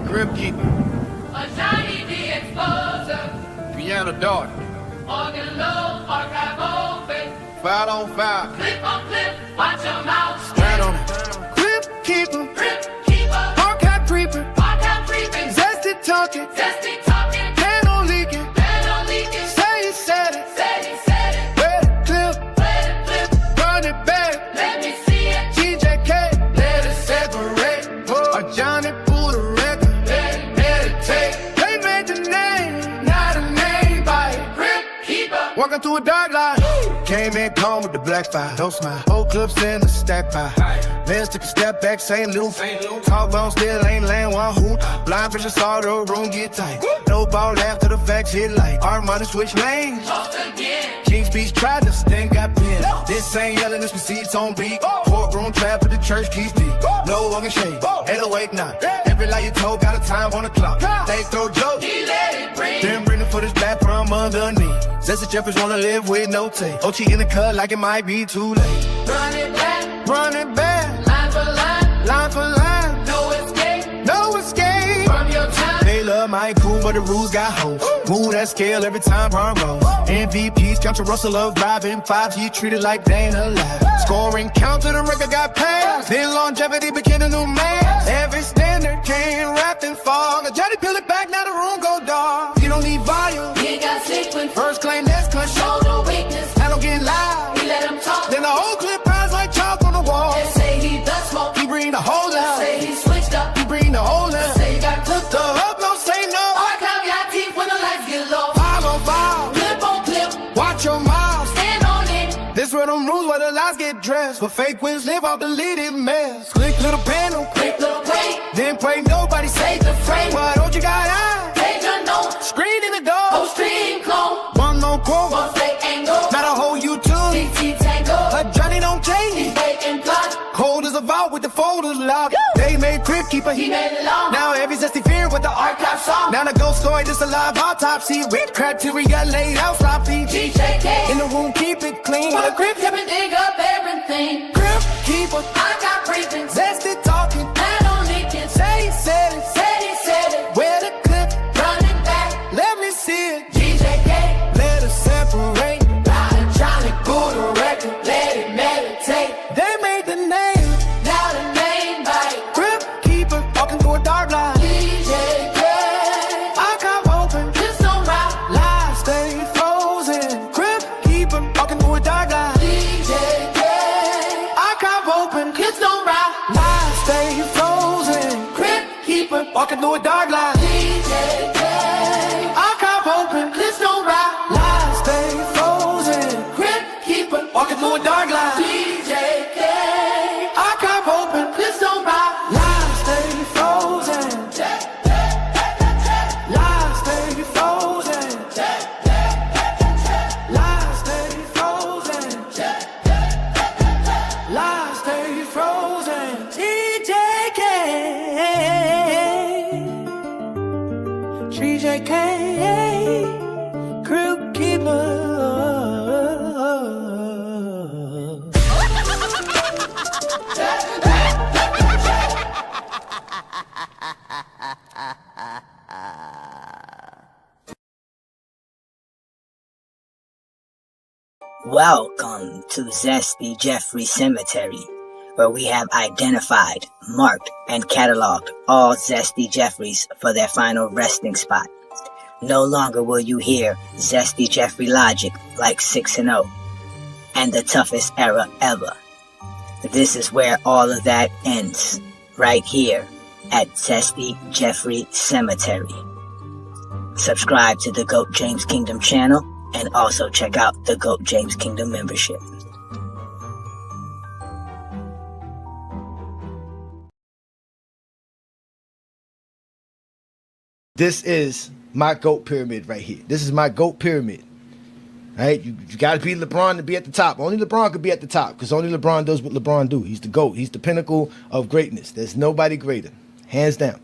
Grip keeper. Ajani the exposer. Piano daughter. Organ low, archive open. Foul on foul. Clip on clip, watch your mouth. Stand on it. Grip keeper. Grip keeper. Archive creeper. Archive creeping. Zesty talking. Zesty talking. Candle leaking. Candle leaking. Say he said it. Said he said it. Where the clip. Let it flip. Run it back. Let me see it. TJK. Let it separate. Ajani pull the record. Let it meditate. They made the name. Not a name by it. Grip keeper. Walking through a dark line. Came in calm with the black fire. Don't smile. Whole clips in the stack pie. Let's take a step back, St. Luke. Talk long, still ain't laying one hoop. Blind vision saw the room get tight. No ball after the facts hit light. Our money switch lanes. Toast again. King's Speech tried to then got pinned. This ain't yelling, this receipts on beat. Courtroom trap at the church keys deep. No one can shake. 808 now. Every lie you told got a time on the clock. They throw jokes. He let it breathe. Then bring the footage back from underneath. Zesty Jeffers wanna live with no tape. OT in the cut like it might be too late. Run it back. Run it back. Line for line. Line for line. No escape. No escape. From your time. They love my cool, but the rules got hoes. Move that scale every time Ron rolls. MVPs, count to Russell of driving 5G treated like they ain't alive. Scoring count to the record got passed. Then longevity became a new man. Every standard came wrapped in fog. Johnny peel it back, now the room go dark. You don't need volume. He ain't got sequence. First claim that's control. Show no weakness. I don't get loud. He let him talk. Then the whole clip piles like chalk on the wall. They say he does smoke. He bring the whole out. Say he switched up. He bring the whole out. Say he got cooked The up. hub don't say no. Archive got teeth when the lights get low. File on file. Clip on clip. Watch your mouth. Stand on it. This where them rules where the lies get dressed. But fake wins live off deleted mess. Click little panel. Quick little play. Then pray nobody say Save the frame. why don't you got eyes? Page unknown. Screen in the door. Whole stream clone. One no quote. One fake angle. Not a whole YouTube. TT tango. But Johnny don't He change. fake and plot. Cold as a vault with the folders locked. They made Crib Keeper. He made it long. Now every zesty fear with the Archive song. Now the ghost story, this a live autopsy. With criteria laid out sloppy. DJK. In the room, keep it clean. For the grip, tip and dig up everything. Crib Keeper. I got briefings. Zesty talking. Plan on leaking. Say he said it. Said he said it. Where the clip? Run it back. Let me see it. DJK. Let us separate. Ride Johnny, pull the record. Let it meditate. They made the name. Now the name bite. Crib Keeper. Walking through a dark line. DJK. Archive open. Just don't rock. Live stay frozen. Crib Keeper. Walking through a dark line. DJK. Archive open. Kids don't rock. Live stay frozen. Grip keeper. Walking through a dark line. DJK. Archive open. Kids don't rock. Live stay frozen. Grip keeper. Walking through a dark line. DJK. Archive open. Kids don't rock. Live stay frozen. Live stay frozen. Live stay frozen. Live stay frozen. TJK. TJK. Crew Keeper. Welcome to Zesty Jeffrey Cemetery, where we have identified, marked, and cataloged all Zesty Jeffreys for their final resting spot. No longer will you hear Zesty Jeffrey logic like 6-0 and the toughest era ever. This is where all of that ends, right here at Zesty Jeffrey Cemetery. Subscribe to the GOAT James Kingdom channel and also check out the GOAT James Kingdom membership. This is my GOAT pyramid right here. This is my GOAT pyramid. Right? You got to be LeBron to be at the top. Only LeBron could be at the top because only LeBron does what LeBron do. He's the GOAT. He's the pinnacle of greatness. There's nobody greater, hands down.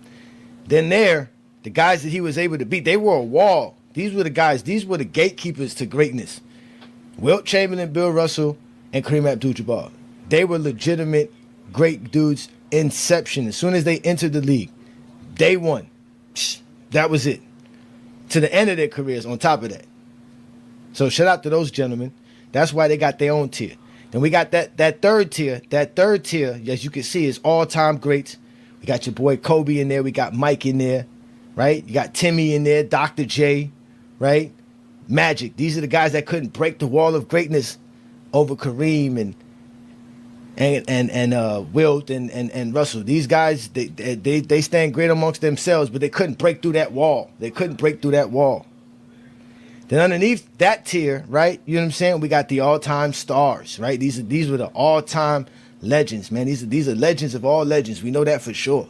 Then the guys that he was able to beat, they were a wall. These were the guys. These were the gatekeepers to greatness. Wilt Chamberlain, Bill Russell, and Kareem Abdul-Jabbar. They were legitimate great dudes. Inception. As soon as they entered the league, day one. That was it. To the end of their careers on top of that. So shout out to those gentlemen. That's why they got their own tier. Then we got that third tier. That third tier, as you can see, is all-time greats. We got your boy Kobe in there. We got Mike in there, right? You got Timmy in there, Dr. J, right? Magic. These are the guys that couldn't break the wall of greatness over Kareem and Wilt and Russell. These guys, they stand great amongst themselves, but they couldn't break through that wall. They couldn't break through that wall. Then underneath that tier, right, you know what I'm saying, we got the all-time stars, right? These were the all-time legends, man. These are legends of all legends. We know that for sure,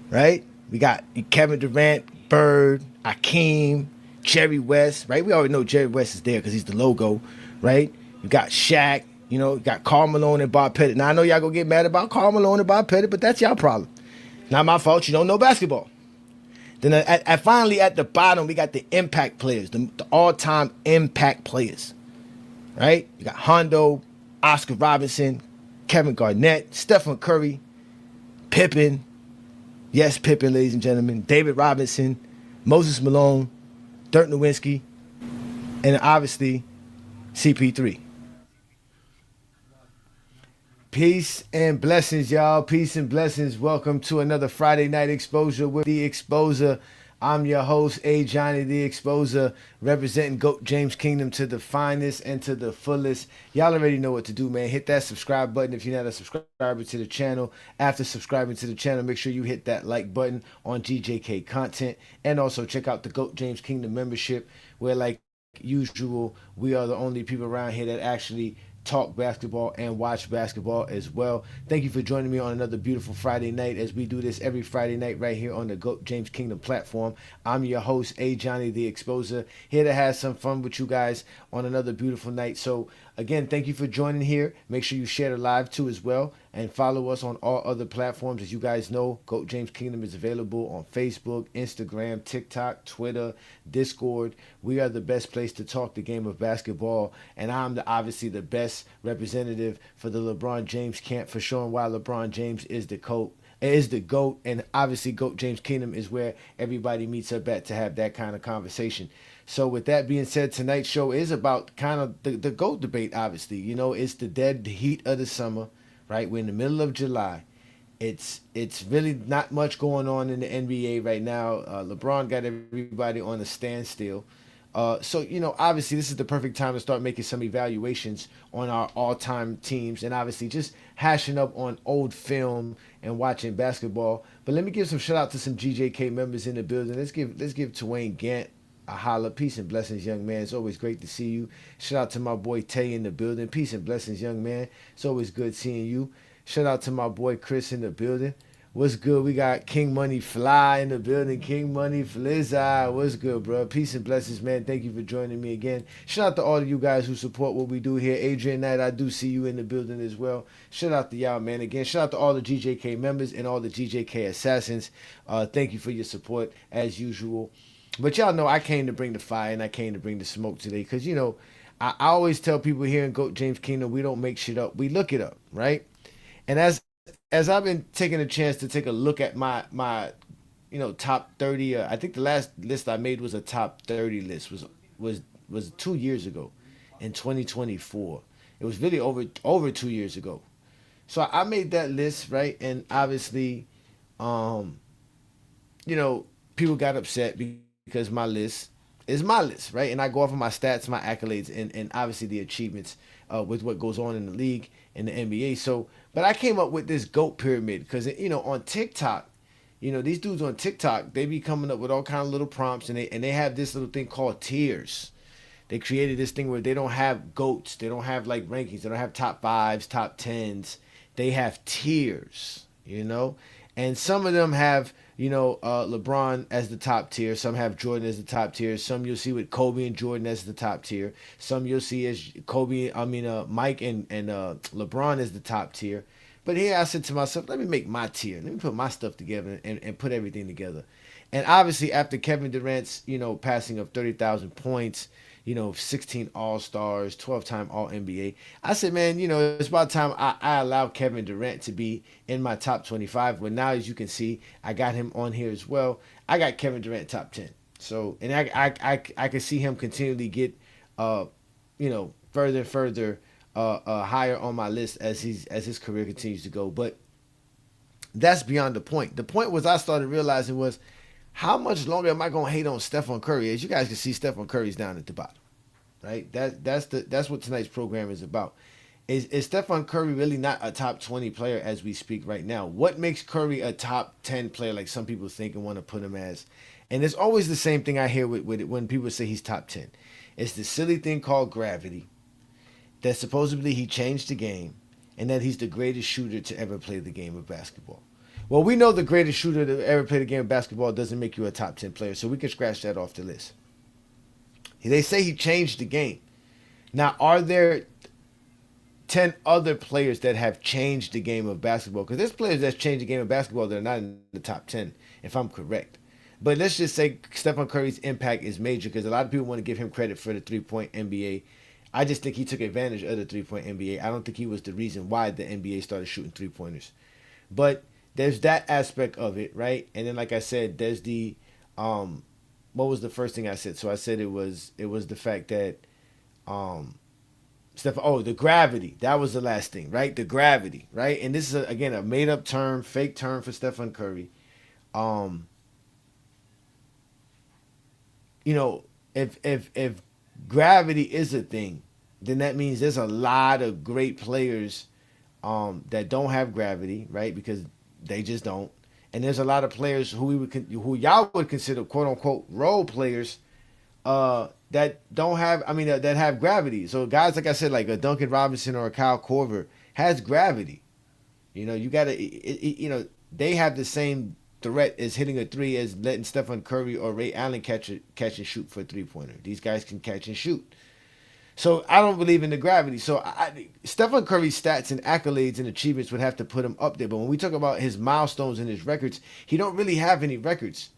right? We got Kevin Durant, Bird, Hakeem, Jerry West, right? We already know Jerry West is there because he's the logo, right? You got Shaq, you know, you got Karl Malone and Bob Pettit. Now, I know y'all gonna get mad about Karl Malone and Bob Pettit, but that's y'all problem. Not my fault. You don't know basketball. Then finally at the bottom, we got the impact players, the all-time impact players, right? You got Hondo, Oscar Robinson, Kevin Garnett, Stephen Curry, Pippen. Yes, Pippen, ladies and gentlemen. David Robinson, Moses Malone, Dirk Nowitzki, and obviously CP3. Peace and blessings, y'all. Peace and blessings. Welcome to another Friday Night Exposure with The Exposer. I'm your host, Ajani, The Exposer, representing GOAT James Kingdom to the finest and to the fullest. Y'all already know what to do, man. Hit that subscribe button if you're not a subscriber to the channel. After subscribing to the channel, make sure you hit that like button on GJK content. And also check out the GOAT James Kingdom membership, where, like usual, we are the only people around here that actually talk basketball and watch basketball as well. Thank you for joining me on another beautiful Friday night, as we do this every Friday night right here on the GOAT James Kingdom platform. I'm your host, Ajani, The Exposer, here to have some fun with you guys on another beautiful night. So again, thank you for joining here. Make sure you share the live too as well, and follow us on all other platforms. As you guys know, GOAT James Kingdom is available on Facebook, Instagram, TikTok, Twitter, Discord. We are the best place to talk the game of basketball, and I'm obviously the best representative for the LeBron James camp, for showing why LeBron James is the GOAT, and obviously GOAT James Kingdom is where everybody meets up at to have that kind of conversation. So with that being said, tonight's show is about kind of the GOAT debate, obviously. You know, it's the dead heat of the summer, right? We're in the middle of July. It's really not much going on in the NBA right now. LeBron got everybody on a standstill. So, you know, obviously this is the perfect time to start making some evaluations on our all-time teams, and obviously just hashing up on old film and watching basketball. But let me give some shout out to some GJK members in the building. Let's give Twain Gant a holla. Peace and blessings, young man. It's always great to see you. Shout out to my boy Tay in the building. Peace and blessings, young man. It's always good seeing you. Shout out to my boy Chris in the building. What's good? We got King Money Fly in the building. King Money Flizzy. What's good, bro? Peace and blessings, man. Thank you for joining me again. Shout out to all of you guys who support what we do here. Adrian Knight, I do see you in the building as well. Shout out to y'all, man. Again, shout out to all the GJK members and all the GJK assassins. Thank you for your support, as usual. But y'all know I came to bring the fire and I came to bring the smoke today, because, you know, I always tell people here in GOAT James Kingdom, we don't make shit up. We look it up, right? And as I've been taking a chance to take a look at my you know, top 30, I think the last list I made was a top 30 list, was 2 years ago in 2024. It was really over 2 years ago. So I made that list, right? And obviously, you know, people got upset because my list is my list, right? And I go off of my stats, my accolades, and obviously the achievements with what goes on in the league and the NBA. So, but I came up with this GOAT pyramid because, you know, on TikTok, you know, these dudes on TikTok, they be coming up with all kind of little prompts, and they have this little thing called tiers. They created this thing where they don't have GOATs, they don't have like rankings, they don't have top fives, top tens. They have tiers, you know, and some of them have, you know, LeBron as the top tier. Some have Jordan as the top tier. Some you'll see with Kobe and Jordan as the top tier. Some you'll see as Mike and LeBron as the top tier. But here I said to myself, let me make my tier. Let me put my stuff together and put everything together. And obviously after Kevin Durant's, you know, passing of 30,000 points, 16 All-Stars, 12-time All-NBA. I said, man, it's about time I allow Kevin Durant to be in my top 25. But now, as you can see, I got him on here as well. I got Kevin Durant top 10. So, and I can see him continually get, further and further higher on my list as his career continues to go. But that's beyond the point. The point was I started realizing was, how much longer am I gonna hate on Stephen Curry? As you guys can see, Stephen Curry's down at the bottom, right? That's what tonight's program is about. Is Stephen Curry really not a top 20 player as we speak right now? What makes Curry a top 10 player, like some people think and want to put him as? And it's always the same thing I hear with it when people say he's top 10. It's the silly thing called gravity, that supposedly he changed the game, and that he's the greatest shooter to ever play the game of basketball. Well, we know the greatest shooter to ever play the game of basketball doesn't make you a top 10 player, so we can scratch that off the list. They say he changed the game. Now, are there 10 other players that have changed the game of basketball? Because there's players that's changed the game of basketball that are not in the top 10, if I'm correct. But let's just say Stephen Curry's impact is major, because a lot of people want to give him credit for the three-point NBA. I just think he took advantage of the three-point NBA. I don't think he was the reason why the NBA started shooting three-pointers. But there's that aspect of it, right? And then, like I said, there's the what was the first thing I said? So I said it was the fact that the gravity. That was the last thing, right? The gravity, right? And this is again a made up term, fake term for Stephen Curry. If gravity is a thing, then that means there's a lot of great players that don't have gravity, right? Because they just don't. And there's a lot of players who y'all would consider quote unquote role players that don't have, that have gravity. So guys, like I said, like a Duncan Robinson or a Kyle Korver has gravity. You gotta, they have the same threat as hitting a three as letting Stephen Curry or Ray Allen catch and shoot for a 3-pointer. These guys can catch and shoot. So I don't believe in the gravity. So Stephen Curry's stats and accolades and achievements would have to put him up there. But when we talk about his milestones and his records, he don't really have any records.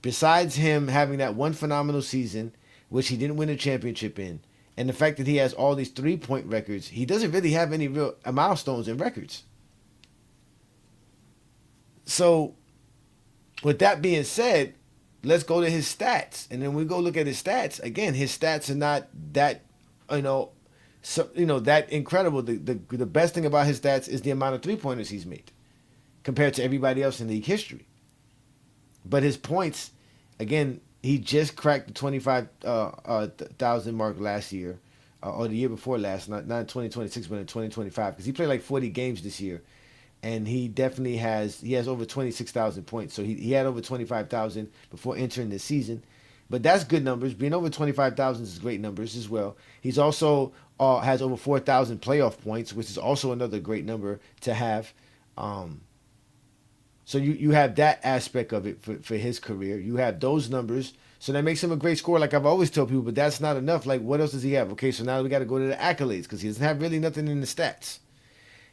Besides him having that one phenomenal season, which he didn't win a championship in, and the fact that he has all these 3-point records, he doesn't really have any real milestones and records. So with that being said, let's go to his stats. And then we go look at his stats. Again, his stats are not that that incredible. The best thing about his stats is the amount of 3-pointers he's made compared to everybody else in league history. But his points, again, he just cracked the 25,000 mark last year, or the year before last, not in 2026, but in 2025, because he played like 40 games this year, and he definitely has over 26,000 points. So he had over 25,000 before entering the season. But that's good numbers. Being over 25,000 is great numbers as well. He's also has over 4,000 playoff points, which is also another great number to have. So you have that aspect of it for his career. You have those numbers. So that makes him a great scorer, like I've always told people, but that's not enough. Like, what else does he have? Okay, so now we got to go to the accolades, because he doesn't have really nothing in the stats.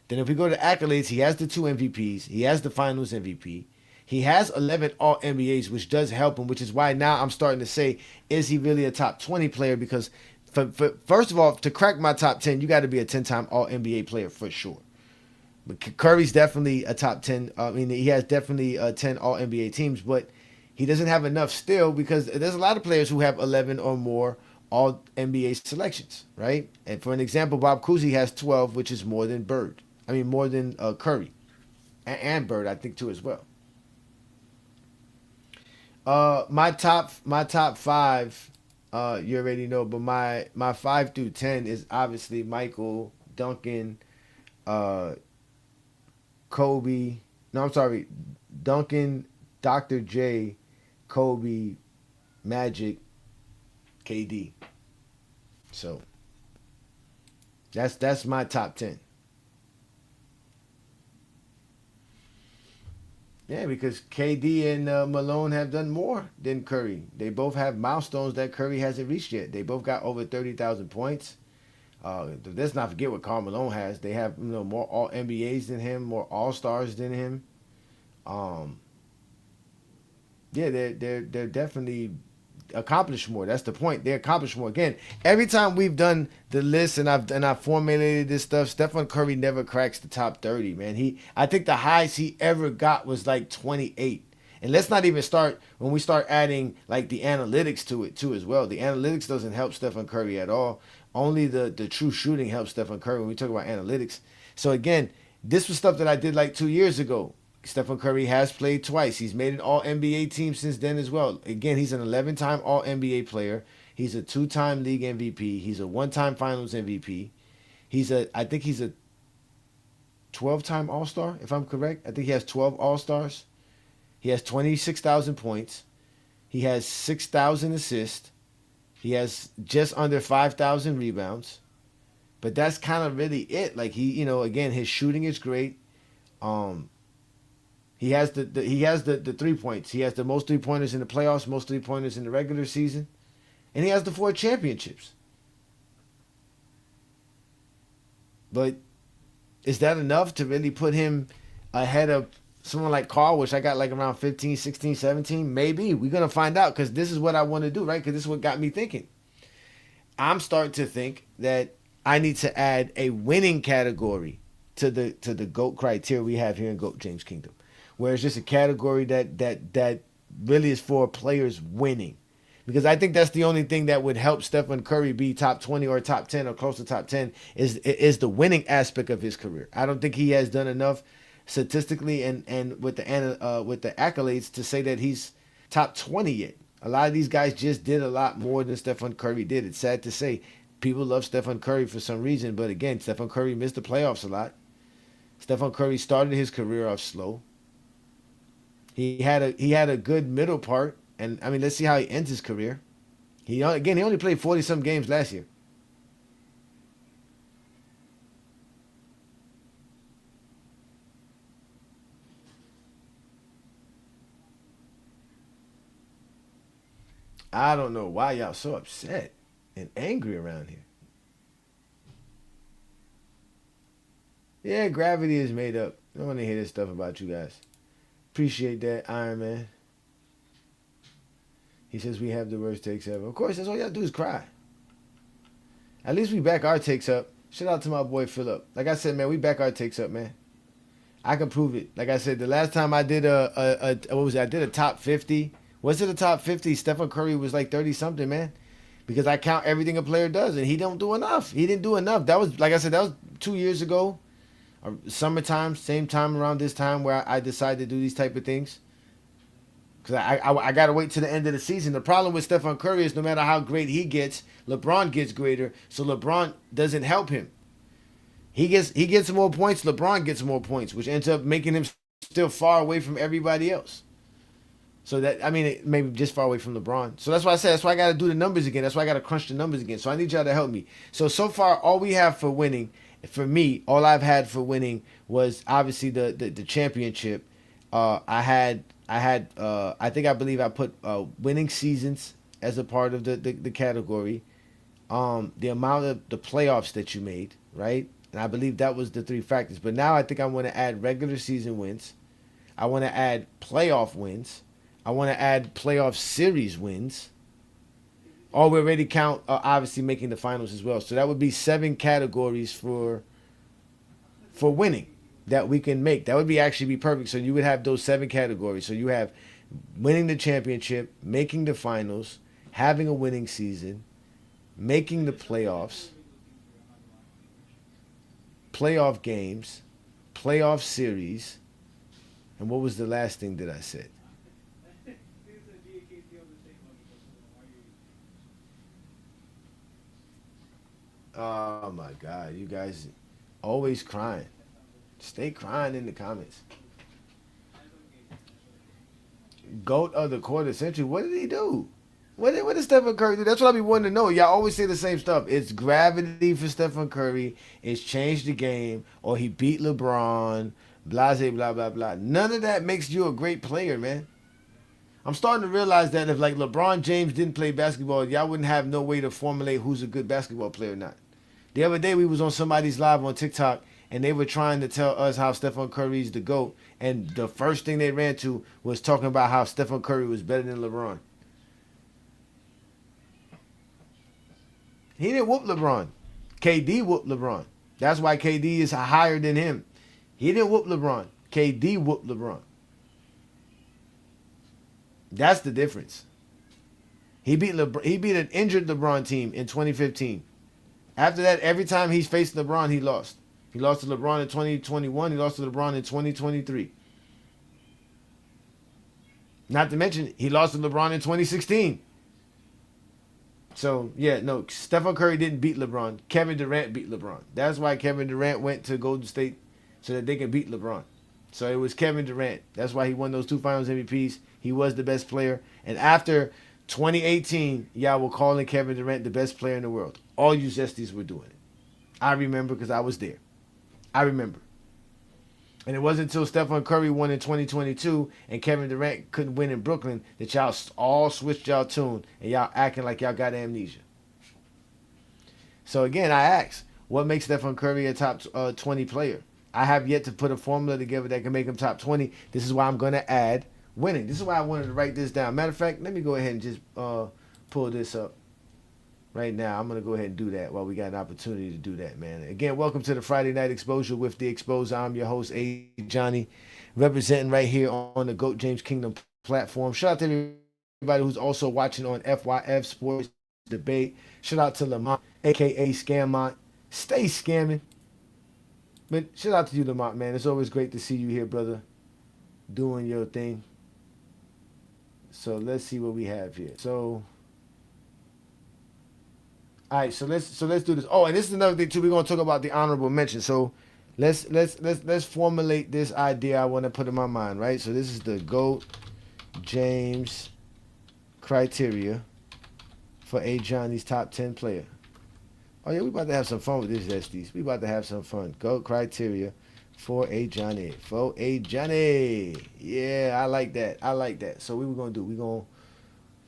Then if we go to accolades, he has the 2 MVPs. He has the finals MVP. He has 11 All-NBAs, which does help him, which is why now I'm starting to say, is he really a top 20 player? Because, first of all, to crack my top 10, you got to be a 10-time All-NBA player for sure. But Curry's definitely a top 10. He has definitely 10 All-NBA teams, but he doesn't have enough still, because there's a lot of players who have 11 or more All-NBA selections, right? And for an example, Bob Cousy has 12, which is more than more than Curry. And Bird, I think, too, as well. My top 5, you already know, but my 5 through 10 is obviously Michael, Duncan, Kobe. No, I'm sorry, Duncan, Dr. J, Kobe, Magic, KD. So that's my top 10. Yeah, because KD and Malone have done more than Curry. They both have milestones that Curry hasn't reached yet. They both got over 30,000 points. Let's not forget what Karl Malone has. They have more All-NBAs than him, more All-Stars than him. Yeah, they're definitely accomplish more. That's the point. They accomplish more. Again, every time we've done the list and I've formulated this stuff, Stephen Curry never cracks the top 30, man. I think the highest he ever got was like 28. And let's not even start when we start adding like the analytics to it too as well. The analytics doesn't help Stephen Curry at all. Only the true shooting helps Stephen Curry when we talk about analytics. So again, this was stuff that I did like 2 years ago. Stephen Curry has played twice. He's made an All-NBA team since then as well. Again, he's an 11-time All-NBA player. He's a 2-time league MVP. He's a 1-time Finals MVP. I think he's a 12-time All-Star, if I'm correct. I think he has 12 All-Stars. He has 26,000 points. He has 6,000 assists. He has just under 5,000 rebounds. But that's kind of really it. Like again, his shooting is great. He has the 3 points. He has the most 3-pointers in the playoffs, most 3-pointers in the regular season. And he has the 4 championships. But is that enough to really put him ahead of someone like Carl, which I got like around 15, 16, 17? Maybe. We're going to find out because this is what I want to do, right? Because this is what got me thinking. I'm starting to think that I need to add a winning category to the GOAT criteria we have here in GOAT James Kingdom, where it's just a category that really is for players winning. Because I think that's the only thing that would help Stephen Curry be top 20 or top 10 or close to top 10 is the winning aspect of his career. I don't think he has done enough statistically and with the accolades to say that he's top 20 yet. A lot of these guys just did a lot more than Stephen Curry did. It's sad to say. People love Stephen Curry for some reason, but again, Stephen Curry missed the playoffs a lot. Stephen Curry started his career off slow. He had a good middle part, and I mean, let's see how he ends his career. He only played 40-some games last year. I don't know why y'all so upset and angry around here. Yeah, gravity is made up. I don't want to hear this stuff about you guys. Appreciate that, Iron Man. He says we have the worst takes ever. Of course, that's all y'all do is cry. At least we back our takes up. Shout out to my boy Philip. Like I said, man, we back our takes up, man. I can prove it. Like I said, the last time I did what was it? I did a top 50. Was it a top 50? Stephen Curry was like 30-something, man. Because I count everything a player does, and he don't do enough. He didn't do enough. That was, like I said, that was 2 years ago. Summertime, same time around this time where I decided to do these type of things. Because I got to wait to the end of the season. The problem with Stephen Curry is no matter how great he gets, LeBron gets greater. So LeBron doesn't help him. He gets more points. LeBron gets more points, which ends up making him still far away from everybody else. So that, I mean, maybe just far away from LeBron. So that's why I said, that's why I got to do the numbers again. That's why I got to crunch the numbers again. So I need y'all to help me. So far, all we have for winning, for me, all I've had for winning was obviously the championship. I believe I put winning seasons as a part of the category. The amount of the playoffs that you made, right? And I believe that was the 3 factors. But now I think I want to add regular season wins. I want to add playoff wins. I want to add playoff series wins. Or we already count, obviously, making the finals as well. So that would be 7 categories for winning that we can make. That would actually be perfect. So you would have those 7 categories. So you have winning the championship, making the finals, having a winning season, making the playoffs, playoff games, playoff series, and what was the last thing that I said? Oh my God, you guys always crying. Stay crying in the comments. GOAT of the quarter century. What did he do? What did Stephen Curry do? That's what I be wanting to know. Y'all always say the same stuff. It's gravity for Stephen Curry. It's changed the game. Or he beat LeBron. Blase, blah, blah, blah. None of that makes you a great player, man. I'm starting to realize that if like LeBron James didn't play basketball, y'all wouldn't have no way to formulate who's a good basketball player or not. The other day we was on somebody's live on TikTok and they were trying to tell us how Stephen Curry's the GOAT, and the first thing they ran to was talking about how Stephen Curry was better than LeBron. He didn't whoop LeBron. KD whooped LeBron. That's why KD is higher than him. He didn't whoop LeBron. KD whooped LeBron. That's the difference. He beat an injured LeBron team in 2015. After that, every time he's faced LeBron, he lost. He lost to LeBron in 2021. He lost to LeBron in 2023. Not to mention, he lost to LeBron in 2016. So, yeah, no, Stephen Curry didn't beat LeBron. Kevin Durant beat LeBron. That's why Kevin Durant went to Golden State so that they can beat LeBron. So it was Kevin Durant. That's why he won those 2 Finals MVPs. He was the best player. And after 2018, y'all were calling Kevin Durant the best player in the world. All you Zesties were doing it. I remember because I was there. I remember. And it wasn't until Stephen Curry won in 2022 and Kevin Durant couldn't win in Brooklyn that y'all all switched y'all tune and y'all acting like y'all got amnesia. So again, I ask, what makes Stephen Curry a top 20 player? I have yet to put a formula together that can make him top 20. This is why I'm going to add winning. This is why I wanted to write this down. Matter of fact, let me go ahead and just pull this up right now. I'm going to go ahead and do that while we got an opportunity to do that, man. Again, welcome to the Friday Night Exposure with The Exposure. I'm your host, Ajani, representing right here on the GOAT James Kingdom platform. Shout out to everybody who's also watching on FYF Sports Debate. Shout out to Lamont, a.k.a. Scammont. Stay scamming. But shout out to you, Lamont, man. It's always great to see you here, brother, doing your thing. So let's see what we have here. So, all right. So let's do this. Oh, and this is another thing too. We're gonna talk about the honorable mention. So let's formulate this idea I want to put in my mind, right? So this is the GOAT James criteria for Ajani's top 10 player. Oh, yeah, we about to have some fun with this, Zesties. We about to have some fun. GOAT criteria for Ajani. For Ajani. Yeah, I like that. I like that. So what we're going to do,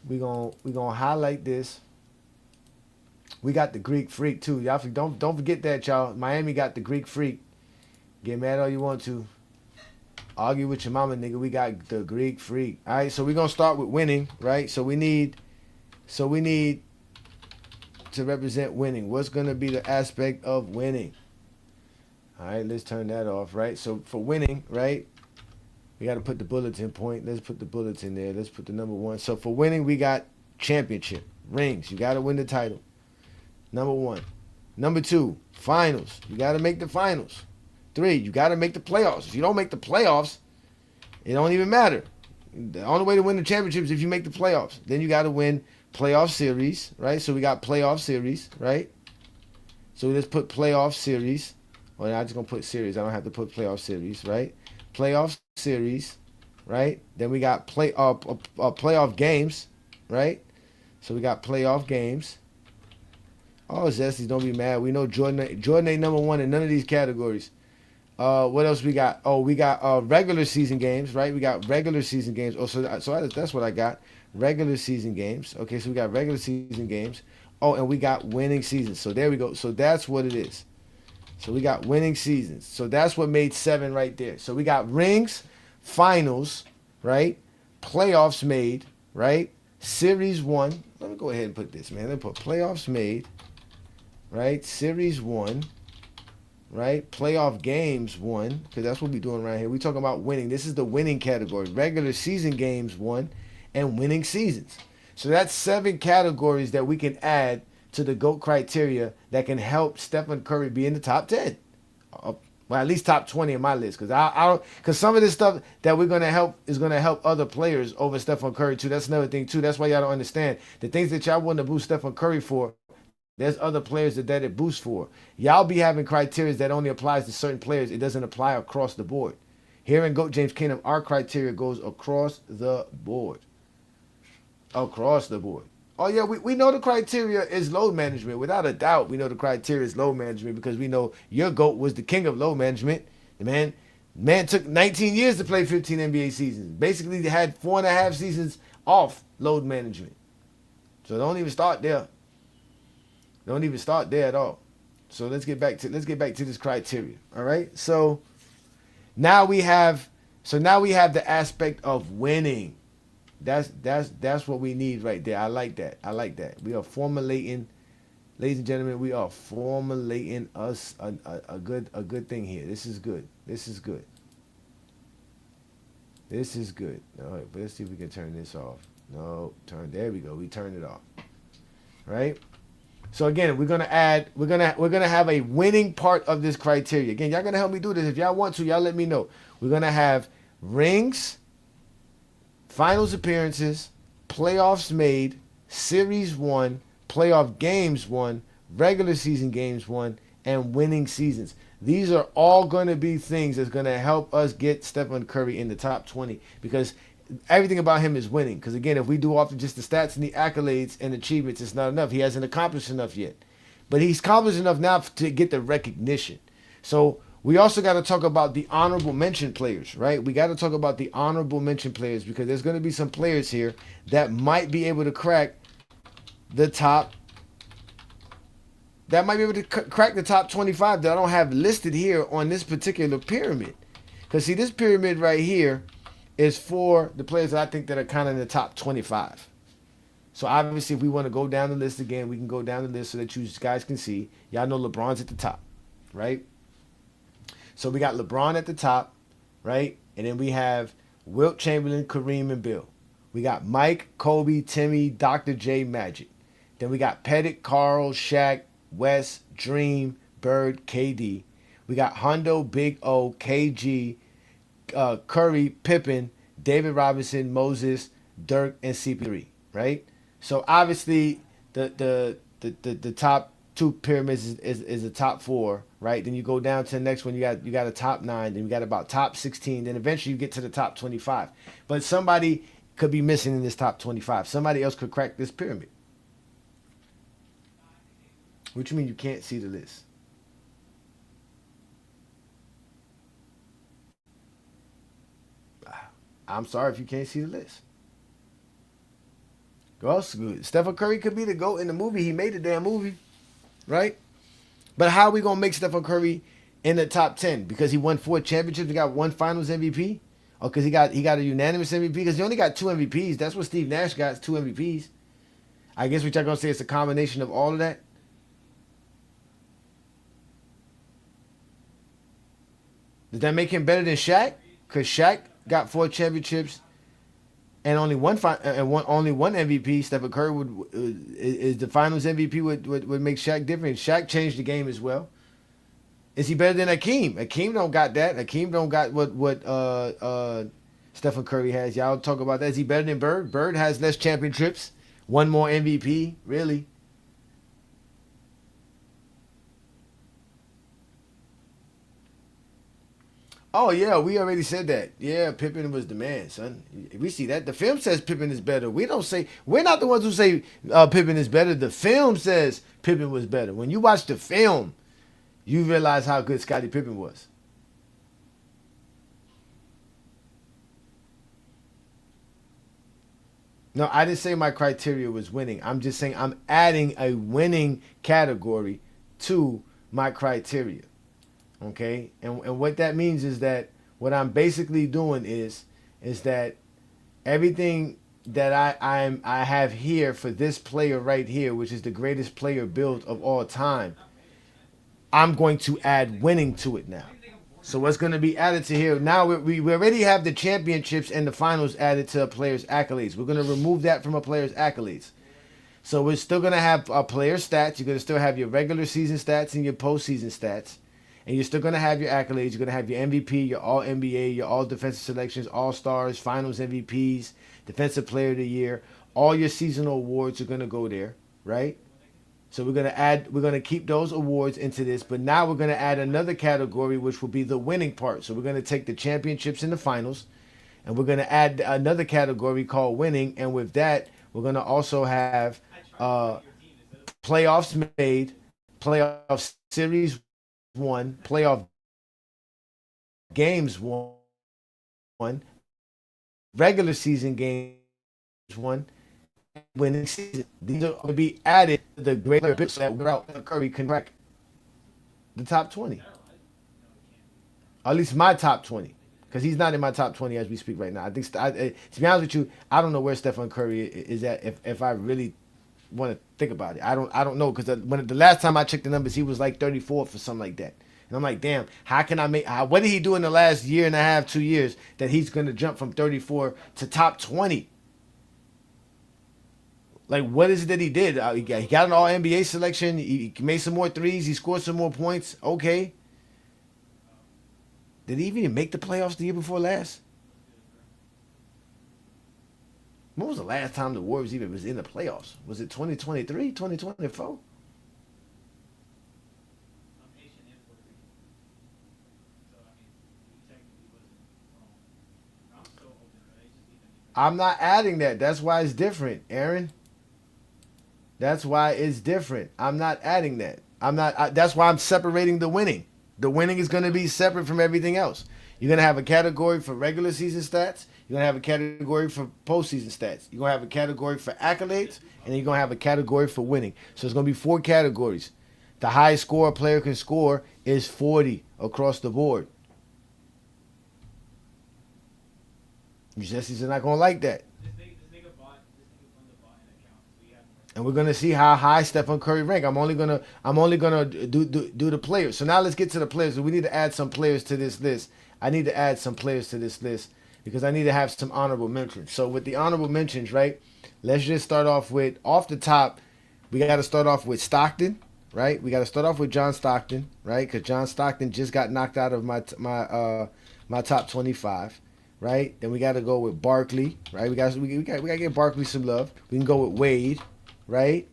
we're going to highlight this. We got the Greek Freak, too. Y'all don't forget that, y'all. Miami got the Greek Freak. Get mad all you want to. Argue with your mama, nigga. We got the Greek Freak. All right, so we're going to start with winning, right? So we need to represent winning. What's going to be the aspect of winning? All right, let's turn that off, right? So for winning, right, we got to put the bulletin point. Let's put the bulletin there. Let's put the number 1. So for winning, we got championship, rings. You got to win the title. Number 1. Number 2, finals. You got to make the finals. 3, you got to make the playoffs. If you don't make the playoffs, it don't even matter. The only way to win the championship is if you make the playoffs. Then you got to win playoff series, right? So we got playoff series, right? So let's put playoff series. Well, I'm just going to put series. I don't have to put playoff series, right? Playoff series, right? Then we got playoff games, right? So we got playoff games. Oh, Zesties, don't be mad. We know Jordan ain't number 1 in none of these categories. What else we got? Oh, we got regular season games, right? We got regular season games. Oh, so that's what I got. Regular season games. Okay, so we got regular season games. Oh, and we got winning seasons. So there we go. So that's what it is. So we got winning seasons. So that's what made 7 right there. So we got rings, finals, right? Playoffs made, right? Series won. Let me go ahead and put this, man. Let me put playoffs made, right? Series won, right? Playoff games won, because that's what we're doing around here. We're talking about winning. This is the winning category. Regular season games won and winning seasons. So that's 7 categories that we can add to the GOAT criteria that can help Stephen Curry be in the top 10. Well, at least top 20 in my list, because some of this stuff that we're gonna help is gonna help other players over Stephen Curry too. That's another thing too. That's why y'all don't understand the things that y'all want to boost Stephen Curry for. There's other players that it boosts for. Y'all be having criteria that only applies to certain players. It doesn't apply across the board. Here in GOAT James Kingdom, our criteria goes across the board. Across the board. Oh, yeah, we know the criteria is load management. Without a doubt, we know the criteria is load management because we know your GOAT was the king of load management. The man took 19 years to play 15 NBA seasons. Basically, they had 4.5 seasons off load management. So don't even start there. Don't even start there at all. So let's get back to this criteria. All right. So now we have the aspect of winning. That's what we need right there. I like that. We are formulating Ladies and gentlemen, we are formulating us a good thing here. This is good. This is good. This is good. All right, but let's see if we can turn this off. No, there we go. We turned it off. Right? So again, we're gonna have a winning part of this criteria. Again, y'all gonna help me do this. If y'all want to, y'all let me know. We're gonna have rings, finals appearances, playoffs made, series won, playoff games won, regular season games won, and winning seasons. These are all going to be things that's going to help us get Stephen Curry in the top 20 because everything about him is winning. Because again, if we do off just the stats and the accolades and achievements, it's not enough. He hasn't accomplished enough yet. But he's accomplished enough now to get the recognition. So we also got to talk about the honorable mention players, right? We got to talk about the honorable mention players because there's going to be some players here that might be able to crack the top. That might be able to crack the top 25 that I don't have listed here on this particular pyramid. Because see, this pyramid right here is for the players that I think that are kind of in the top 25. So obviously, if we want to go down the list again, we can go down the list so that you guys can see. Y'all know LeBron's at the top, right? So we got LeBron at the top, right? And then we have Wilt Chamberlain, Kareem, and Bill. We got Mike, Kobe, Timmy, Dr. J, Magic. Then we got Pettit, Carl, Shaq, West, Dream, Bird, KD. We got Hondo, Big O, KG, Curry, Pippen, David Robinson, Moses, Dirk, and CP3, right? So obviously the top two pyramids is the top four, right? Then you go down to the next one, you got a top 9, then you got about top 16, then eventually you get to the top 25. But somebody could be missing in this top 25. Somebody else could crack this pyramid. What you mean you can't see the list? I'm sorry if you can't see the list. Well, Stephen Curry could be the GOAT in the movie. He made the damn movie, right? But how are we going to make Stephen Curry in the top 10? Because he won 4 championships, he got 1 finals MVP? Or because he got a unanimous MVP? Because he only got 2 MVPs. That's what Steve Nash got, 2 MVPs. I guess what y'all going to say it's a combination of all of that. Does that make him better than Shaq? Because Shaq got 4 championships and only one MVP. Stephen Curry is the Finals MVP would make Shaq different. Shaq changed the game as well. Is he better than Hakeem? Hakeem don't got that. Hakeem don't got what Stephen Curry has. Y'all talk about that. Is he better than Bird? Bird has less championships, 1 more MVP. Really? Oh yeah, we already said that. Yeah, Pippen was the man, son. We see that. The film says Pippen is better. We don't say we're not the ones who say Pippen is better. The film says Pippen was better. When you watch the film, you realize how good Scottie Pippen was. No, I didn't say my criteria was winning. I'm just saying I'm adding a winning category to my criteria. Okay, and what that means is that what I'm basically doing is that everything that I have here for this player right here, which is the greatest player build of all time, I'm going to add winning to it now. So what's going to be added to here now? We already have the championships and the finals added to a player's accolades. We're going to remove that from a player's accolades. So we're still going to have a player stats. You're going to still have your regular season stats and your postseason stats. And you're still going to have your accolades. You're going to have your MVP, your All-NBA, your All-Defensive Selections, All-Stars, Finals MVPs, Defensive Player of the Year. All your seasonal awards are going to go there, right? So we're going to keep those awards into this. But now we're going to add another category, which will be the winning part. So we're going to take the championships and the finals, and we're going to add another category called winning. And with that, we're going to also have playoffs made, playoff series won, playoff games won, regular season games won, winning season. These are going to be added to the greater bits that without Curry can crack the top 20. Or at least my top 20. Because he's not in my top 20 as we speak right now. I think, to be honest with you, I don't know where Stephen Curry is at if I really want to think about it. I don't know because when the last time I checked the numbers, he was like 34th or something like that. And I'm like, damn, how can I make? What did he do in the last year and a half, 2 years that he's gonna jump from 34 to top 20? Like, what is it that he did? He got an All NBA selection. He made some more threes. He scored some more points. Okay. Did he even make the playoffs the year before last? When was the last time the Warriors even was in the playoffs? Was it 2023, 2024? I'm not adding that. That's why it's different, Aaron. That's why it's different. I'm not adding that. That's why I'm separating the winning. The winning is going to be separate from everything else. You're going to have a category for regular season stats. You're going to have a category for postseason stats. You're going to have a category for accolades. And then you're going to have a category for winning. So it's going to be 4 categories. The highest score a player can score is 40 across the board. You Jessies are not going to like that. And we're gonna see how high Stephen Curry rank. I'm only gonna do the players. So now let's get to the players. We need to add some players to this list. I need to add some players to this list because I need to have some honorable mentions. So with the honorable mentions, right? Let's just start off with off the top. We got to start off with Stockton, right? We got to start off with John Stockton, right? Because John Stockton just got knocked out of my top 25. Right? Then we got to go with Barkley, right? We got to give Barkley some love. We can go with Wade. Right?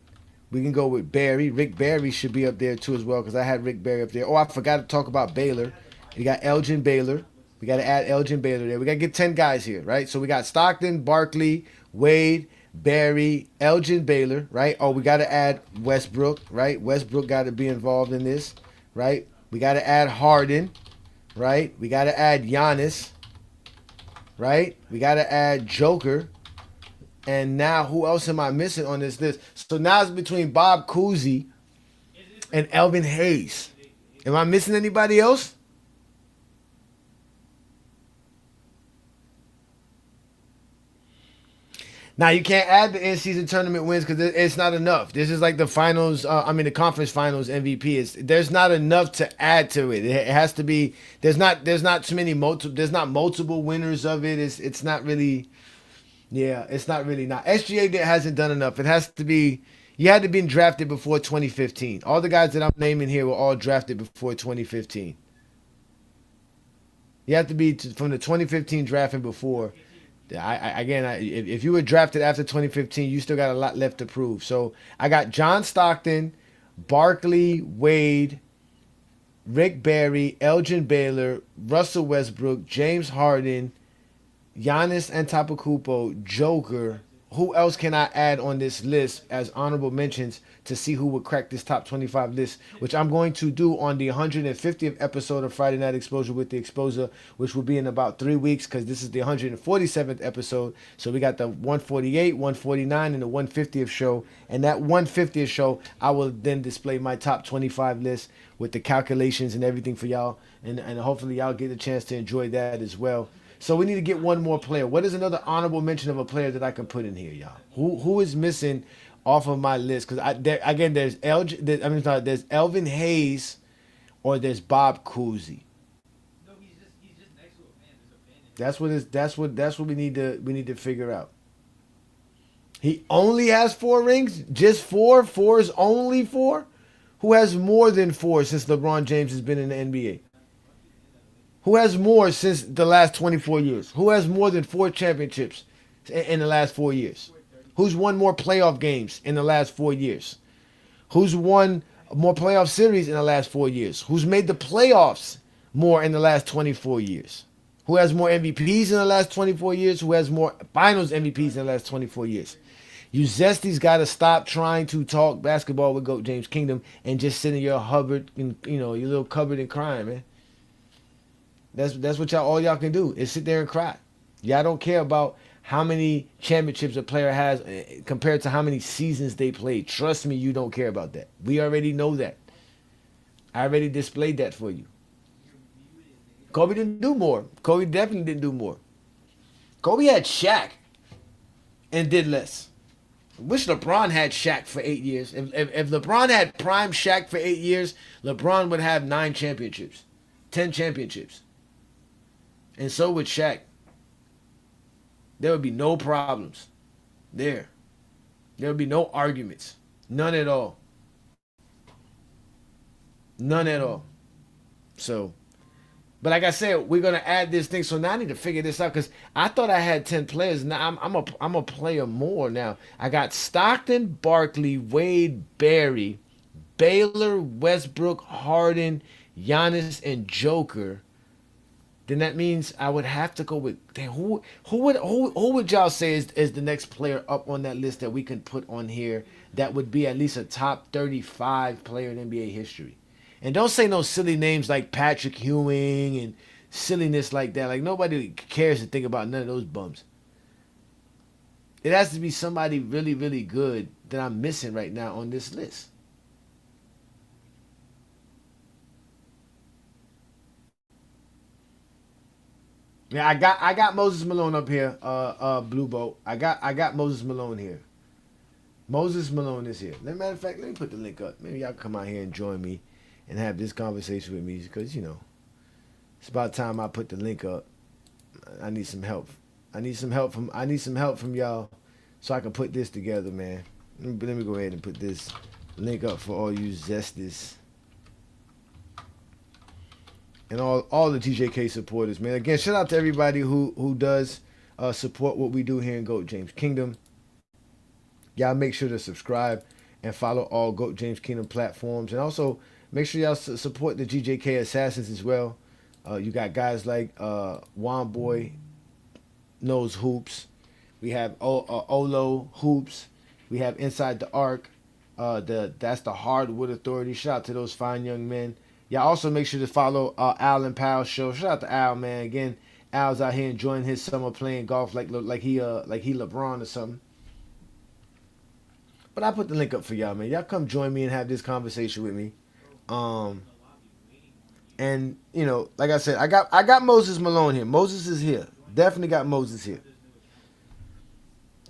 We can go with Barry. Rick Barry should be up there too as well because I had Rick Barry up there. Oh, I forgot to talk about Baylor. We got Elgin Baylor. We got to add Elgin Baylor there. We got to get 10 guys here, right? So we got Stockton, Barkley, Wade, Barry, Elgin Baylor, right? Oh, we got to add Westbrook, right? Westbrook got to be involved in this, right? We got to add Harden, right? We got to add Giannis, right? We got to add Joker. And now, who else am I missing on this list? So now it's between Bob Cousy and Elvin Hayes. Am I missing anybody else? Now, you can't add the in-season tournament wins because it's not enough. This is like the finals, the conference finals MVP. There's not enough to add to it. It has to be, there's not too many, there's not multiple winners of it. It's not really... Yeah, it's not really not. SGA hasn't done enough. It has to be, you had to be drafted before 2015. All the guys that I'm naming here were all drafted before 2015. You have to be from the 2015 draft and before. If you were drafted after 2015, you still got a lot left to prove. So I got John Stockton, Barkley, Wade, Rick Barry, Elgin Baylor, Russell Westbrook, James Harden, Giannis Antetokounmpo, Joker. Who else can I add on this list as honorable mentions to see who would crack this top 25 list, which I'm going to do on the 150th episode of Friday Night Exposure with the Exposer, which will be in about 3 weeks because this is the 147th episode. So we got the 148, 149, and the 150th show. And that 150th show, I will then display my top 25 list with the calculations and everything for y'all. And hopefully y'all get a chance to enjoy that as well. So we need to get one more player. What is another honorable mention of a player that I can put in here, y'all? Who is missing off of my list? Because there's Elvin Hayes, or there's Bob Cousy. No, he's just next to a fan. That's what we need to figure out. He only has 4 rings, just 4. 4 is only 4. Who has more than 4 since LeBron James has been in the NBA? Who has more since the last 24 years? Who has more than 4 championships in the last 4 years? Who's won more playoff games in the last 4 years? Who's won more playoff series in the last 4 years? Who's made the playoffs more in the last 24 years? Who has more MVPs in the last 24 years? Who has more finals MVPs in the last 24 years? You Zesties got to stop trying to talk basketball with GOAT James Kingdom and just sit in your Hubbard, your little cupboard and crying, man. That's what all y'all can do is sit there and cry. Y'all don't care about how many championships a player has compared to how many seasons they played. Trust me, you don't care about that. We already know that. I already displayed that for you. Kobe didn't do more. Kobe definitely didn't do more. Kobe had Shaq and did less. Wish LeBron had Shaq for 8 years. If LeBron had prime Shaq for 8 years, LeBron would have 9 championships, 10 championships, and so would Shaq. There would be no problems there. There would be no arguments, none at all, none at all. So, but like I said, we're gonna add this thing. So now I need to figure this out because I thought I had 10 players. Now I'm a player more now. I got Stockton, Barkley, Wade, Barry, Baylor, Westbrook, Harden, Giannis, and Joker. Then that means I would have to go with damn, who would y'all say is the next player up on that list that we can put on here that would be at least a top 35 player in NBA history? And don't say no silly names like Patrick Ewing and silliness like that. Like nobody cares to think about none of those bums. It has to be somebody really, really good that I'm missing right now on this list. Yeah, I got Moses Malone up here, Blue Boat. I got Moses Malone here. Moses Malone is here. Matter of fact, let me put the link up. Maybe y'all come out here and join me and have this conversation with me because it's about time I put the link up. I need some help. I need some help from y'all so I can put this together, man. Let me go ahead and put this link up for all you zesties and all the TJK supporters, man. Again, shout out to everybody who does support what we do here in GOAT James Kingdom. Y'all make sure to subscribe and follow all GOAT James Kingdom platforms, and also make sure y'all support the GJK Assassins as well. You got guys like Wont Boy Knows Hoops. We have Olo Hoops. We have Inside the Arc. That's the Hardwood Authority. Shout out to those fine young men. Y'all also make sure to follow Al and Powell's show. Shout out to Al, man. Again, Al's out here enjoying his summer playing golf like he LeBron or something. But I put the link up for y'all, man. Y'all come join me and have this conversation with me. And like I said, I got Moses Malone here. Moses is here. Definitely got Moses here.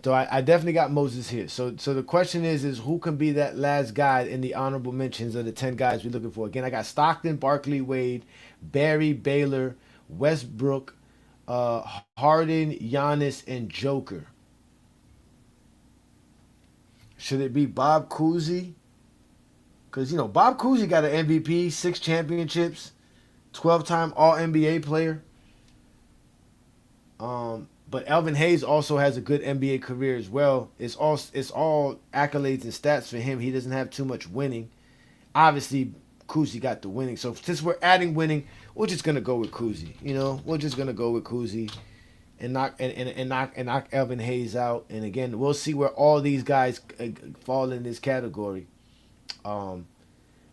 So I definitely got Moses here. So the question is who can be that last guy in the honorable mentions of the 10 guys we're looking for? Again, I got Stockton, Barkley, Wade, Barry, Baylor, Westbrook, Harden, Giannis, and Joker. Should it be Bob Cousy? Because, Bob Cousy got an MVP, 6 championships, 12-time All-NBA player. But Elvin Hayes also has a good NBA career as well. It's all accolades and stats for him. He doesn't have too much winning. Obviously, Cousy got the winning. So since we're adding winning, we're just gonna go with Cousy. We're just gonna go with Cousy and knock Elvin Hayes out. And again, we'll see where all these guys fall in this category.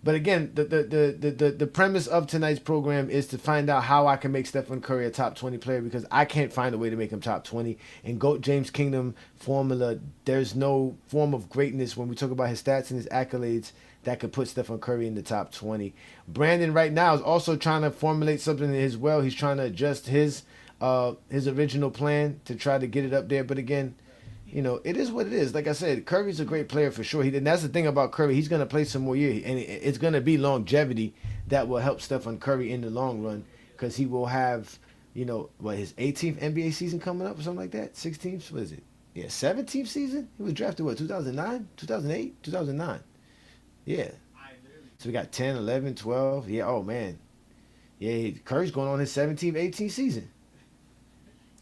But again, the premise of tonight's program is to find out how I can make Stephen Curry a top 20 player because I can't find a way to make him top 20. In GOAT James Kingdom formula, there's no form of greatness when we talk about his stats and his accolades that could put Stephen Curry in the top 20. Brandon right now is also trying to formulate something as well. He's trying to adjust his original plan to try to get it up there. But again, it is what it is. Like I said, Curry's a great player for sure. And that's the thing about Curry. He's going to play some more years. And it's going to be longevity that will help Stephen Curry in the long run because he will have, his 18th NBA season coming up or something like that? 16th? What is it? Yeah, 17th season? He was drafted, 2009? 2008? 2009. Yeah. So we got 10, 11, 12. Yeah, oh, man. Yeah, Curry's going on his 17th, 18th season.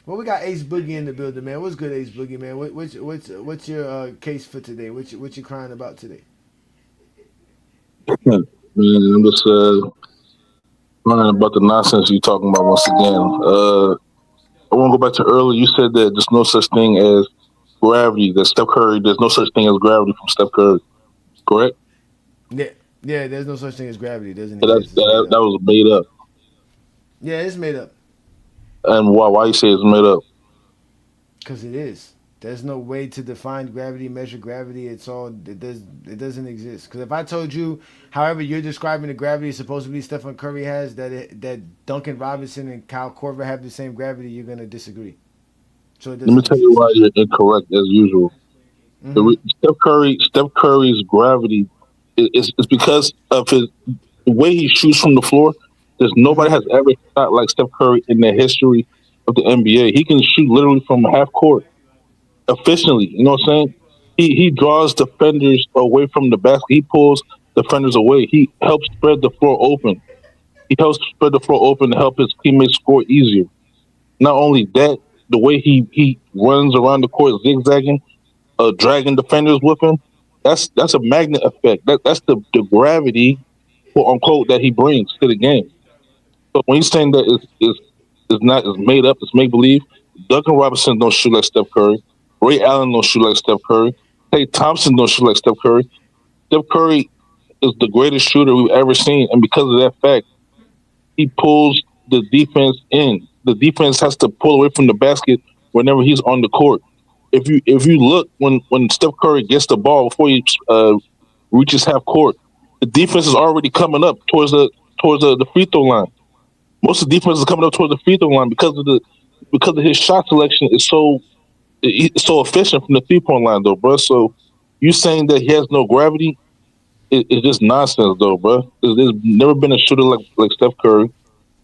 Well, we got Ace Boogie in the building, man. What's good, Ace Boogie, man? What's your case for today? What you crying about today? Man, I'm just learning about the nonsense you talking about once again. I want to go back to earlier. You said that there's no such thing as gravity. That Steph Curry, there's no such thing as gravity from Steph Curry. Correct? Yeah. There's no such thing as gravity. It doesn't That, exist. It's made that up. was made up. Yeah, it's made up. And why you say it's made up? Because it is. There's no way to define gravity, measure gravity. It doesn't exist. Because if I told you, however you're describing the gravity supposedly Stephen Curry has, that Duncan Robinson and Kyle Korver have the same gravity, you're gonna disagree. So it Let me doesn't tell you exist. why you're incorrect as usual. Steph Curry's gravity is because of the way he shoots from the floor. There's nobody has ever shot like Steph Curry in the history of the NBA. He can shoot literally from half court efficiently. You know what I'm saying? He draws defenders away from the basket. He pulls defenders away. He helps spread the floor open. He helps spread the floor open to help his teammates score easier. Not only that, the way he runs around the court zigzagging, dragging defenders with him, that's a magnet effect. That's the gravity, quote unquote, that he brings to the game. So when he's saying that is not is made up, it's make believe. Duncan Robinson don't shoot like Steph Curry. Ray Allen don't shoot like Steph Curry. Klay Thompson don't shoot like Steph Curry. Steph Curry is the greatest shooter we've ever seen, and because of that fact, he pulls the defense in. The defense has to pull away from the basket whenever he's on the court. If you look when Steph Curry gets the ball before he reaches half court, the defense is already coming up towards the free throw line. Most of the defense is coming up towards the free throw line because of his shot selection is it's so efficient from the 3 point line though, bro. So you saying that he has no gravity is just nonsense though, bro. There's never been a shooter like Steph Curry.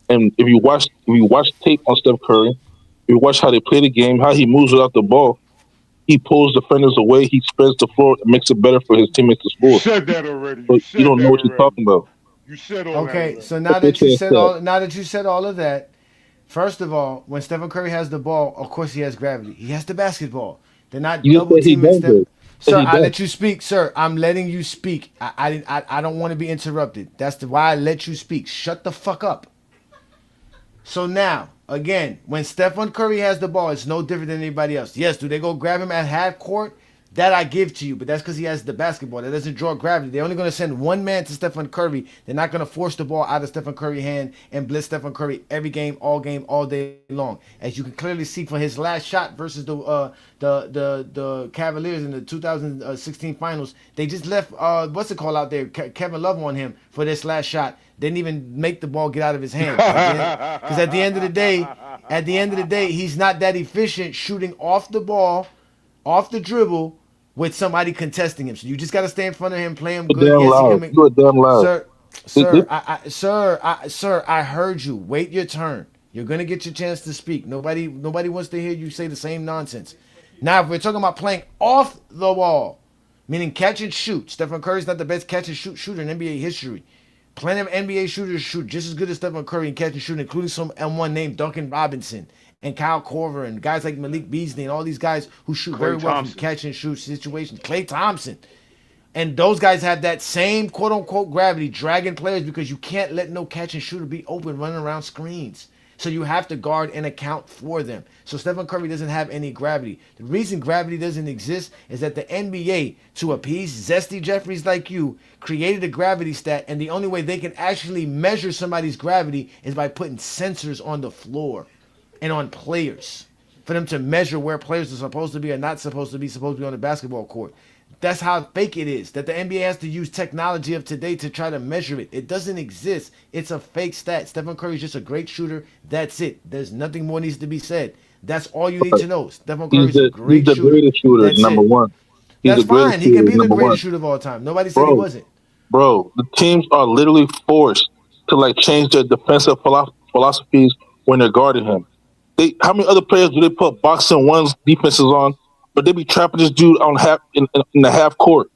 And if you watch tape on Steph Curry, if you watch how they play the game, how he moves without the ball, he pulls defenders away, he spreads the floor, and makes it better for his teammates to You score. said that already. You But you said don't know that what you're already. talking about. You said all that Okay, already. so That's what you said. now that you said all of that, first of all, when Stephen Curry has the ball, of course he has gravity. He has the basketball. They're not You just double said he teaming does Steph. it. Said Sir, he I does. let you speak, sir. I'm letting you speak. I don't want to be interrupted. Why I let you speak. Shut the fuck up. So now, again, when Stephen Curry has the ball, it's no different than anybody else. Yes, do they go grab him at half court? That I give to you, but that's because he has the basketball. That doesn't draw gravity. They're only going to send one man to Stephen Curry. They're not going to force the ball out of Stephen Curry's hand and blitz Stephen Curry every game, all day long. As you can clearly see for his last shot versus the Cavaliers in the 2016 finals, they just left what's it called out there, Kevin Love on him for this last shot. Didn't even make the ball get out of his hand. Because at the end of the day, he's not that efficient shooting off the ball, off the dribble, with somebody contesting him. So you just got to stay in front of him, play him You're good. damn Yes, he loud. can make. You're damn loud. Sir, This, sir, this, sir, I heard you. Wait your turn. You're gonna get your chance to speak. Nobody wants to hear you say the same nonsense. Now, if we're talking about playing off the wall, meaning catch and shoot, Stephen Curry's not the best catch and shoot shooter in NBA history. Plenty of NBA shooters shoot just as good as Stephen Curry in catch and shoot, including some M1 named Duncan Robinson and Kyle Korver and guys like Malik Beasley and all these guys who shoot very Klay well from Thompson. catch and shoot situations. Klay Thompson. And those guys have that same quote unquote gravity, dragging players because you can't let no catch and shooter be open running around screens. So you have to guard and account for them. So Stephen Curry doesn't have any gravity. The reason gravity doesn't exist is that the NBA, to appease zesty Jeffries like you, created a gravity stat, and the only way they can actually measure somebody's gravity is by putting sensors on the floor and on players for them to measure where players are supposed to be or not supposed to be on the basketball court. That's how fake it is. That the NBA has to use technology of today to try to measure it. It doesn't exist. It's a fake stat. Stephen Curry is just a great shooter. That's it. There's nothing more needs to be said. That's all you need to know. Stephen he's Curry's a he's great the shooter. greatest shooter, That's number it. one. He's That's the greatest fine. He can shooter, be the number one. greatest shooter of all time. Nobody said he Bro, wasn't. bro, the teams are literally forced to like change their defensive philosophies when they're guarding him. How many other players do they put boxing ones defenses on, but they be trapping this dude on in the half court,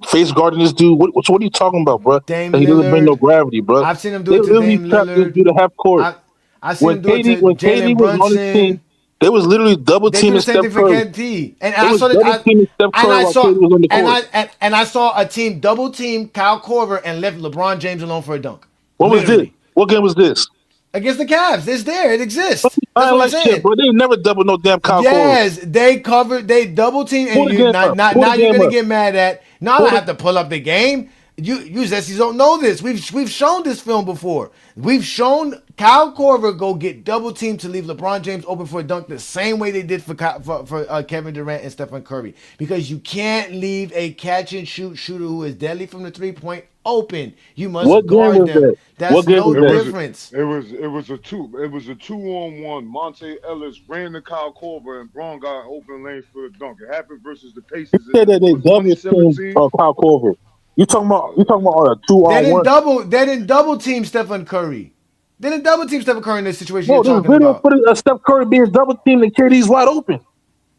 face guarding this dude? What are you talking about, bro? Dame That he doesn't bring no Lillard. gravity, bro. I've seen him do They it to literally Dame trapped this Lillard. dude at half court. I've seen him do it to When KD Jalen was on his team, Brunson. they was literally double They do teaming the same Steph thing for Curry. KD. And They I was saw that double teaming Steph and Curry I while saw KD was on the and court. and I saw a team double team Kyle Korver and left LeBron James alone for a dunk. What was this? Literally. What game was this? Against the Cavs. It's there. It exists. I That's ain't what I'm like shit, saying. bro. They never double no damn Kyle Korver. Yes, they double team, and Pull the you game not up. not Pull the now you're game gonna up. get mad at. No, I Pull don't the have to pull up the game. You Zesties don't know this. We've shown this film before. We've shown Kyle Korver go get double teamed to leave LeBron James open for a dunk the same way they did for Kevin Durant and Stephen Curry. Because you can't leave a catch and shoot shooter who is deadly from the 3 point open. You must What game guard was them. that? That's What game was no It that? was difference. a 2-on-1. Monte Ellis ran to Kyle Korver and Braun got an open lane for the dunk. It happened versus the You Pacers said in that they was double teamed 2017. Kyle Korver. You talking about on a two They on didn't one? double. They didn't double team Stephen Curry. They didn't double team Stephen Curry in this situation you're No, there's talking video about. footage of Steph Curry being double teamed and KD's wide open.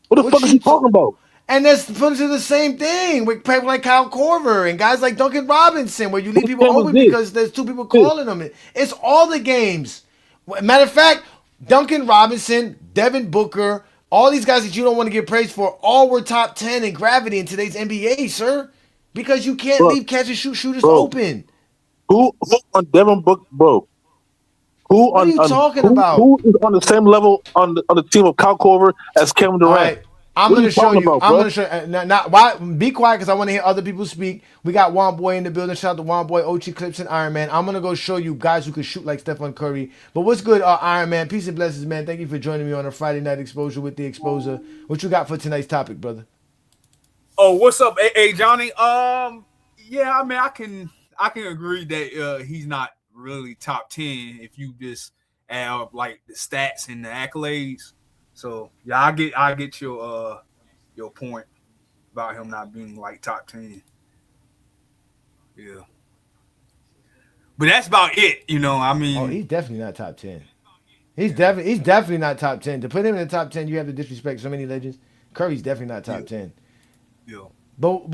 What the What fuck is you he talk? talking about? And that's put into the same thing with people like Kyle Korver and guys like Duncan Robinson, where you leave Which people game was open this? because there's two people This. calling them. It's all the games. Matter of fact, Duncan Robinson, Devin Booker, all these guys that you don't want to get praised for, all were top 10 in gravity in today's NBA, sir. Because you can't Bro, leave catch and shoot shooters bro, open. who on Devin Book, bro? Who What are on, you on talking about? who is on the same level on the team of Kyle Korver as Kevin All Durant? right. I'm What are gonna you show talking you. about, I'm bro? gonna show. Not why. Be quiet, because I want to hear other people speak. We got Wont Boy in the building. Shout out to Wont Boy, Ochi Clips, and Iron Man. I'm gonna go show you guys who can shoot like Stephen Curry. But what's good, Iron Man? Peace and blessings, man. Thank you for joining me on a Friday night exposure with the Exposer. What you got for tonight's topic, brother? Oh, what's up, Johnny? Yeah, I mean, I can agree that he's not really top 10 if you just add up like the stats and the accolades. So yeah, I get your point about him not being like top 10. Yeah, but that's about it. I Oh, mean, he's definitely not top 10. He's definitely not top 10. To put him in the top 10, you have to disrespect so many legends. Curry's definitely not yeah, top 10. yeah. But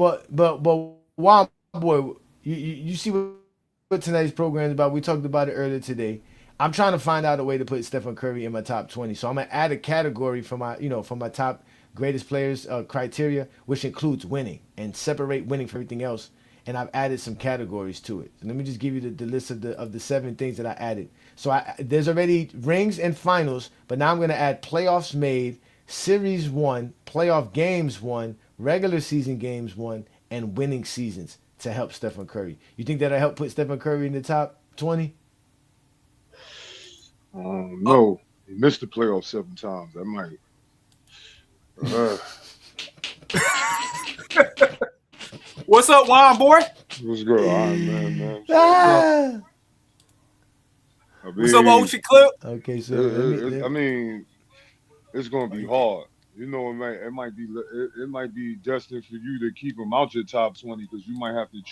Womp Boy, you see what tonight's program is about. We talked about it earlier today. I'm trying to find out a way to put Stephen Curry in my top 20. So I'm gonna add a category for my top greatest players criteria, which includes winning and separate winning from everything else. And I've added some categories to it. So let me just give you the list of the 7 things that I added. So there's already rings and finals, but now I'm gonna add playoffs made, series won, playoff games won, regular season games won, and winning seasons to help Stephen Curry. You think that'll help put Stephen Curry in the top 20? No, he missed the playoffs 7 times. That might. Uh, What's up, Juan boy? what's good, Iron Man? Ah! I What's up, mean, Ochi Clip? Okay, so I mean, it's gonna be hard. It might be destined for you to keep him out your top 20 because you might have to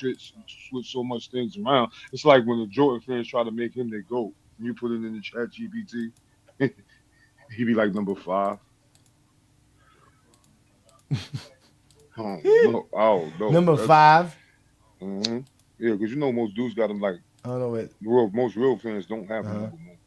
switch so much things around. It's like when the Jordan fans try to make him their GOAT. You put it in the chat GPT, he be like number 5. Oh no, oh no, number that's 5. yeah, because most dudes got him like I don't know what. most real fans don't have him Uh-huh. number 1.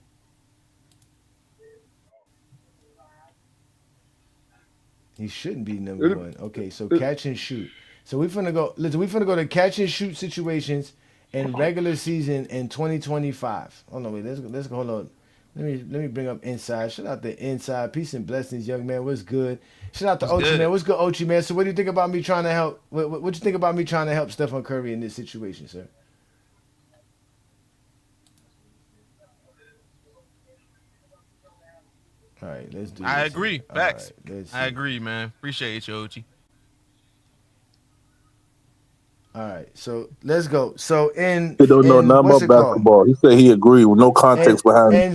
He shouldn't be number It, 1. Okay, so it, catch and shoot. So we finna go. Listen, we finna go to catch and shoot situations in regular season in 2025. Hold on, wait. Let's go. Hold on. Let me bring up Inside. Shout out to Inside. Peace and blessings, young man. What's good? Shout out to What's Ochi good? man. What's good, Ochi man? So what do you think about me trying to help? What you think about me trying to help Stephen Curry in this situation, sir? All right, let's do I this. agree. All Facts. right, let's see. I agree, man. Appreciate you, Ochi. All right, so let's go. So He don't know in nothing what's about it called? basketball. He said he agreed with no And context behind it.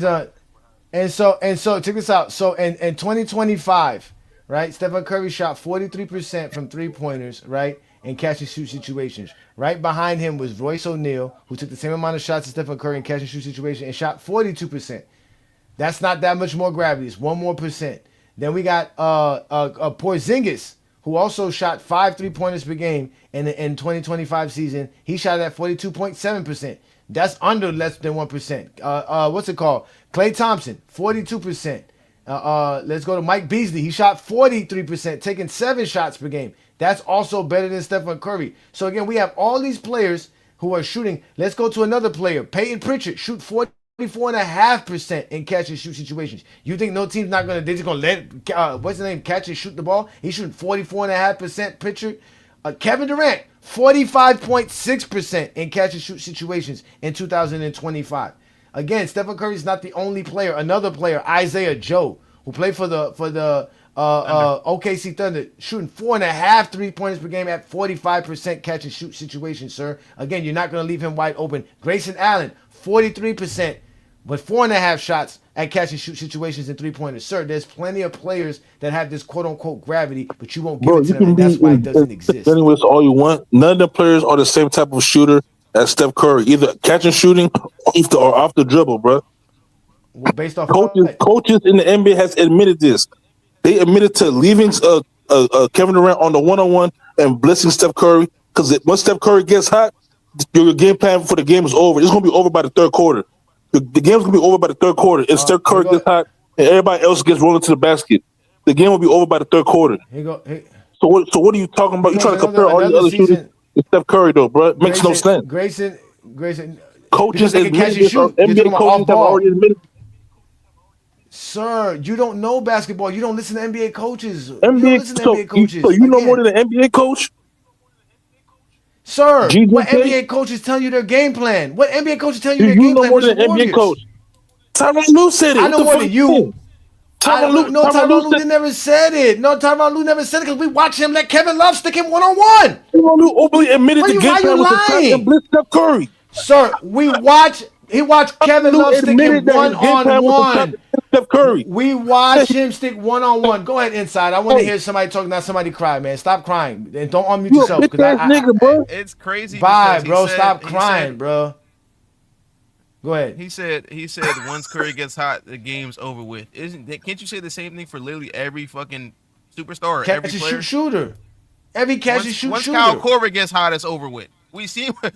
and so check this out. So in 2025, right? Stephen Curry shot 43% from 3-pointers, right? In catch and shoot situations. Right behind him was Royce O'Neal, who took the same amount of shots as Stephen Curry in catch and shoot situation and shot 42%. That's not that much more gravity. It's 1 more percent. Then we got Porzingis, who also shot 5 3-pointers per game in 2025 season. He shot at 42.7%. That's under less than 1%. What's it called? Klay Thompson, 42%. Let's go to Mike Beasley. He shot 43%, taking 7 shots per game. That's also better than Stephen Curry. So again, we have all these players who are shooting. Let's go to another player. Peyton Pritchard, shoot 44.5% in catch and shoot situations. You think no team's not they're just gonna let what's his name catch and shoot the ball? He's shooting 44.5% Pritchard. Kevin Durant, 45.6% in catch and shoot situations in 2025. Again, Stephen Curry's not the only player. Another player, Isaiah Joe, who played for the OKC Thunder shooting 4.5 3-pointers per game at 45% catch and shoot situation, sir. Again, you're not going to leave him wide open. Grayson Allen, 43%, but 4.5 shots at catch and shoot situations in 3-pointers. Sir, there's plenty of players that have this quote-unquote gravity, but you won't give Bro, it to you them, can and be that's why it doesn't exist. anyways all you want. None of the players are the same type of shooter as Steph Curry, either catching shooting or off the dribble, bro. Well, based off Coaches in the NBA has admitted this. They admitted to leaving Kevin Durant on the one-on-one and blitzing Steph Curry because once Steph Curry gets hot, your game plan for the game is over. It's going to be over by the third quarter. The game's going to be over by the third quarter. If Steph Curry gets hot and everybody else gets rolling to the basket, the game will be over by the third quarter. So what are you talking about? You're trying to compare all these other shooters with Steph Curry, though, bro. It makes no sense. Grayson. Coaches admitted this. NBA coaches have already admitted. Sir, you don't know basketball. You don't listen to NBA coaches. So you know more than an NBA coach? Sir, what NBA coaches tell you their game plan? What NBA coaches tell you their game plan? You know more than an NBA coach. Tyronn Lue said it. I know more than you. Tyronn Lue never said it. No, Tyronn Lue never said it because we watched him let Kevin Love stick him one-on-one. Tyronn Lue openly admitted the game plan was to try and blitz Steph Curry. Sir, he watched Kevin Love stick him one-on-one. Steph Curry. We watched him stick one-on-one. Go ahead, Inside. I want to hear somebody talk, not somebody cry, man. Stop crying. And don't unmute yourself. Nigga, bro. It's crazy. Bye, bro. Stop crying, bro. Go ahead. He said once Curry gets hot, the game's over with. Can't you say the same thing for literally every fucking superstar or every player? Shooter. Every catch and shoot once shooter. Kyle Korver gets hot, it's over with. We see what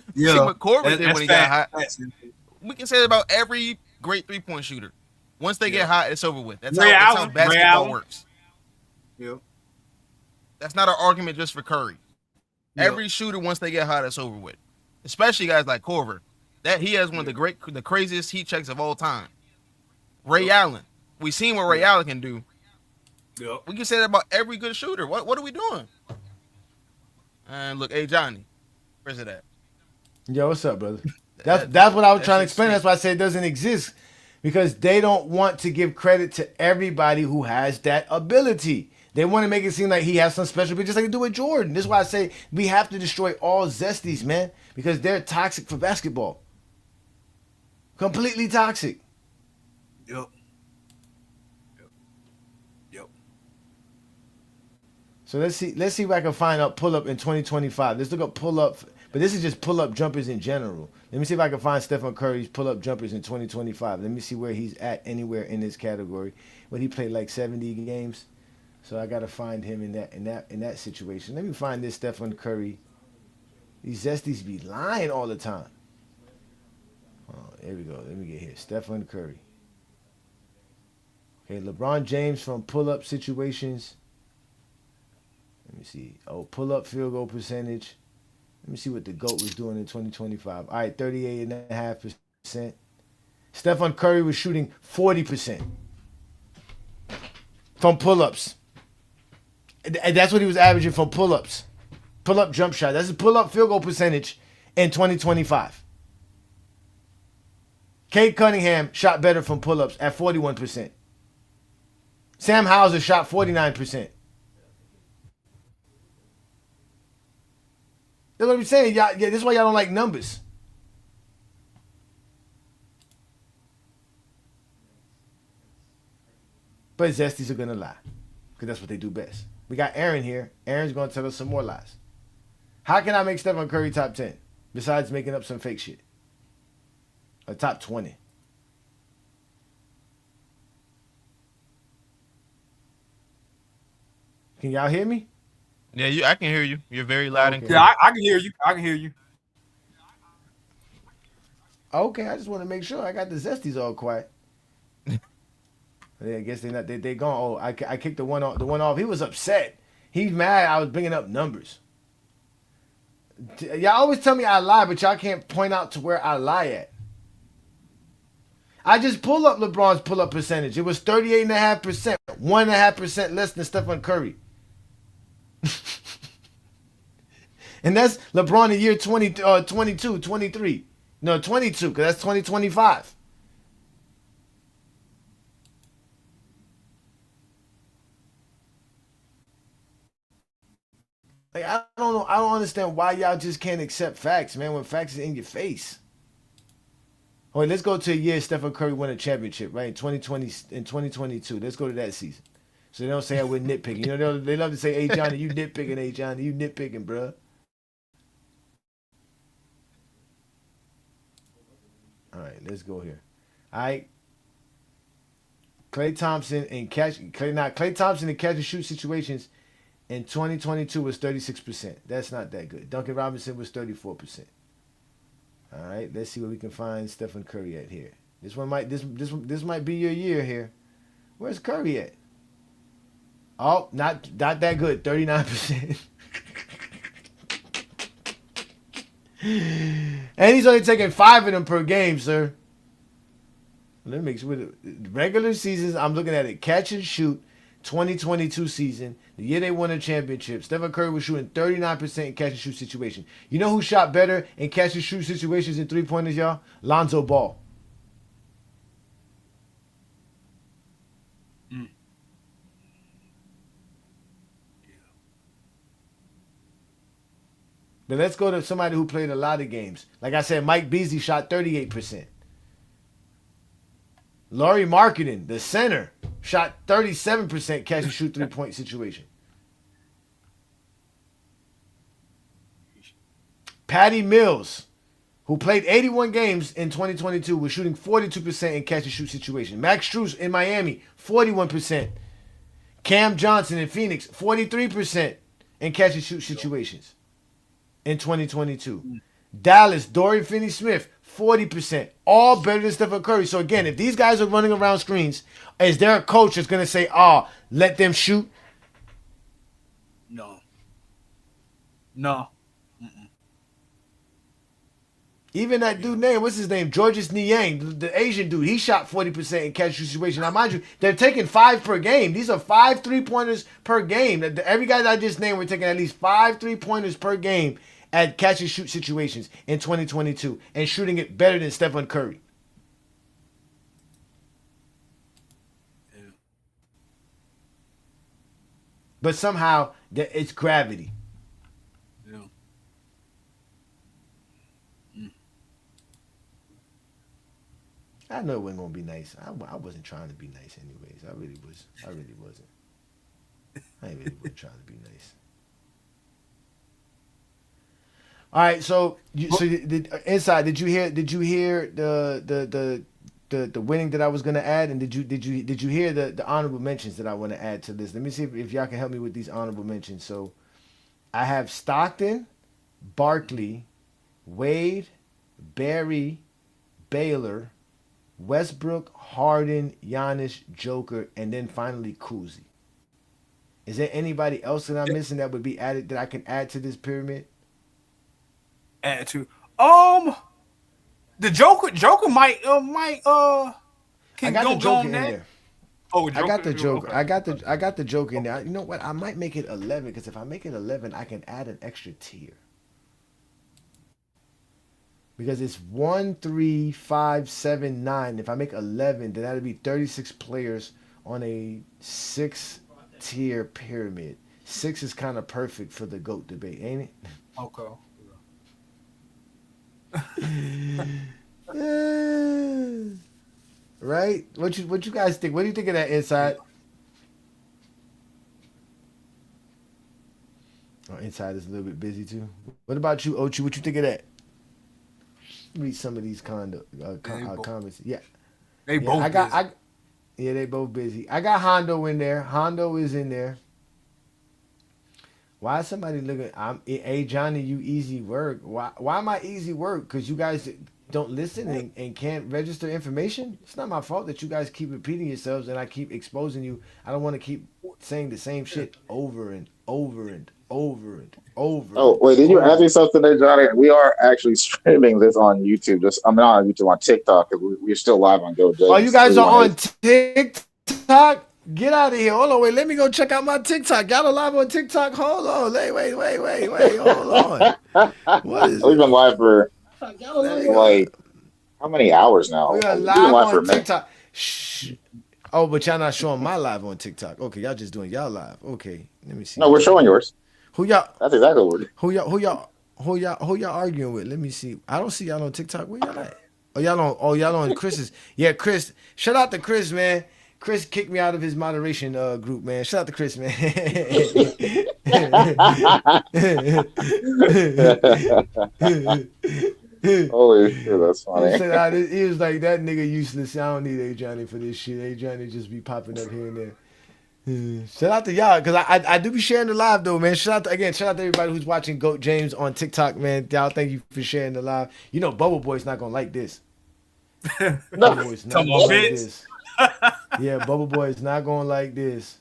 Korver did when he got hot. We can say it about every great 3-point shooter. Once they get hot, it's over with. That's how basketball works. Yep. That's not an argument just for Curry. Yep. Every shooter, once they get hot, it's over with. Especially guys like Korver. That he has one of the craziest heat checks of all time. Ray Allen. We seen what Ray Allen can do. Yep. We can say that about every good shooter. What are we doing? And look, Ajani, where's it at? Yo, what's up, brother? That's what I was trying to explain. That's why I said it doesn't exist. Because they don't want to give credit to everybody who has that ability. They want to make it seem like he has some special, just like they do with Jordan. This is why I say we have to destroy all Zesties, man, because they're toxic for basketball. Completely toxic. Yep. So let's see if I can find out pull up in 2025. Let's look up pull up, but this is just pull up jumpers in general. Let me see if I can find Stephen Curry's pull-up jumpers in 2025. Let me see where he's at anywhere in this category. But he played like 70 games, so I got to find him in that situation. Let me find this Stephen Curry. These Zesties be lying all the time. Oh, here we go. Let me get here. Stephen Curry. Okay, LeBron James from pull-up situations. Let me see. Oh, pull-up field goal percentage. Let me see what the GOAT was doing in 2025. All right, 38.5%. Stephen Curry was shooting 40% from pull-ups. And that's what he was averaging from pull-ups. Pull-up jump shot. That's his pull-up field goal percentage in 2025. Cade Cunningham shot better from pull-ups at 41%. Sam Hauser shot 49%. That's what I'm saying. Y'all, this is why y'all don't like numbers. But Zesties are going to lie. Because that's what they do best. We got Aaron here. Aaron's going to tell us some more lies. How can I make Stephen Curry top 10? Besides making up some fake shit. A top 20. Can y'all hear me? Yeah, I can hear you. You're very loud and clear. Yeah, I can hear you. I can hear you. Okay, I just want to make sure I got the Zesties all quiet. I guess they're not. They gone. Oh, I kicked the one off. The one off. He was upset. He's mad. I was bringing up numbers. Y'all always tell me I lie, but y'all can't point out to where I lie at. I just pull up LeBron's pull-up percentage. It was 38.5%, 1.5% less than Stephen Curry. And that's LeBron in year 22, 23. No, 22, because that's Like, I don't know. I don't understand why y'all just can't accept facts, man, when facts is in your face. Oh, wait, let's go to a year Stephen Curry won a championship, right? In 2020, in 2022. Let's go to that season. So they don't say we're nitpicking. You know, they love to say, hey, Johnny, you nitpicking, hey, Johnny, you nitpicking, bruh. All right, let's go here. All right. Klay Thompson in catch and shoot situations in 2022 was 36%. That's not that good. Duncan Robinson was 34%. All right, let's see where we can find Stephen Curry at here. This might be your year here. Where's Curry at? Oh, not that good. 39%. And he's only taking 5 of them per game, sir. Let me make sure. Regular seasons, I'm looking at it. Catch and shoot, 2022 season, the year they won a championship. Stephen Curry was shooting 39% in catch and shoot situation. You know who shot better in catch and shoot situations in 3-pointers, y'all? Lonzo Ball. But let's go to somebody who played a lot of games. Like I said, Mike Beasley shot 38%. Laurie Marketing, the center, shot 37% catch and shoot 3-point situation. Patty Mills, who played 81 games in 2022, was shooting 42% in catch and shoot situation. Max Strus in Miami, 41%. Cam Johnson in Phoenix, 43% in catch and shoot situations in 2022. Dallas, Dorian Finney-Smith, 40%. All better than Stephen Curry. So again, if these guys are running around screens, is there a coach that's going to say, let them shoot? No. Even that dude name, what's his name? Georges Niang, the Asian dude, he shot 40% in catch situation. Now, mind you, they're taking 5 per game. These are 5 3-pointers per game. Every guy that I just named, we're taking at least 5 3-pointers per game at catch and shoot situations in 2022 and shooting it better than Stephen Curry. Yeah. But somehow, it's gravity. Yeah. I know it wasn't gonna be nice. I wasn't trying to be nice, anyways. I really wasn't. I really wasn't trying to be nice. All right, so inside, did you hear the winning that I was gonna add, and did you hear the honorable mentions that I want to add to this? Let me see if y'all can help me with these honorable mentions. So, I have Stockton, Barkley, Wade, Barry, Baylor, Westbrook, Harden, Giannis, Joker, and then finally Kuzi. Is there anybody else that I'm missing that would be added that I can add to this pyramid? Add to the Joker might I got the Joker in that. there. Oh, Joker, I got the Joker. Okay. I got the Joker in there. You know what? I might make it 11 because if I make it 11, I can add an extra tier. Because it's 1, 3, 5, 7, 9. If I make 11, then that'll be 36 players on a 6-tier pyramid. 6 is kind of perfect for the GOAT debate, ain't it? Okay. Right? What you guys think? What do you think of that, Inside? Oh, Inside is a little bit busy too. What about you, Ochi? What you think of that? Read some of these comments. Yeah, They both busy. Yeah, they both busy. I got Hondo in there. Hondo is in there. Why is somebody looking? Hey Johnny, you easy work. Why am I easy work? Because you guys don't listen and can't register information. It's not my fault that you guys keep repeating yourselves and I keep exposing you. I don't want to keep saying the same shit over and over and over and over. Oh wait, did you ask me something there, Johnny? We are actually streaming this on YouTube. I'm not on YouTube, on TikTok. We're still live on GoJ. Oh, you guys are on TikTok? Get out of here. Hold on, wait. Let me go check out my TikTok. Y'all are live on TikTok? Hold on. Wait. Hold on. What is We've been it? live for like how many hours now? We are We've been live for a on minute. TikTok. Shh. Oh, but y'all not showing my live on TikTok. Okay, y'all just doing y'all live. Okay, let me see. No, we're showing yours. Who y'all? That's exactly what. Who y'all arguing with? Let me see. I don't see y'all on TikTok. Where y'all at? Y'all on Chris's. Yeah, Chris. Shout out to Chris, man. Chris kicked me out of his moderation group, man. Shout out to Chris, man. Holy shit, that's He funny. said, he was like, that nigga useless. I don't need Ajani for this shit. Ajani just be popping up here and there. Shout out to y'all, because I do be sharing the live though, man. Shout out to everybody who's watching Goat James on TikTok, man. Y'all, thank you for sharing the live. You know, Bubble Boy's not gonna like this. Bubble Boy's not gonna like this. Yeah, Bubble Boy is not gonna like this.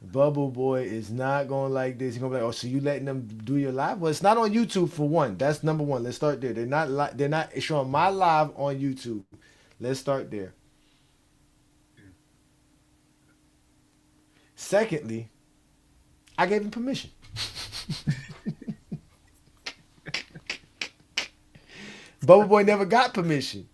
Bubble Boy is not gonna like this. He's gonna be like, "Oh, so you letting them do your live?" Well, it's not on YouTube for one. That's number one. Let's start there. They're not showing my live on YouTube. Let's start there. Secondly, I gave him permission. Bubble Boy never got permission.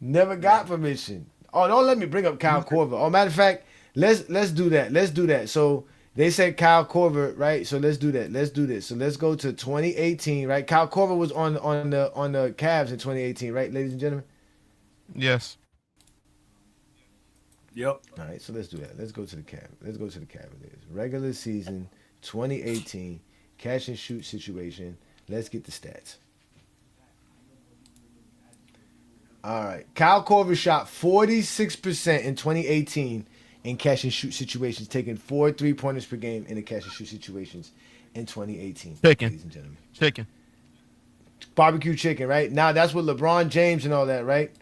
Never got permission. Oh, don't let me bring up Kyle Korver. Oh, matter of fact, let's do that. Let's do that. So they said Kyle Korver, right? So let's do that. Let's do this. So let's go to 2018, right? Kyle Korver was on the Cavs in 2018, right, ladies and gentlemen? Yes. Yep. All right, so let's do that. Let's go to the Cavaliers. Let's go to the Cavaliers. Regular season 2018 catch and shoot situation. Let's get the stats. All right. Kyle Korver shot 46% in 2018 in catch and shoot situations, taking 4 3-pointers per game in the catch and shoot situations in 2018. Chicken. Ladies and gentlemen. Chicken. Barbecue chicken, right? Now that's with LeBron James and all that, right?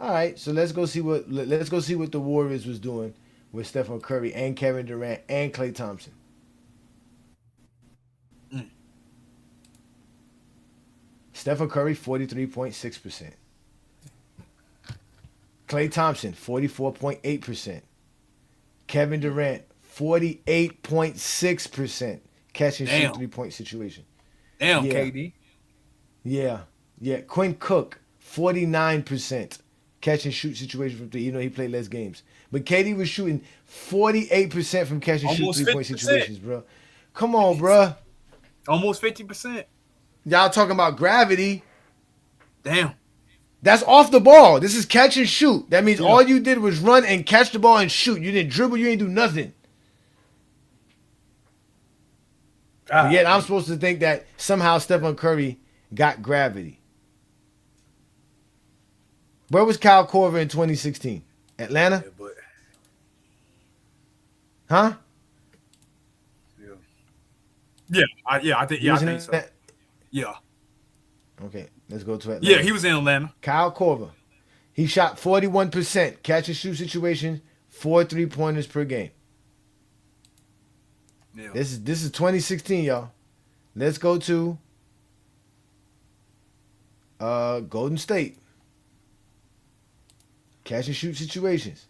All right, so let's go see what the Warriors was doing with Stephen Curry and Kevin Durant and Klay Thompson. Stephen Curry 43.6%. Klay Thompson 44.8%. Kevin Durant 48.6% catch and shoot 3-point situation. Damn, Yeah. KD. Yeah. Quinn Cook 49%. Catch and shoot situation from three. You know, he played less games. But KD was shooting 48% from catch and shoot Almost 3-point 50%. situations, bro. Come on, bro. Almost 50%. Y'all talking about gravity. Damn. That's off the ball. This is catch and shoot. That means all you did was run and catch the ball and shoot. You didn't dribble. You didn't do nothing. But yet I'm supposed to think that somehow Stephen Curry got gravity. Where was Kyle Korver in 2016? Atlanta? Yeah, but Huh? I think so. Yeah. Okay, let's go to Atlanta. Yeah, he was in Atlanta. Kyle Korver. He shot 41% catch and shoot situation, 4 3-pointers per game. Yeah. This is 2016, y'all. Let's go to Golden State. Catch and shoot situations.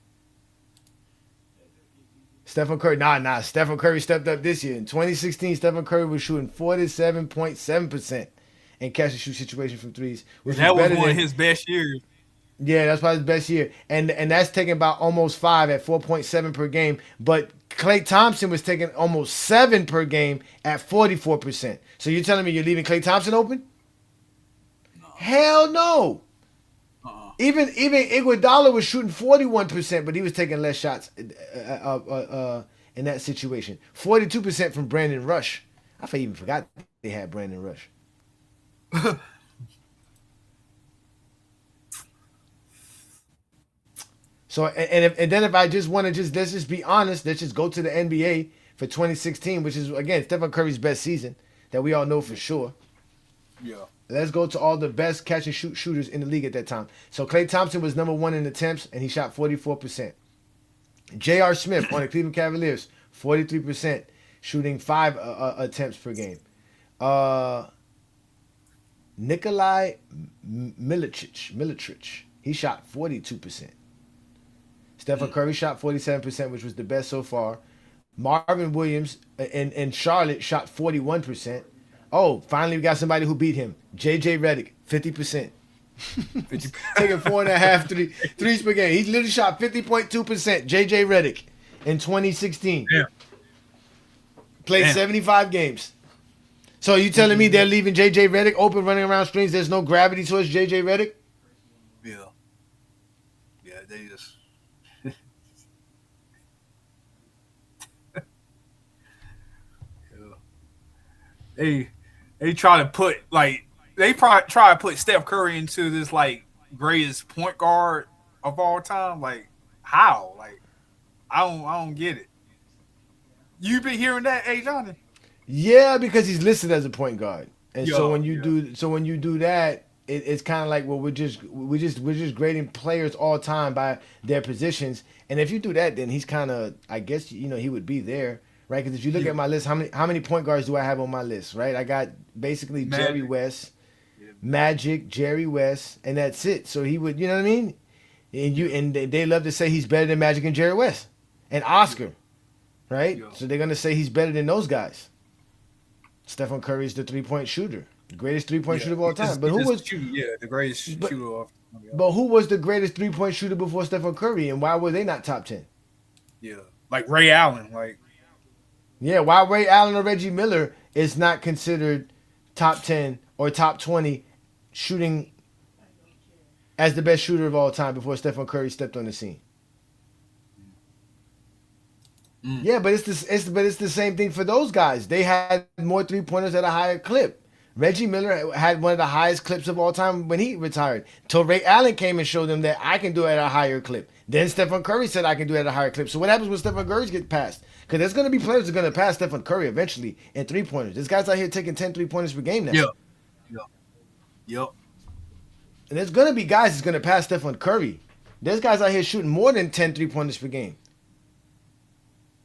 Stephen Curry. Nah. Stephen Curry stepped up this year. In 2016, Stephen Curry was shooting 47.7% in catch and shoot situation from threes. Which That was better one than of his best years. Yeah, that's probably his best year. And that's taking about almost 5 at 4.7 per game. But Klay Thompson was taking almost 7 per game at 44%. So you're telling me you're leaving Klay Thompson open? No. Hell no. Even Iguodala was shooting 41%, but he was taking less shots in that situation. 42% from Brandon Rush. I even forgot they had Brandon Rush. So and then if I just want to let's just be honest, let's just go to the NBA for 2016, which is again Stephen Curry's best season that we all know for sure. Yeah. Let's go to all the best catch and shoot shooters in the league at that time. So Klay Thompson was number 1 in attempts, and he shot 44%. J.R. Smith on the Cleveland Cavaliers, 43%, shooting 5 attempts per game. Nikolai Milicic, he shot 42%. Stephen Curry shot 47%, which was the best so far. Marvin Williams in Charlotte shot 41%. Oh, finally we got somebody who beat him. J.J. Redick, 50%. Taking 4.5 threes per game. He literally shot 50.2%. J.J. Redick in 2016. Yeah. Played Damn. 75 games. So you telling me they're leaving J.J. Redick open, running around screens? There's no gravity towards J.J. Redick? Yeah. Yeah, they just. Yeah. They they try to put like they probably try to put Steph Curry into this like greatest point guard of all time. Like how? Like I don't get it. You been hearing that, hey Johnny? Yeah, because he's listed as a point guard, and so Yo, when you yeah, do that, it's kind of like, well, we're just grading players all time by their positions, and if you do that, then he's kind of, I guess, he would be there, right? Because if you look yeah. at my list, how many point guards do I have on my list, right? I got basically Jerry Magic. West, Yeah, Magic, Jerry West, and that's it. So he would, you know what I mean? And they love to say he's better than Magic and Jerry West and Oscar, right? yeah. So they're gonna say he's better than those guys. Stephen Curry is the 3-point shooter, the greatest 3-point Yeah, shooter of all time. But who was the greatest but, shooter of yeah. but who was the greatest 3-point shooter before Stephen Curry, and why were they not top 10? Yeah. Like Ray Allen, like Yeah, why Ray Allen or Reggie Miller is not considered top 10 or top 20 shooting as the best shooter of all time before Stephen Curry stepped on the scene. Yeah, but it's the same thing for those guys. They had more 3-pointers at a higher clip. Reggie Miller had one of the highest clips of all time when he retired. Till Ray Allen came and showed them that I can do it at a higher clip. Then Stephen Curry said I can do it at a higher clip. So what happens when Stephen Curry gets passed? Because there's going to be players that are going to pass Stephen Curry eventually in 3-pointers. There's guys out here taking 10 3-pointers per game now. yeah, yeah, yep. And there's going to be guys that's going to pass Stephen Curry. There's guys out here shooting more than 10 3-pointers per game.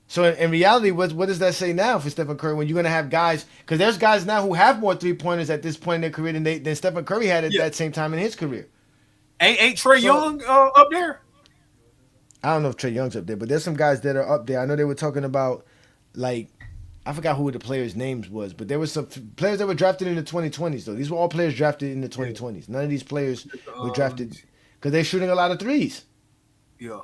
So in reality, what does that say now for Stephen Curry when you're going to have guys? Because there's guys now who have more 3-pointers at this point in their career than Stephen Curry had at that same time in his career. Ain't Trey Young up there? I don't know if Trey Young's up there, but there's some guys that are up there. I know they were talking about, like, I forgot who the players' names was, but there were some players that were drafted in the 2020s, though. These were all players drafted in the 2020s. None of these players were drafted because they're shooting a lot of threes. Yeah.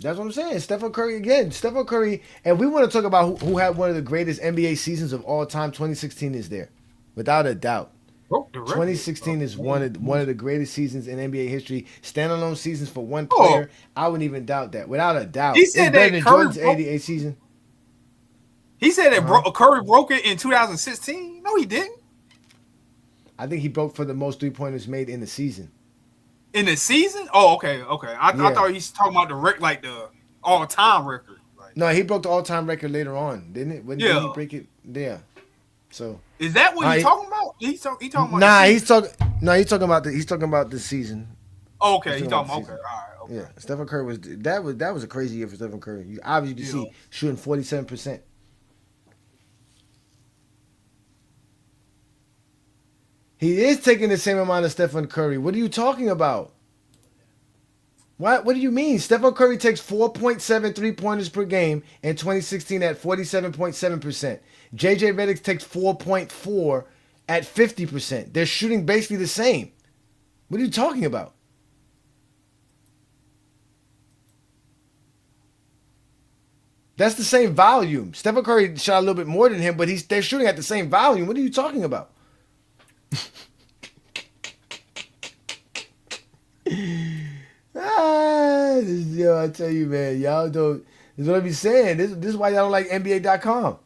That's what I'm saying. Stephen Curry again. Stephen Curry, and we want to talk about who had one of the greatest NBA seasons of all time. 2016 is there, without a doubt. 2016 is one of the greatest seasons in NBA history. Standalone seasons for one player. I wouldn't even doubt that, without a doubt. He It's said better that than Curry Jordan's 88 season. He said that Curry broke it in 2016. No, he didn't. I think he broke for the most 3-pointers made in the season. In the season? Oh, okay. I thought he's talking about the all-time record. Like, No, he broke the all-time record later on, didn't it? When did he break it? Yeah. So is that what he's talking about? He talking about? Nah, he's talking about the season. Oh, okay, he's talking about. Okay, all right. Okay. Yeah, Stephen Curry that was a crazy year for Stephen Curry. You obviously see shooting 47%. He is taking the same amount of Stephen Curry. What are you talking about? What do you mean? Stephen Curry takes 4.7 3-pointers per game in 2016 at 47.7%. JJ Redick takes 4.4 at 50%. They're shooting basically the same. What are you talking about? That's the same volume. Stephen Curry shot a little bit more than him, but they're shooting at the same volume. What are you talking about? I tell you, man, y'all don't. This is what I be saying. This is why y'all don't like NBA.com.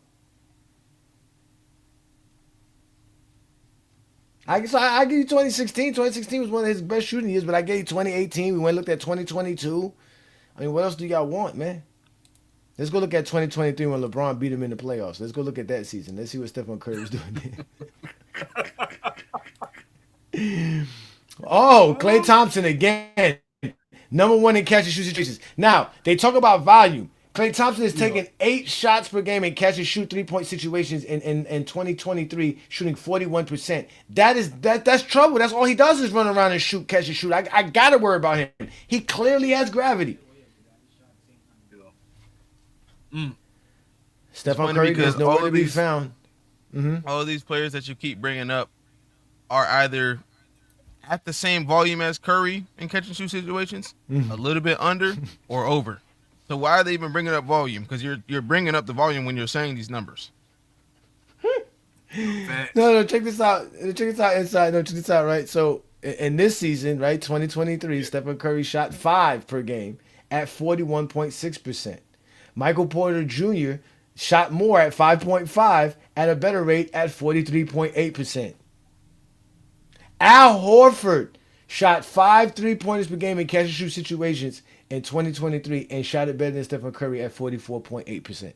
I give you 2016. 2016 was one of his best shooting years, but I gave you 2018. We went and looked at 2022. I mean, what else do y'all want, man? Let's go look at 2023 when LeBron beat him in the playoffs. Let's go look at that season. Let's see what Stephen Curry was doing there. Oh, Klay Thompson again. Number 1 in catch and shoot situations. Now, they talk about volume. Klay Thompson is taking 8 shots per game in catch and shoot 3-point situations in 2023, shooting 41%. That's trouble. That's all he does is run around and shoot, catch and shoot. I gotta worry about him. He clearly has gravity. Stephen Curry is nowhere to be found. All of these players that you keep bringing up are either at the same volume as Curry in catch and shoot situations, a little bit under or over. So why are they even bringing up volume? Because you're bringing up the volume when you're saying these numbers. No, check this out. Check this out inside. No, check this out, right? So in this season, right, 2023, Stephen Curry shot 5 per game at 41.6%. Michael Porter Jr. shot more at 5.5 at a better rate at 43.8%. Al Horford shot 5 3-pointers per game in catch and shoot situations in 2023 and shot it better than Stephen Curry at 44.8%.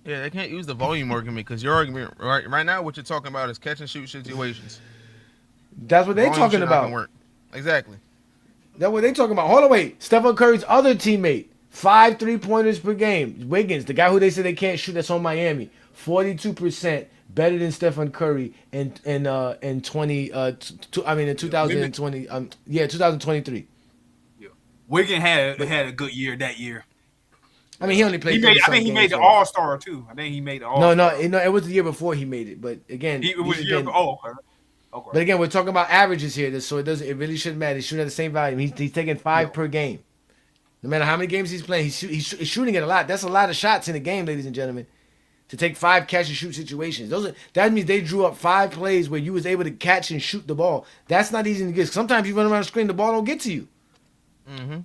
Yeah, they can't use the volume argument because your argument right now, what you're talking about is catch and shoot situations. That's what they're talking about. Work. Exactly. That's what they talking about. Hold on, wait. Stephen Curry's other teammate, 5 3-pointers per game. Wiggins, the guy who they said they can't shoot, that's on Miami, 42% better than Stephen Curry in 2020. In 2020. 2023. Yeah. Wiggins had a good year that year. I mean, he only played. I think he made the All-Star too. I think he made the All-Star. No, it was the year before he made it. But again, it was year. Okay. But again, we're talking about averages here, so it really shouldn't matter. He's shooting at the same volume. He's taking 5 per game. No matter how many games he's playing, he's shooting it a lot. That's a lot of shots in a game, ladies and gentlemen. To take 5 catch and shoot situations, that means they drew up 5 plays where you was able to catch and shoot the ball. That's not easy to get. Sometimes you run around the screen, the ball don't get to you. Mm-hmm.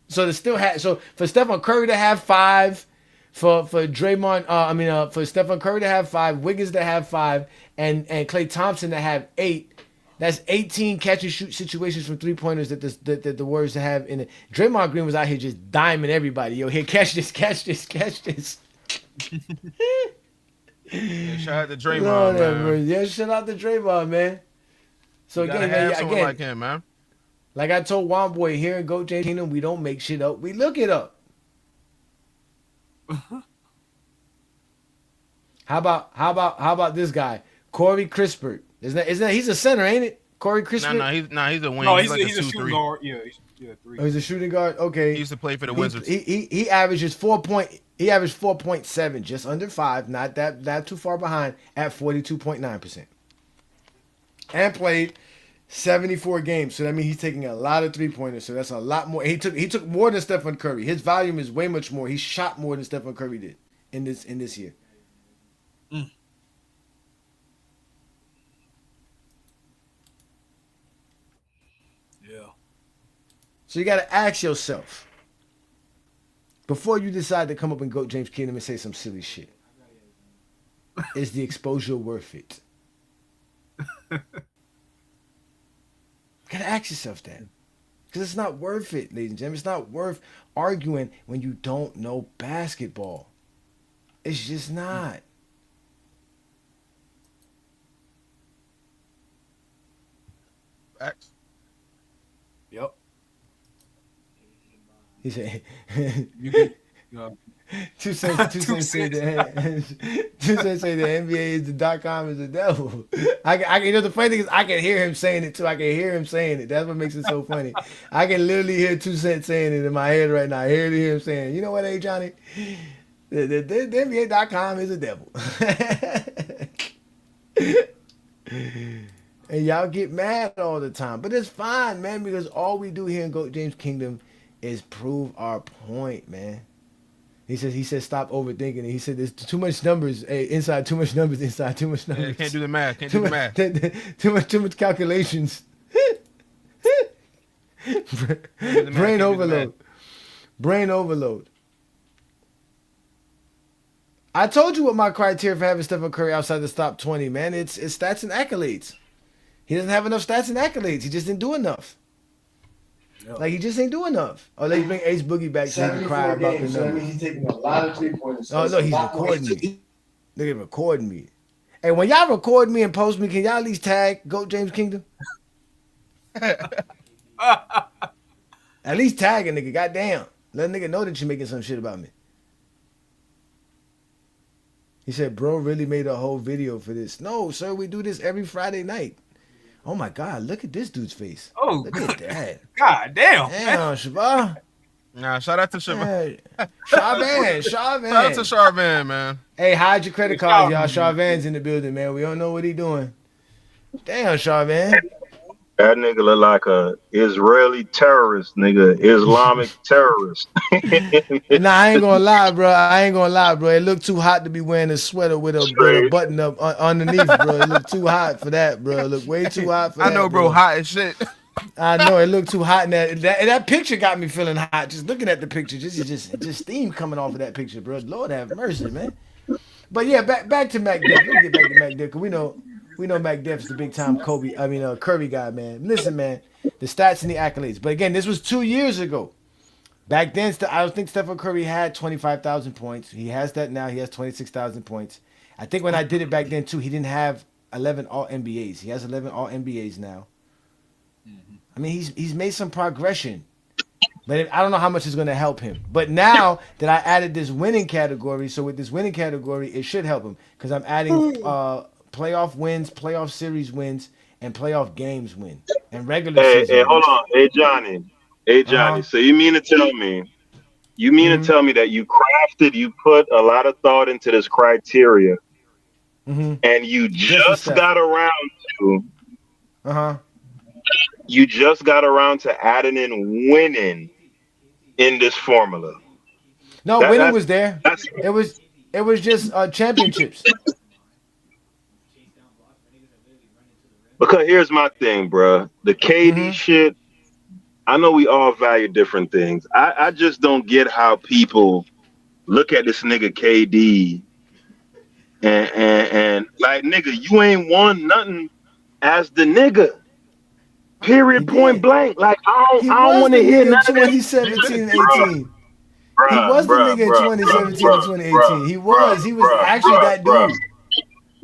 So for Stephen Curry to have 5, for Draymond, for Stephen Curry to have 5, Wiggins to have 5, and Klay Thompson to have 8, that's 18 catch and shoot situations from 3-pointers that the Warriors have in it. Draymond Green was out here just diming everybody. Yo, here, catch this. Yeah, shout out to Draymond, man. Yeah, shout out to Draymond, man. So again, man, like him, man. Like I told Wont Boy here in Goat James Kingdom, we don't make shit up. We look it up. How about this guy, Corey Crispert? Isn't that he's a center, ain't it? Corey Crispert? He's a wing. No, he's a shooting guard. Yeah, he's 3. Oh, he's a shooting guard. Okay. He used to play for the Wizards. He averages 4.7, just under 5, not that too far behind, at 42.9%. And played 74 games, so that means he's taking a lot of 3-pointers. So that's a lot more. He took more than Stephen Curry. His volume is way much more. He shot more than Stephen Curry did in this year. Mm. Yeah. So you got to ask yourself before you decide to come up and go James Kingdom and say some silly shit. Is the exposure worth it? Gotta ask yourself that. Because it's not worth it, ladies and gentlemen. It's not worth arguing when you don't know basketball. It's just not. Facts. Yep. He said, Two cents say the NBA is the .com is the devil. I the funny thing is I can hear him saying it too. I can hear him saying it. That's what makes it so funny. I can literally hear 2 Cent saying it in my head right now. I hear him saying, you know what, Ajani? The NBA.com is the devil. And y'all get mad all the time. But it's fine, man, because all we do here in Goat James Kingdom is prove our point, man. He says stop overthinking it. He said there's too much numbers inside too much numbers. Yeah, can't do the math. Too much calculations. Brain overload. I told you what my criteria for having Stephen Curry outside the top 20, man. It's stats and accolades. He doesn't have enough stats and accolades. He just didn't do enough. Like, he just ain't doing enough. Oh, let's bring Ace Boogie back so he can cry about the numbers. He's taking a lot of 3-pointers. Oh, no, he's recording me. They're recording me. Hey, when y'all record me and post me, can y'all at least tag Goat James Kingdom? At least tag a nigga, goddamn. Let a nigga know that you're making some shit about me. He said, bro really made a whole video for this. No, sir, we do this every Friday night. Oh my God, look at this dude's face. Oh, look at that. God damn. Damn, Shabba. Nah, shout out to Shabba. Charvan. Shout out to Charvan, man. Hey, hide your credit cards, y'all. Charvan's in the building, man. We don't know what he doing. Damn, Charvan. That nigga look like a Israeli terrorist, nigga, Islamic terrorist. Nah, I ain't gonna lie, bro. I ain't gonna lie, bro. It looked too hot to be wearing a sweater with a Straight. button up underneath, bro. It looked too hot for that, bro. It looked way too hot for I know, that, bro, bro. hot as shit. I know it looked too hot in that picture got me feeling hot. Just looking at the picture, just steam coming off of that picture, bro. Lord have mercy, man. But yeah, back to Mac Def. Let me get back to Mac Def because we know Mac Def's the big time Curry guy, man. Listen, man, the stats and the accolades. But again, this was 2 years ago. Back then, I don't think Stephen Curry had 25,000 points. He has that now. He has 26,000 points. I think when I did it back then too, he didn't have 11 All NBAs. He has 11 All NBAs now. I mean, he's made some progression, but I don't know how much is going to help him. But now that I added this winning category, so with this winning category, it should help him because I'm adding playoff wins, playoff series wins, and playoff games win, and regular Hey, season hold wins. on. Hey Johnny. Uh-huh. So you mean to tell me Mm-hmm. that you put a lot of thought into this criteria Mm-hmm. and Just for Steph. to Uh-huh. you just got around to adding in winning in this formula. No, That winning that's was there. that's It was just championships. because here's my thing, bruh. The KD Mm-hmm. shit, I know we all value different things. I just don't get how people look at this nigga KD and like nigga, you ain't won nothing as the nigga. He Period point did. blank. Like He I don't was want the to hear nigga none in of that. 2017 and Bruh, 18. He bruh, was the bruh, nigga in bruh, 2017 and bruh, bruh, 2018. He bruh, was. He was bruh, actually bruh, that bruh, dude.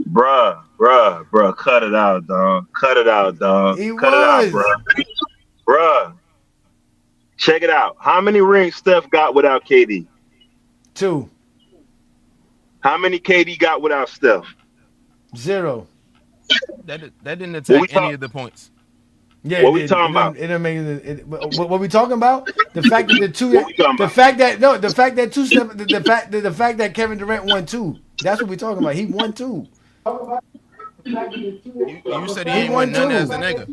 bruh. Cut it out, dog. Cut it out, dog. He Cut it out, bruh. was. Bruh. Check it out. How many rings Steph got without KD? 2. How many KD got without Steph? 0. That didn't What we attack any talk? of the points. Yeah, it What we didn't. It talking about? didn't. It didn't make what we talking about? The fact that What we talking the about? fact that no, the fact that two step, the fact that Kevin Durant won 2. That's what we talking about. He won 2. You said he He ain't win won none as 2. the nigga.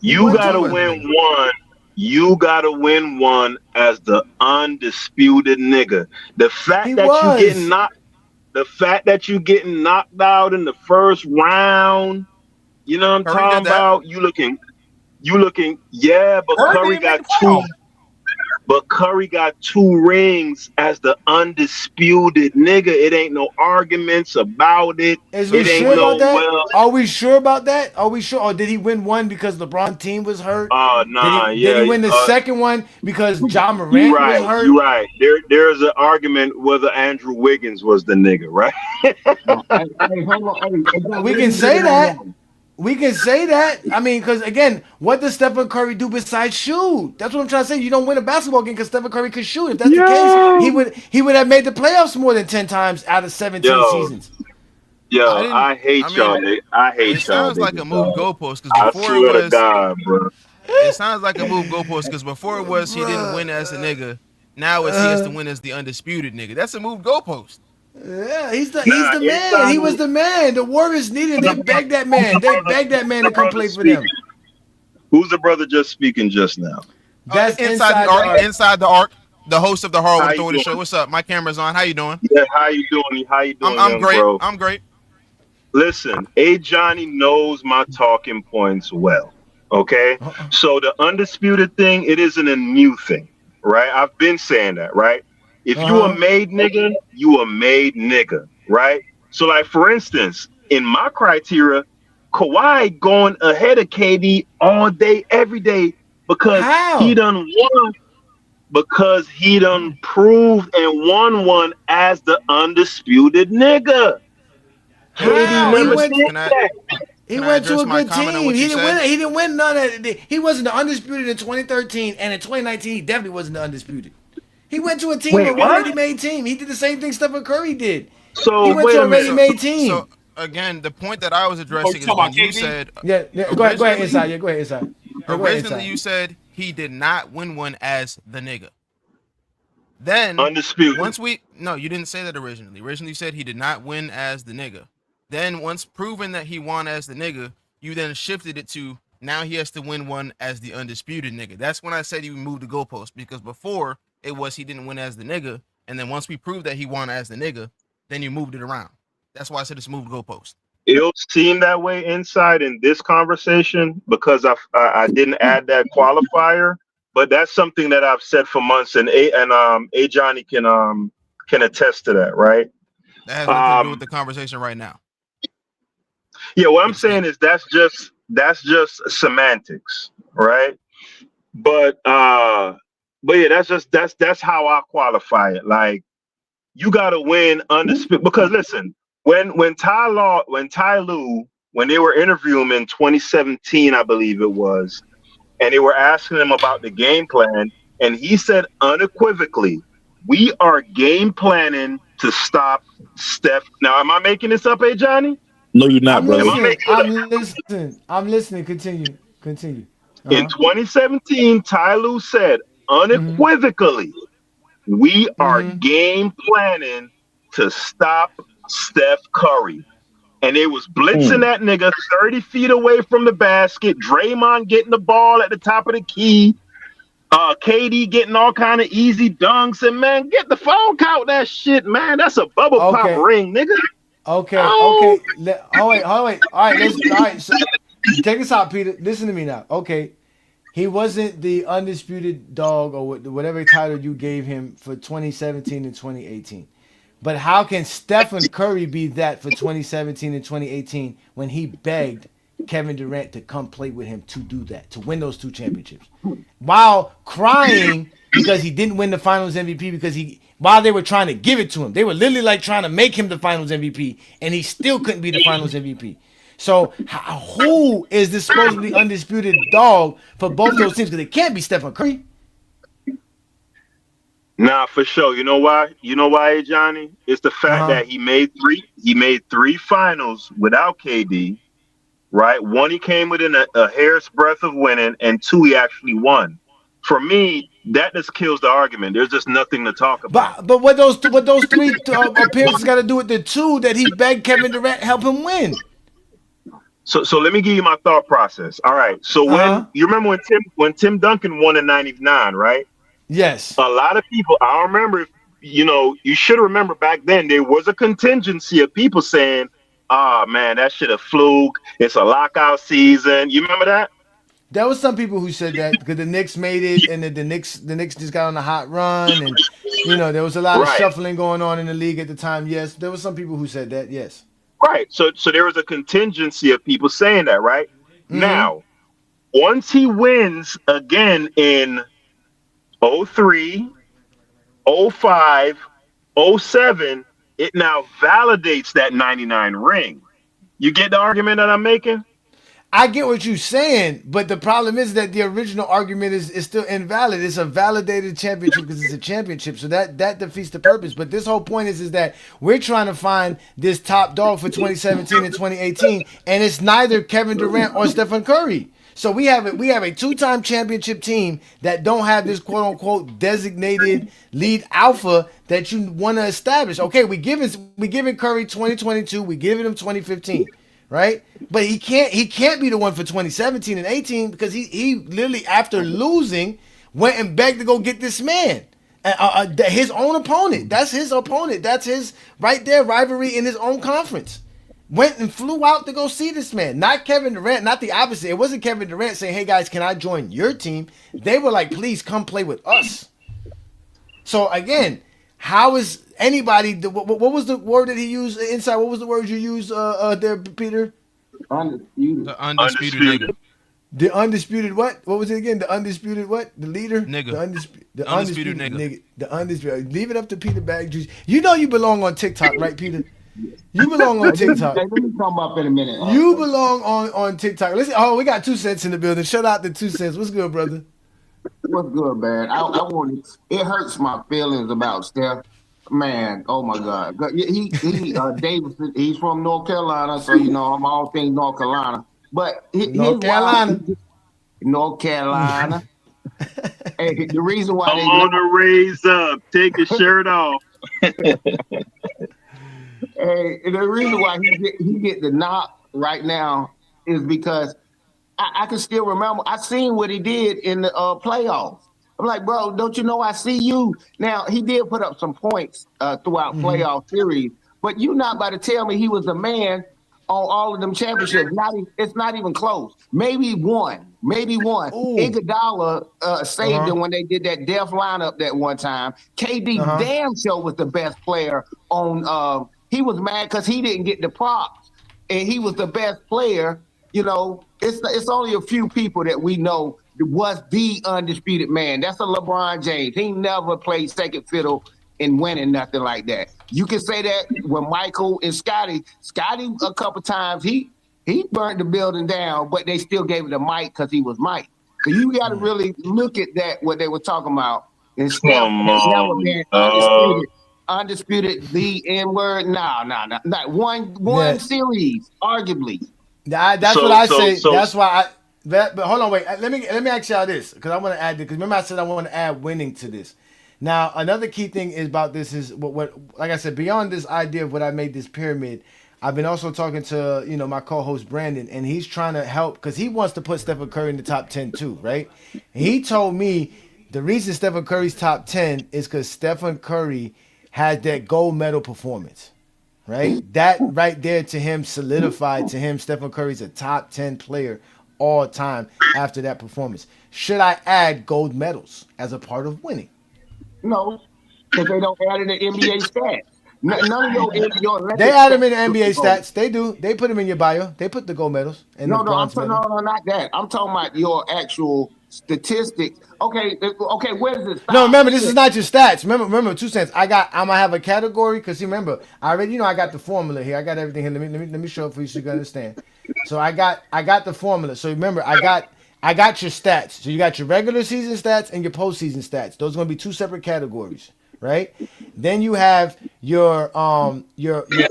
He You won Won gotta 2 2. as the win nigga. one. You gotta win one as the undisputed nigga. The He fact that you getting was. knocked, the fact that you getting knocked out in the first round. You know what I'm Curry did talking that. about? You looking. Yeah, but Curry Curry didn't make got the two. playoffs. But Curry got 2 rings as the undisputed nigga. It ain't no arguments about it. Is we It ain't sure no about that? well. Are we sure about that? Are we sure? Or did he win one because LeBron team was hurt? Did he Nah, did he yeah. win the second one because John You Morant was right. You hurt? right. There's an argument whether Andrew Wiggins was the nigga, right? Hey, hold on. Hey, We let can me break say it all that. down. We can say that. I mean, because again, what does Stephen Curry do besides shoot? That's what I'm trying to say. You don't win a basketball game because Stephen Curry could shoot. If that's the case, Yo, he would have made the playoffs more than 10 times out of 17 yo, seasons. I yo. didn't. I I hate y'all, mean, nigga. I it hate y'all, sounds like a niggas, move dog. goalpost because I before it swear to was. God, bro. It sounds like a move goalpost because before it was he didn't win as a nigga. Now it's he has to win as the undisputed nigga. That's a move goalpost. Yeah, he's Nah, the man. He anytime was the man. The Warriors needed him. They begged that who's man. the They brother? begged that man The to come brother play for speaking. them. Who's the brother just speaking just now? That's Inside the inside the arc, arc. inside the arc, the host of the Hard with How you Authority doing? show. What's up? My camera's on. How you doing? Yeah, how you doing? How you doing, I'm young great. bro? I'm great. Listen, A Johnny knows my talking points well. Okay? Uh-uh. So the undisputed thing, it isn't a new thing, right? I've been saying that, right? If you a Uh-huh. made nigga, you a made nigga, right? So like for instance, in my criteria, Kawhi going ahead of KD all day, every day, because he How? done won, because he done proved and won one as the undisputed nigga. KD How? Can never I did can I that. He can I went to address a my good comment on team. what He you didn't win. said? He didn't win none of. He wasn't the undisputed in 2013, and in 2019 he definitely wasn't the undisputed. He went to a team, Wait, a what? already made team. He did the same thing Stephen Curry did. He So went wait to a a ready minute. made So team. again, the point that I was Oh, you addressing is talking about when you KD? said Yeah. Go ahead, inside. originally Yeah, go ahead, inside. Yeah, go ahead, originally inside. you said he did not win one as the nigga. Then Undisputed. once we no, you didn't say that originally. Originally you said he did not win as the nigga. Then once proven that he won as the nigga, you then shifted it to now he has to win one as the undisputed nigga. That's when I said you moved the goalpost, because before it was he didn't win as the nigga, and then once we proved that he won as the nigga, then you moved it around. That's why I said it's moved goalpost. It'll seem that way inside in this conversation because I didn't add that qualifier, but that's something that I've said for months, and Ajani can attest to that, right? That has nothing to do with the conversation right now. Yeah, what I'm saying is that's just semantics, right? But yeah, that's how I qualify it. Like, you gotta win undisputed, because listen, when Ty Lue, when they were interviewing him in 2017, I believe it was, and they were asking him about the game plan, and he said unequivocally, "We are game planning to stop Steph." Now, am I making this up, Johnny? No, you're not, I'm brother. listening. I'm listening. Continue. In 2017, Ty Lue said unequivocally, "We are game planning to stop Steph Curry." And they was blitzing that nigga 30 feet away from the basket. Draymond getting the ball at the top of the key. KD getting all kind of easy dunks. And man, get the phone count that shit, man. That's a bubble pop ring, nigga. Okay. Oh. Okay. Wait. All right. So, take us out, Peter. Listen to me now. Okay. He wasn't the undisputed dog or whatever title you gave him for 2017 and 2018. But how can Stephen Curry be that for 2017 and 2018 when he begged Kevin Durant to come play with him to do that, to win those 2 championships, while crying because he didn't win the Finals MVP while they were trying to give it to him. They were literally like trying to make him the Finals MVP, and he still couldn't be the Finals MVP. So who is this supposedly undisputed dog for both those teams? Because it can't be Stephen Curry. Nah, for sure. You know why? Johnny? It's the fact that he made three finals without KD, right? One, he came within a hair's breadth of winning, and 2, he actually won. For me, that just kills the argument. There's just nothing to talk about. But what those 3 appearances got to do with the 2 that he begged Kevin Durant help him win? So let me give you my thought process. All right. So when you remember when Tim Duncan won in '99, right? Yes. A lot of people, I remember, you should remember back then, there was a contingency of people saying, man, that shit a fluke. It's a lockout season. You remember that? There was some people who said that because the Knicks made it, and the Knicks just got on a hot run, and there was a lot of shuffling going on in the league at the time. Yes, there was some people who said that. Yes. Right. So there was a contingency of people saying that, right? Now, once he wins again in 03, 05, 07, it now validates that 99 ring. You get the argument that I'm making? I get what you're saying, but the problem is that the original argument is still invalid. It's a validated championship because it's a championship, so that defeats the purpose. But this whole point is that we're trying to find this top dog for 2017 and 2018, and it's neither Kevin Durant or Stephen Curry. So we have a 2-time championship team that don't have this quote unquote designated lead alpha that you want to establish. Okay, we giving Curry 2022, we giving him 2015. Right, but he can't be the one for 2017 and 18 because he literally, after losing, went and begged to go get this man, his own opponent. That's his opponent. That's his right there rivalry in his own conference. Went and flew out to go see this man, not Kevin Durant, not the opposite. It wasn't Kevin Durant saying, "Hey guys, can I join your team?" They were like, "Please come play with us." So again, how is anybody? What was the word that he used inside? What was the word you used there, Peter? Undisputed. The undisputed nigga. The undisputed what? What was it again? The undisputed what? The leader? Nigga. The undisputed nigga. The undisputed. Leave it up to Peter Bag Juice. You know you belong on TikTok, right, Peter? You belong on TikTok. Let me come up in a minute. You belong on TikTok. Listen, we got 2 cents in the building. Shout out to 2 cents. What's good, brother? What's good, man? I want it hurts my feelings about Steph. Man, oh my God. He Davidson, he's from North Carolina, so I'm all things North Carolina. But North Carolina. Hey, the reason why I'm on the raise up, take a shirt off. Hey, the reason why he get the knock right now is because I can still remember. I seen what he did in the playoffs. I'm like, bro, don't you know I see you? Now he did put up some points throughout playoff series, but you're not about to tell me he was the man on all of them championships. It's not even close. Maybe one. Ooh. Iguodala saved him when they did that death lineup that one time. KD damn sure was the best player on. He was mad because he didn't get the props, and he was the best player. You know, it's only a few people that we know was the undisputed man. That's a LeBron James. He never played second fiddle in winning nothing like that. You can say that with Michael and Scotty. Scotty, a couple times, he burned the building down, but they still gave it to Mike because he was Mike. So you got to really look at that, what they were talking about. And Steph has never been undisputed, the N-word. No. Not one series, arguably. That's what I say. That's why but hold on, wait. Let me ask y'all this, because I want to add this. Because remember, I said I want to add winning to this. Now, another key thing is about this is what like I said, beyond this idea of what I made this pyramid, I've been also talking to my co-host Brandon, and he's trying to help because he wants to put Stephen Curry in the top 10 too, right? And he told me the reason Stephen Curry's top 10 is because Stephen Curry had that gold medal performance. Right? That right there to him solidified to him Stephen Curry's a top 10 player all time after that performance. Should I add gold medals as a part of winning? No, because they don't add in the NBA stats. None of your they add them in the NBA stats. They do. They put them in your bio. They put the gold medals and the bronze medal. No, not that. I'm talking about your actual statistics. Okay, where does it stop? No, remember, this is not your stats. Remember, 2 cents. I'm gonna have a category because remember, I already I got the formula here. I got everything here. Let me show it for you so you can understand. So I got the formula. So remember, I got your stats. So you got your regular season stats and your postseason stats. Those are gonna be 2 separate categories, right? Then you have your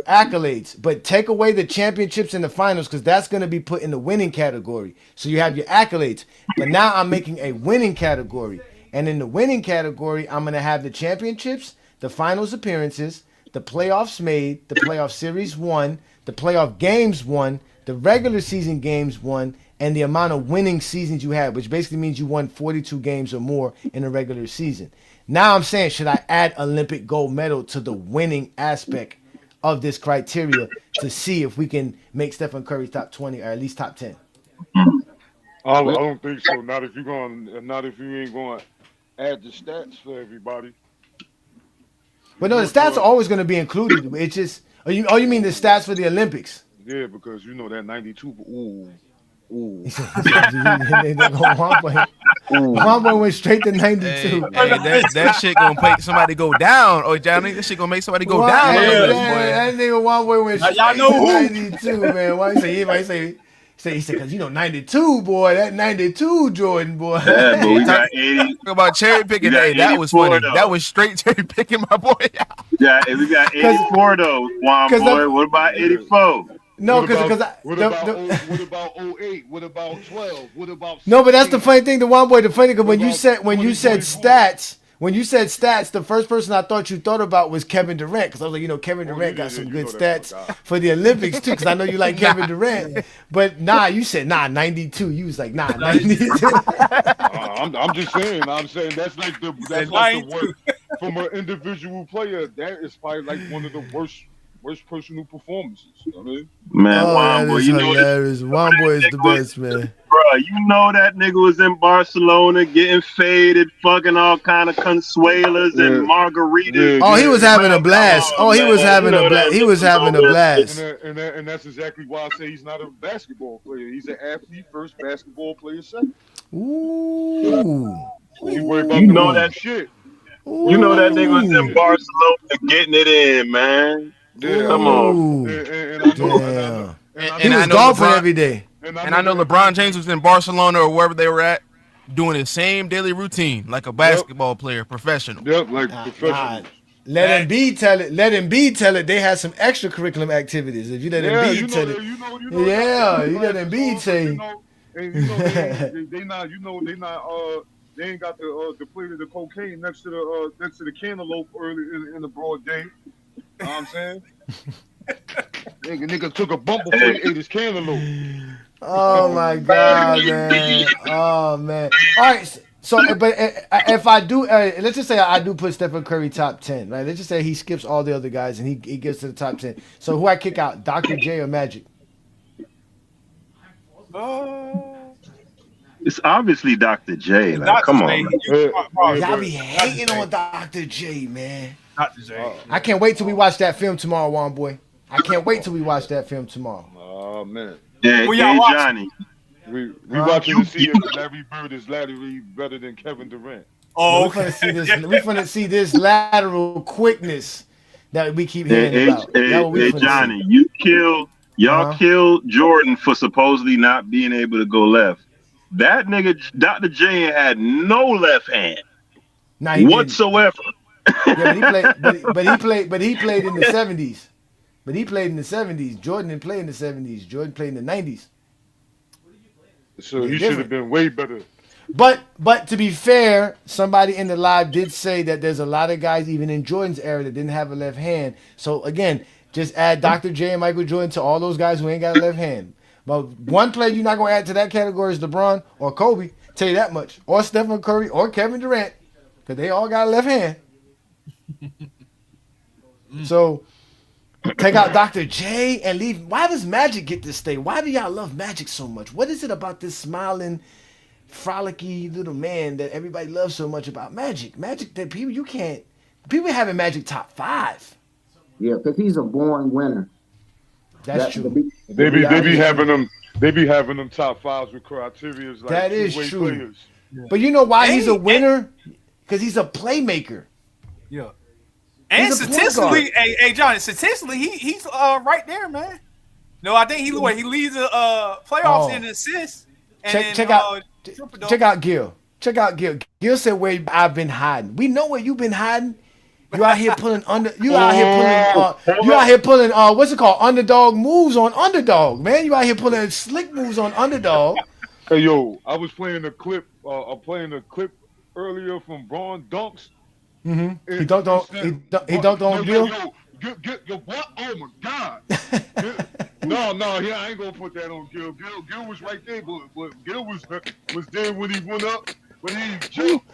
accolades, but take away the championships and the finals because that's going to be put in the winning category. So you have your accolades, but now I'm making a winning category, and in the winning category, I'm going to have the championships, the finals appearances, the playoffs made, the playoff series won, the playoff games won, the regular season games won, and the amount of winning seasons you had, which basically means you won 42 games or more in a regular season. Now I'm saying, should I add Olympic gold medal to the winning aspect of this criteria to see if we can make Stephen Curry top 20 or at least top 10? I don't think so. Not if you ain't going to add the stats for everybody. But no, the stats are always going to be included. It's just, you mean the stats for the Olympics? Yeah, because that 92. Ooh. One boy went straight to 92. Hey, that shit gonna make somebody go down. Oh, Johnny, that shit gonna make somebody go down. That nigga one boy went straight to 92, man. Why you say? He said, because 92, boy, that 92 Jordan, boy. Yeah, but we got 80. Talk about cherry picking. Hey, that was funny. Though. That was straight cherry picking, my boy. Yeah, we got 84 though, one boy. What about 84? No, because what about 08? What about 12? What about 16? No, but that's the funny thing. The one boy, the funny thing when you said stats. When you said stats, the first person I thought you thought about was Kevin Durant, because I was like, Kevin Durant got some good stats for the Olympics too, because I know you like Kevin Durant. But you said 92. You was like 92. I'm just saying. I'm saying that's like the worst from an individual player. That is probably like one of the worst personal performances. I mean, man, Womboy, you know hilarious. Womboy is the best, man. Bro, you know that nigga was in Barcelona getting faded, fucking all kind of consuelas and margaritas. He was having a blast. He was having a blast. He was having a blast. And that's exactly why I say he's not a basketball player. He's an athlete first, basketball player second. Ooh. You worry about that shit. You know that nigga was in Barcelona getting it in, man. Yeah, come on. And he was golfing every day. And I know LeBron James was in Barcelona or wherever they were at, doing the same daily routine like a basketball player, professional. Yep, like professional. Let Embiid tell it. Let Embiid tell it. They had some extracurricular activities. If you let Embiid tell it, you let Embiid say. And they not. They ain't got the plate of the cocaine next to the cantaloupe early in the broad day. You know what I'm saying? Nigga took a bump before he ate his cantaloupe. Oh my God, man. Oh man. All right. But if I do, let's just say I do put Stephen Curry top 10, right? Let's just say he skips all the other guys and he gets to the top 10. So who I kick out, Dr. J or Magic? Oh, It's obviously Dr. J. Like, Dr. come J. on, man. Yeah, Y'all but be hating on Dr. J, man. Dr. J. I can't wait till we watch that film tomorrow, Juan boy. I can't wait till we watch that film tomorrow. oh man, Hey, Well, y'all hey watch. Johnny. we Huh? watching to see if Larry Bird is Larry better than Kevin Durant. Oh, We okay. finna see this. We finna see this lateral quickness that we keep Hey, hearing hey, about. That hey, what we hey, finna see. Johnny, y'all Uh huh. killed Jordan for supposedly not being able to go left. That nigga, Dr. J, had no left hand Nah, he didn't. whatsoever. Yeah, but he played. But he played in the '70s. But he played in the '70s. Jordan didn't play in the '70s. Jordan played in the '90s. So They he should have different. been way better. But to be fair, somebody in the live did say that there's a lot of guys even in Jordan's era that didn't have a left hand. So again, just add Dr. J and Michael Jordan to all those guys who ain't got a left hand. But one player you're not gonna add to that category is LeBron or Kobe. Tell you that much. Or Stephen Curry or Kevin Durant, because they all got a left hand. So take out Dr. J and leave. Why does Magic get to stay? Why do y'all love Magic so much? What is it about this smiling, frolicky little man that everybody loves so much about Magic? Magic that people you can't. People having Magic top 5. Yeah, because he's a born winner. That's That true. the They That be reality. is true. having them. They be having them top fives with criteria like That is two-way true. players. But you know why he's a And, winner? Because he's a playmaker. yeah. He's And a point guard. statistically, hey Johnny, statistically, he's right there, man. No, I think he leads the playoffs Oh. in assists and Check then check out triple check double. out Gil. Check out Gil. Gil said where I've been hiding. We know where you've been hiding. You out here pulling under. You out here pulling. You out here pulling. What's it called? Underdog moves on underdog, man. You out here pulling slick moves on underdog. Hey yo, I was playing a clip. I'm playing a clip earlier from Braun dunks. Mm-hmm. He And dunked it on. said, He dunked on Gil. get your what? Oh my God! No, yeah, I ain't gonna put that on Gil. Gil was right there, but Gil was there when he went up, when he jumped.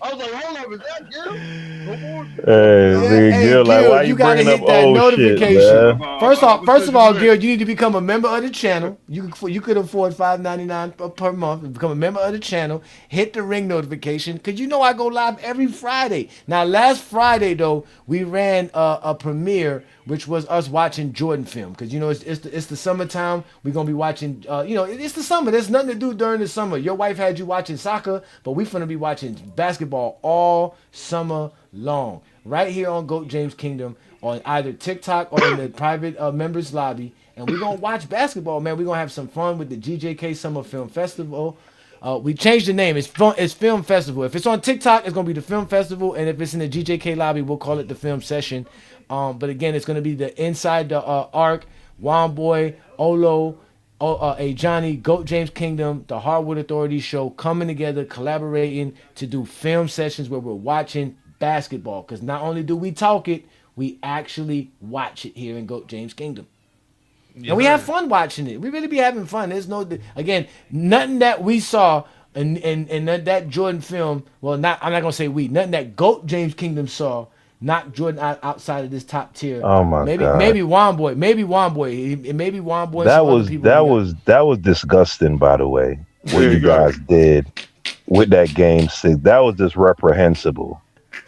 I was like, hold up, is that Gil? Come on. Hey, Yeah, nigga, hey Gil, like, Gil, why you you gotta bringing up hit that old shit, notification. man? First of all, Gil, you need to become a member of the channel. You could afford $5.99 per month. Become a member of the channel. Hit the ring notification because you know I go live every Friday. Now, last Friday though, we ran a premiere, which was us watching Jordan film because you know it's the summertime. We're gonna be watching. It's the summer. There's nothing to do during the summer. Your wife had you watching soccer, but we finna be watching basketball all summer long right here on GOAT James Kingdom on either TikTok or in the private members lobby. And we're going to watch basketball, man. We're going to have some fun with the GJK Summer Film Festival. We changed the name. It's Film Festival. If it's on TikTok, it's going to be the Film Festival. And if it's in the GJK lobby, we'll call it the Film Session. But again, it's going to be the Inside the Arc, Juan Boy, Olo, Ajani, GOAT James Kingdom, the Hardwood Authority show coming together, collaborating to do film sessions where we're watching basketball. Because not only do we talk it, we actually watch it here in GOAT James Kingdom. Yeah, And we have fun watching it. We really be having fun. There's again, nothing that we saw in that Jordan film. Well, I'm not gonna say nothing that GOAT James Kingdom saw. Not Jordan outside of this top tier. Oh my God. Maybe Juan Boy. Maybe Juan Boy and some other people. That was disgusting, by the way. What There you you go. guys did with that game 6. That was just reprehensible.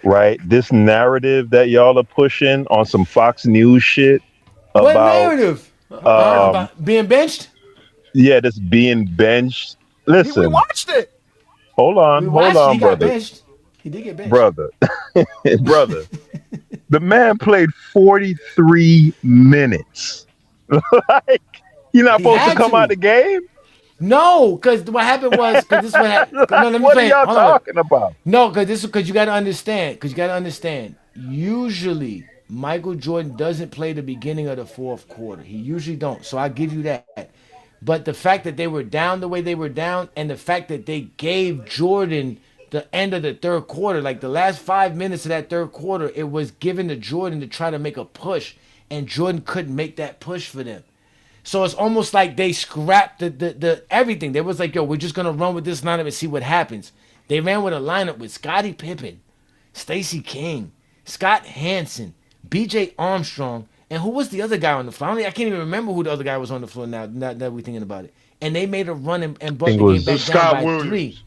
Right? This narrative that y'all are pushing on some Fox News shit What about narrative? About being benched? this being benched. We Listen, watched it. hold We on, watched. He got brother. benched. He did get benched. Brother. Brother. The man played 43 minutes. Like, you're not He supposed to had come to. out the game? No, because what happened was because this is what happened. No, let me What are explain. y'all Hold on. talking about? No, because you got to understand. Because you got to understand. Usually, Michael Jordan doesn't play the beginning of the fourth quarter. He usually don't. So I give you that. But the fact that they were down the way they were down, and the fact that they gave Jordan the end of the third quarter, like the last 5 minutes of that third quarter, it was given to Jordan to try to make a push, and Jordan couldn't make that push for them. So it's almost like they scrapped the everything. They was like, yo, we're just gonna run with this lineup and see what happens. They ran with a lineup with Scottie Pippen, Stacey King, Scott Hansen, B.J. Armstrong, and who was the other guy on the floor? I can't even remember who the other guy was on the floor now that we're thinking about it. And they made a run and brought think the it game was back down Scott by Williams. 3.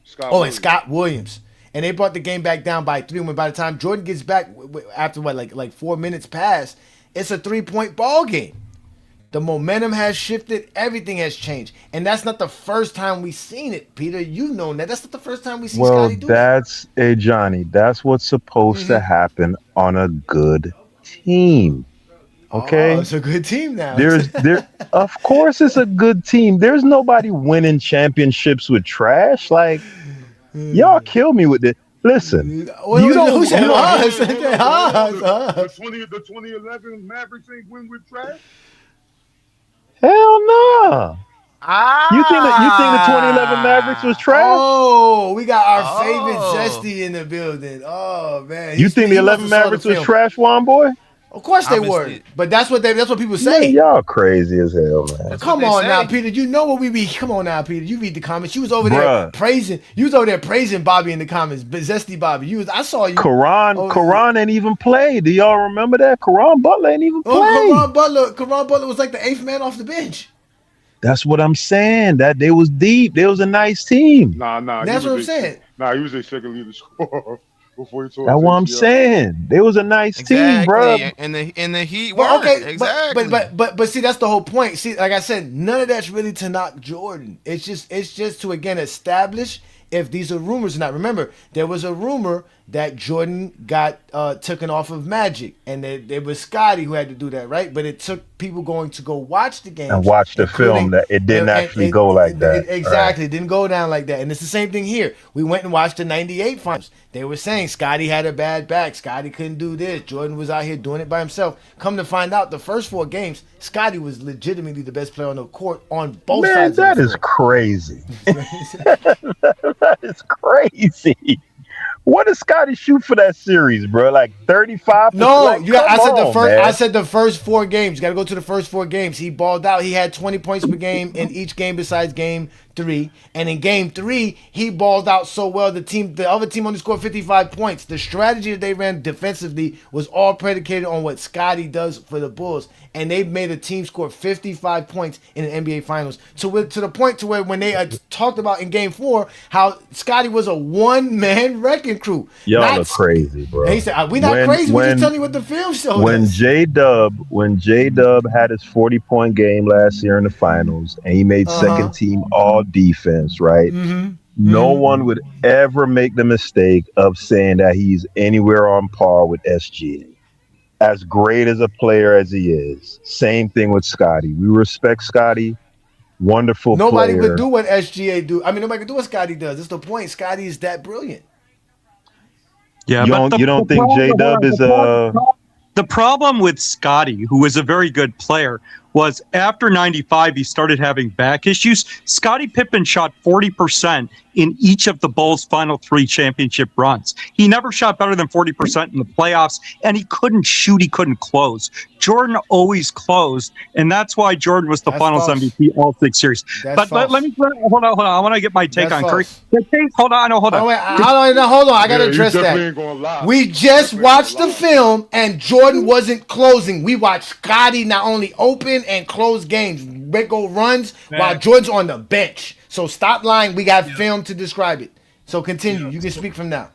Scott Oh, and Williams. Scott Williams. And they brought the game back down by 3. When by the time Jordan gets back after like 4 minutes pass, it's a 3-point ball game. The momentum has shifted. Everything has changed. And that's not the first time we've seen it, Peter. You've known that. That's not the first time we see Well, Scotty do that. Johnny, that's what's supposed to happen on a good team. Oh, Okay? it's a good team now. Of course it's a good team. There's nobody winning championships with trash. Like, y'all kill me with this. Listen, you don't Who said you don't us? Hold on. Us. The 2011 Mavericks ain't win with trash. hell no. You think the 2011 Mavericks was trash? Oh, we got our favorite Oh. Zesty in the building. Oh man, You think the he must 11 have saw the Mavericks was film. trash, Juan boy? Of course they Obviously. were, but that's what people Man, say. y'all crazy as hell, man. That's Come what on they now, say. Peter. You know what we be. Come on now, Peter. You read the comments. You was over there Bruh. praising. You was over there praising Bobby in the comments. But Zesty Bobby. I saw you. Karan ain't even played. Do y'all remember that? Karan Butler ain't even Oh, played. Karan Butler was like the 8th man off the bench. That's what I'm saying. That they was deep. They was a nice team. Nah. That's what I'm saying. Nah, he was a second leader scorer before he tore That's his what I'm ACL. saying. They was a nice team, bro. Exactly. And the Heat Well, weren't. okay, Exactly. but see, that's the whole point. See, like I said, none of that's really to knock Jordan. It's just to again establish if these are rumors or not. Remember, there was a rumor that Jordan got taken off of Magic, and it was Scotty who had to do that, right? But it took people going to go watch the game And watch the film that it didn't actually go like that. Exactly, it didn't go down like that. And it's the same thing here. We went and watched the '98 finals. They were saying Scotty had a bad back. Scotty couldn't do this. Jordan was out here doing it by himself. Come to find out, the first 4 games, Scotty was legitimately the best player on the court on both Man, sides. that of is the crazy. That is crazy. What did Scotty shoot for that series, bro? Like 35%? No, Like, I said the first 4 games. You got to go to the first 4 games. He balled out. He had 20 points per game in each game besides game 3. And in game 3, he balled out so well. The other team only scored 55 points. The strategy that they ran defensively was all predicated on what Scotty does for the Bulls. And they made a team score 55 points in the NBA Finals. To the point to where when they talked about in game 4 how Scotty was a one-man wrecking crew. Y'all Not are crazy, bro. He said, "We're not crazy. We're just telling you what the film showed when us." J Dub had his 40-point game last year in the finals, and he made second team all defense, right? No one would ever make the mistake of saying that he's anywhere on par with SGA. As great as a player as he is, same thing with Scotty. We respect Scotty. Wonderful Nobody player. could do what SGA do. I mean, nobody could do what Scotty does. That's the point. Scotty is that brilliant. Yeah, You don't think J Dub is the problem with Scotty, who was a very good player, was after 95, he started having back issues. Scottie Pippen shot 40% in each of the Bulls' final 3 championship runs. He never shot better than 40% in the playoffs, and he couldn't shoot. He couldn't close. Jordan always closed, and that's why Jordan was the Finals MVP all 6 series. But let me hold on. I want to get my take on Curry. Hold on. Hold on. I got to address that. We just watched the film, and Jordan wasn't closing. We watched Scotty not only open and close games, go runs, while Jordan's on the bench. So stop lying. We got film to describe it. So continue. You can speak from now.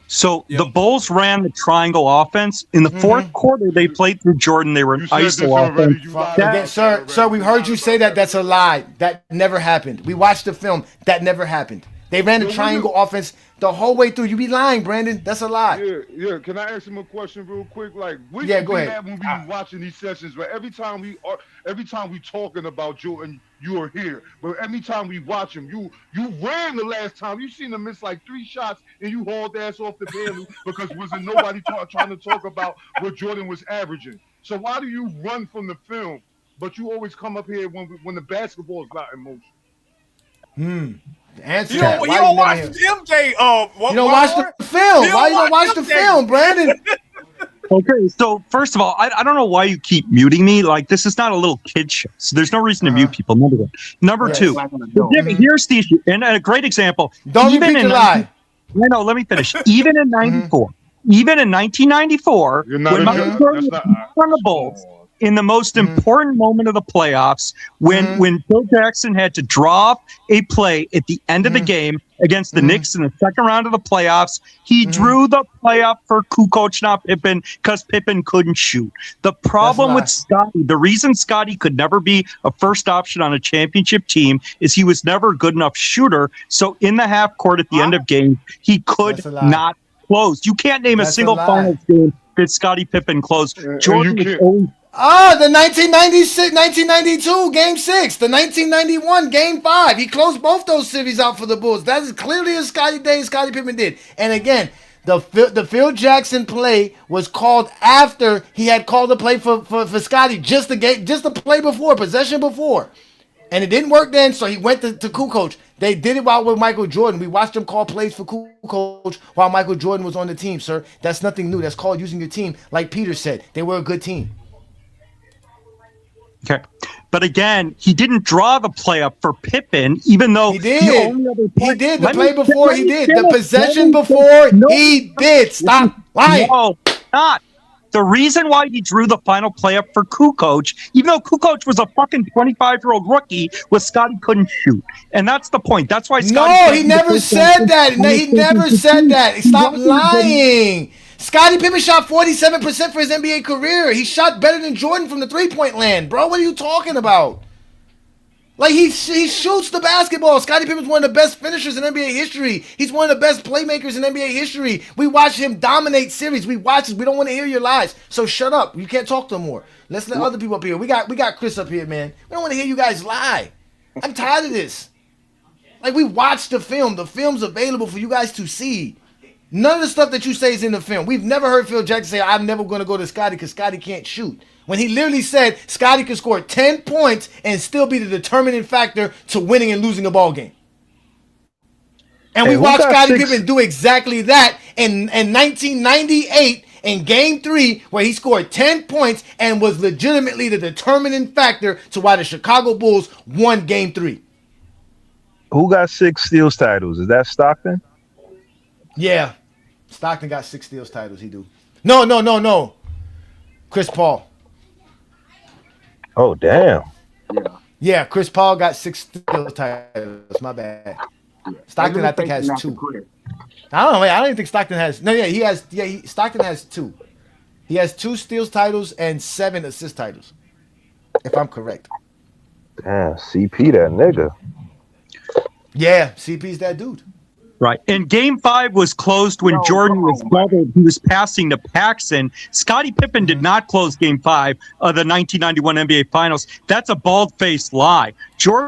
So the Bulls ran the triangle offense. In the fourth quarter, they played through Jordan. They were an ISO offense. Again, sir, we've heard you say that. That's a lie. That never happened. We watched the film. That never happened. They ran the triangle offense the whole way through. You be lying, Brandon. That's a lie. Yeah. Can I ask him a question real quick? Like, we go ahead. have when we be watching these sessions, but every time we talking about Jordan, you are here. But every time we watch him, you ran the last time. You seen him miss like 3 shots, and you hauled ass off the panel because wasn't nobody trying to talk about what Jordan was averaging. So why do you run from the film, but you always come up here when the basketball is not in motion? Answer You that. don't watch MJ. You don't watch the film. Why you don't watch the film, Brandon? Okay, so first of all, I don't know why you keep muting me. Like, this is not a little kid show, so there's no reason to mute people. Number one. Number Yes. two, Like an adult. here's the issue, and a great example. Don't repeat your lie. No, let me finish. Even in 94, even in 1994, You're not when a Michael judge. Jordan That's was not. on the Bulls, in the most important moment of the playoffs, when Phil Jackson had to draw up a play at the end of the game against the Knicks in the second round of the playoffs, he drew the play up for Kukoc, not Pippen, because Pippen couldn't shoot. The problem with Scotty, the reason Scotty could never be a first option on a championship team is he was never a good enough shooter. So in the half court at the end of games, he could not close. You can't name a single finals game that Scottie Pippen closed. Jordan was always the 1996, 1992 Game 6, the 1991 Game 5. He closed both those series out for the Bulls. That is clearly a Scottie day Scottie Pippen did. And again, the Phil Jackson play was called after he had called the play for Scottie, just the play before, possession before. And it didn't work then, so he went to Kukoc. They did it while with Michael Jordan. We watched him call plays for Kukoc while Michael Jordan was on the team, sir. That's nothing new. That's called using your team. Like Peter said, they were a good team. Okay. But again, he didn't draw the play up for Pippen, even though he did. The only other play, he did. The play before he did. The possession before he did. Stop lying. No, not. The reason why he drew the final play up for Kukoc, even though Kukoc was a fucking 25-year-old rookie, was Scotty couldn't shoot. And that's the point. That's why Scotty. No, he never said that. He never said that. Stop lying. Scottie Pippen shot 47% for his NBA career. He shot better than Jordan from the three-point land, bro. What are you talking about? Like, he shoots the basketball. Scottie Pippen's one of the best finishers in NBA history. He's one of the best playmakers in NBA history. We watch him dominate series. We watch it. We don't want to hear your lies. So shut up. You can't talk no more. Let's let other people up here. We got Chris up here, man. We don't want to hear you guys lie. I'm tired of this. Like, we watched the film. The film's available for you guys to see. None of the stuff that you say is in the film. We've never heard Phil Jackson say, I'm never going to go to Scottie because Scottie can't shoot. When he literally said Scottie could score 10 points and still be the determining factor to winning and losing a ball game. And we watched Scottie Pippen do exactly that in 1998 in Game 3, where he scored 10 points and was legitimately the determining factor to why the Chicago Bulls won Game 3. Who got 6 steals titles? Is that Stockton? Yeah. Stockton got 6 steals titles. He do. No. Chris Paul. Oh, damn. Yeah, Chris Paul got 6 steals titles. My bad. Stockton, I think, has 2. I don't know. I don't even think Stockton has. No, yeah, he has. Yeah, Stockton has 2. He has 2 steals titles and 7 assist titles, if I'm correct. Damn, CP, that nigga. Yeah, CP's that dude. Right. And Game 5 was closed when Jordan was doubled. He was passing to Paxson. Scottie Pippen did not close Game 5 of the 1991 NBA Finals. That's a bald-faced lie.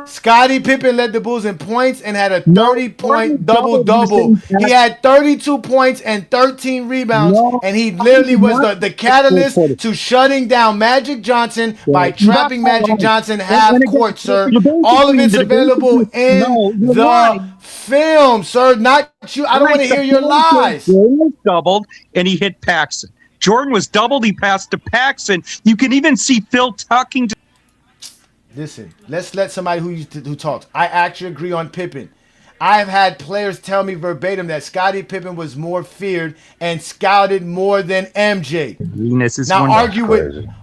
Scottie Pippen led the Bulls in points and had a 30-point double-double. He had 32 points and 13 rebounds, and he literally was the catalyst to shutting down Magic Johnson by trapping Magic Johnson half court, sir. All of it's available in the film, sir. Not you. I don't want to hear your lies. Jordan was doubled, and he hit Paxson. Jordan was doubled. He passed to Paxson. You can even see Phil talking to. Listen, let's let somebody who talks. I actually agree on Pippen. I've had players tell me verbatim that Scottie Pippen was more feared and scouted more than MJ. Now